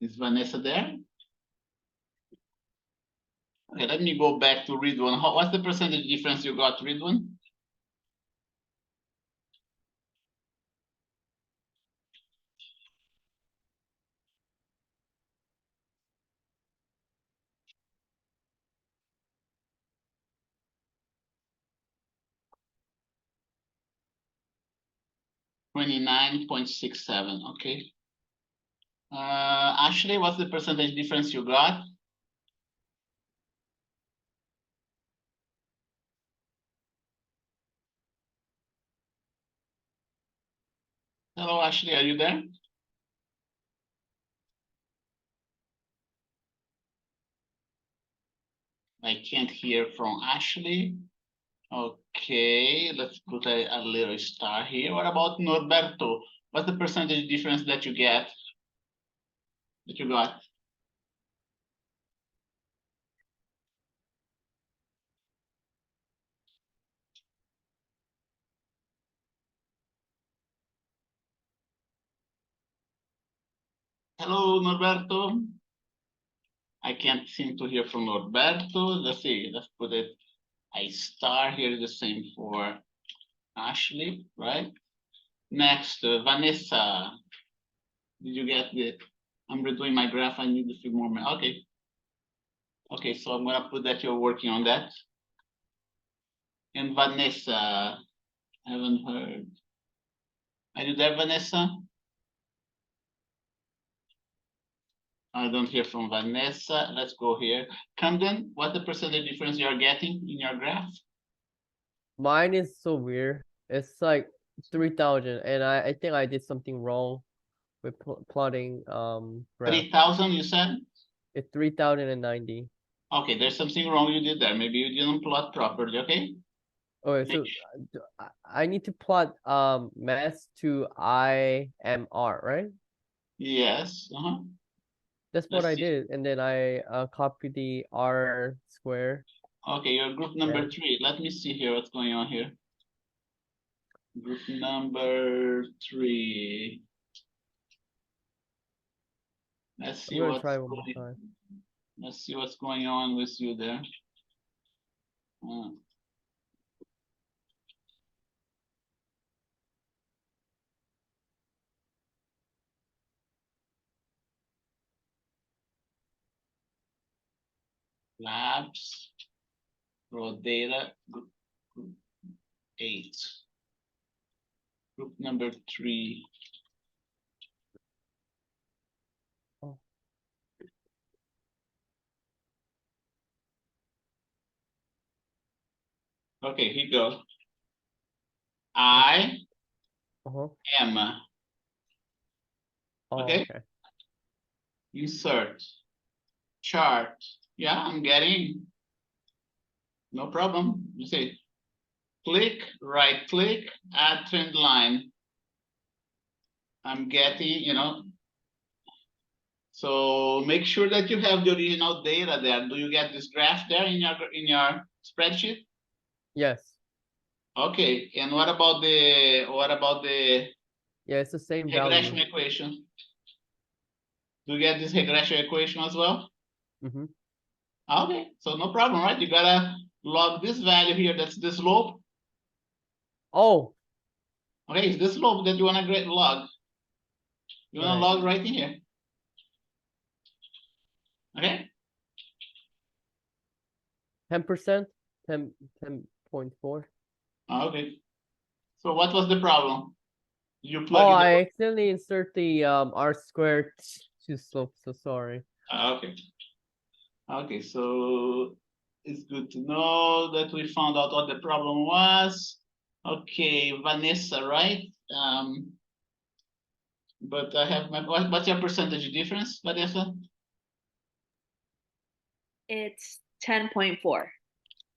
Is Vanessa there? Okay, let me go back to Ridwan. What's the percentage difference you got, Ridwan? $29.67. Okay. Ashley, what's the percentage difference you got? Hello, Ashley, are you there? I can't hear from Ashley. Okay, let's put a little star here. What about Norberto? What's the percentage difference that you get? That you got? Hello, Norberto. I can't seem to hear from Norberto. Let's see, let's put it a star here, the same for Ashley, right? Next, Vanessa. Did you get the, I'm redoing my graph, I need a few more minutes. Okay. Okay, so I'm gonna put that you're working on that. And Vanessa, I haven't heard. Are you there, Vanessa? I don't hear from Vanessa. Let's go here. Camden, what the percentage difference you are getting in your graph? Mine is so weird. It's like 3,000, and I think I did something wrong with plotting graph. 3,000, you said? It's 3,090. Okay, there's something wrong you did there. Maybe you didn't plot properly, okay? Okay, so I need to plot mass to IMR, right? Yes. That's what Let's I see. did, and then I copied the R square. Okay, you're group number 3. Let me see here what's going on here. Group number 3. Let's see I'm gonna what's try one more going. time. Let's see what's going on with you there. Labs, raw data, group 8. Group number 3. Oh. Okay, here you go. I am. Okay. Okay. Insert. Chart. Yeah, I'm getting. No problem. You see, click, right click, add trend line. I'm getting, so make sure that you have the original data there. Do you get this graph there in your spreadsheet? Yes. Okay, and what about the Yeah, it's the same regression value. equation? Do you get this regression equation as well? Mm-hmm. Okay, so no problem, right? You gotta log this value here, that's the slope. Oh, Okay, it's the slope that you wanna log. You wanna Right. log right in here. Okay, 10%, 10.4. okay. So what was the problem? You Oh, plug in I the, accidentally insert the R squared too slow. So sorry. okay. Okay, so it's good to know that we found out what the problem was. Okay, Vanessa, right? But I have my, what's your percentage difference, Vanessa? It's 10.4.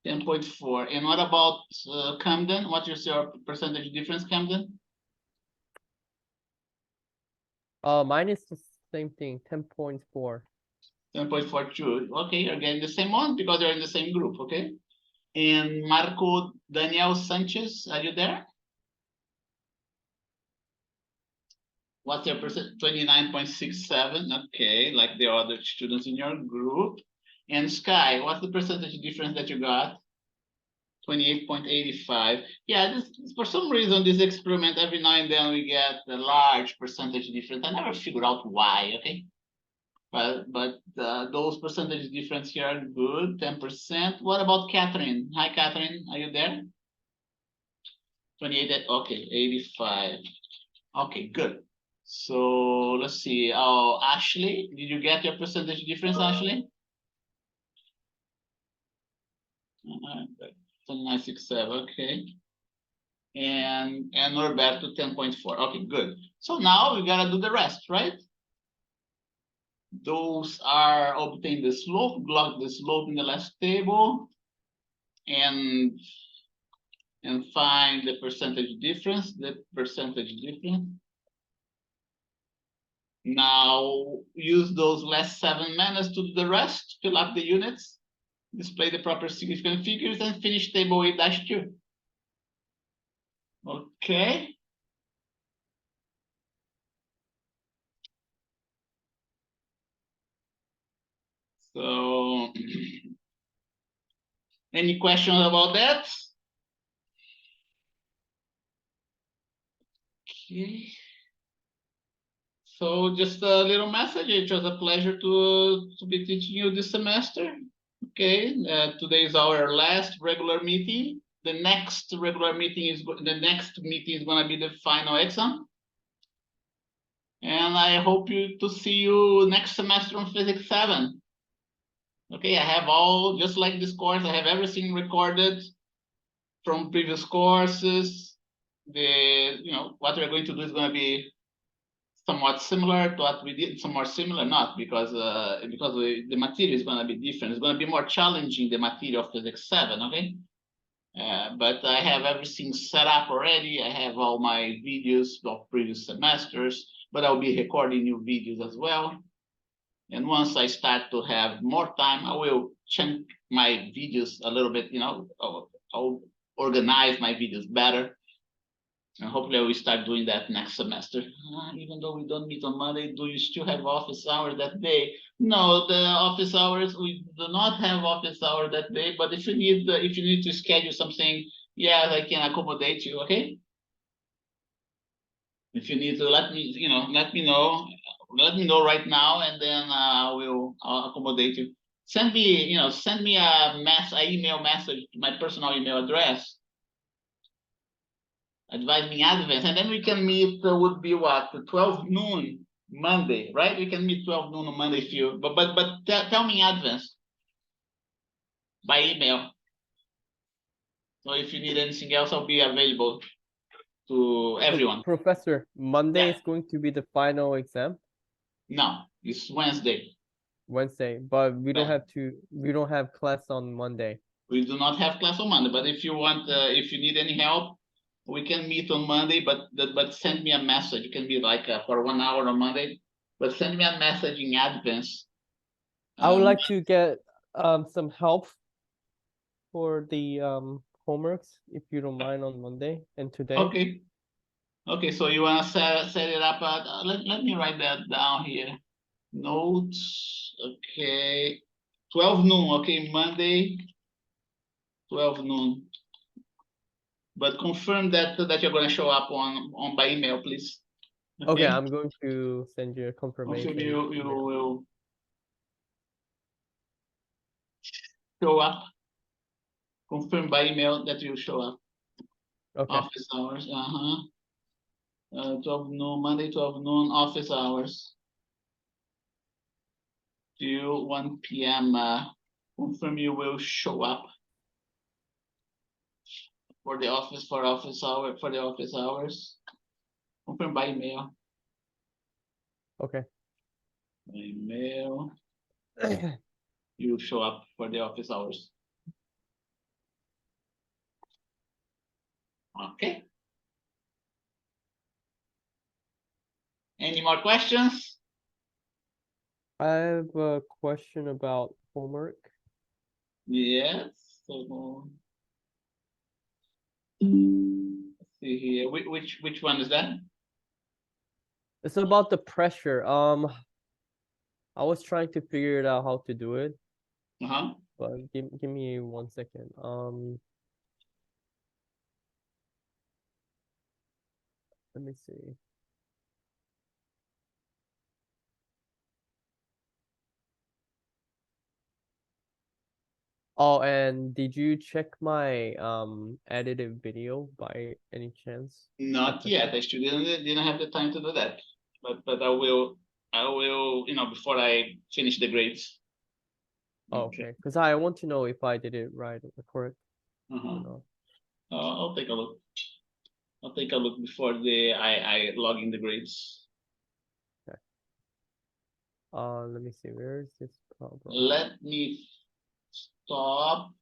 10.4. And what about Camden? What is your percentage difference, Camden? Mine is the same thing, 10.4. 10.42. Okay, you're getting the same one because you're in the same group, okay? And Marco Daniel Sanchez, are you there? What's your percent? 29.67. Okay, like the other students in your group. And Sky, what's the percentage difference that you got? 28.85. Yeah, this for some reason this experiment every now and then we get a large percentage difference. I never figured out why. Okay, but those percentage difference here are good. 10%. What about Catherine? Hi, Catherine. Are you there? 28. Okay, 85. Okay, good. So let's see. Oh, Ashley, did you get your percentage difference, Ashley? 29.67. Okay. And Norberto 10.4. Okay, good. So now we gotta do the rest, right? Those are obtain the slope, log the slope in the last table, and find the percentage difference, Now use those last 7 minutes to do the rest, fill up the units, display the proper significant figures, and finish table 8-2. Okay. So any questions about that? Okay. So just a little message. It was a pleasure to be teaching you this semester. Okay, today is our last regular meeting. The next meeting is going to be the final exam. And I hope to see you next semester on Physics 7. Okay, I have all, just like this course, I have everything recorded from previous courses. What we're going to do is going to be somewhat similar to what we did, somewhat similar, not because the material is going to be different. It's going to be more challenging, the material of Physics 7, okay? But I have everything set up already. I have all my videos of previous semesters, but I'll be recording new videos as well. And once I start to have more time, I will chunk my videos a little bit, I'll organize my videos better. And hopefully I will start doing that next semester. Even though we don't meet on Monday, do you still have office hours that day? No, the office hours, we do not have office hour that day, but if you need to schedule something, yeah, I can accommodate you, okay? If you need to let me know. Let me know right now, and then I'll accommodate you. Send me a email message to my personal email address. Advise me in advance, and then we can meet. Would be what, 12 noon Monday, right? We can meet 12 noon on Monday if you. But tell me in advance by email. So if you need anything else, I'll be available to everyone. Professor, Monday Yeah. is going to be the final exam. No, it's Wednesday. Wednesday, but we don't Yeah. have class on Monday. We do not have class on Monday, but if you want, if you need any help, we can meet on Monday. But send me a message. It can be like for 1 hour on Monday, but send me a message in advance. I would like to get some help for the homeworks, if you don't mind, on Monday and today. Okay. Okay, so you wanna set it up? Let me write that down here. Notes. Okay. 12 noon. Okay, Monday. 12 noon. But confirm that you're gonna show up on by email, please. Okay, I'm going to send you a confirmation. Confirm you email. will show up. Confirm by email that you show up. Okay. Office hours. 12 noon, Monday, 12 noon, office hours. Till 1 p.m. Confirm you will show up for the office for the office hours. Confirm by email. Okay. By email. You show up for the office hours. Okay. Any more questions? I have a question about homework. Yes. So, let's see here. Which one is that? It's about the pressure. I was trying to figure it out how to do it, but give me 1 second. Let me see. Oh, and did you check my edited video by any chance? Not yet. I still didn't have the time to do that. But I will before I finish the grades. Oh, okay. Because I want to know if I did it right or correct or not. I'll take a look. I'll take a look before I log in the grades. Let me see. Where is this problem? Let me stop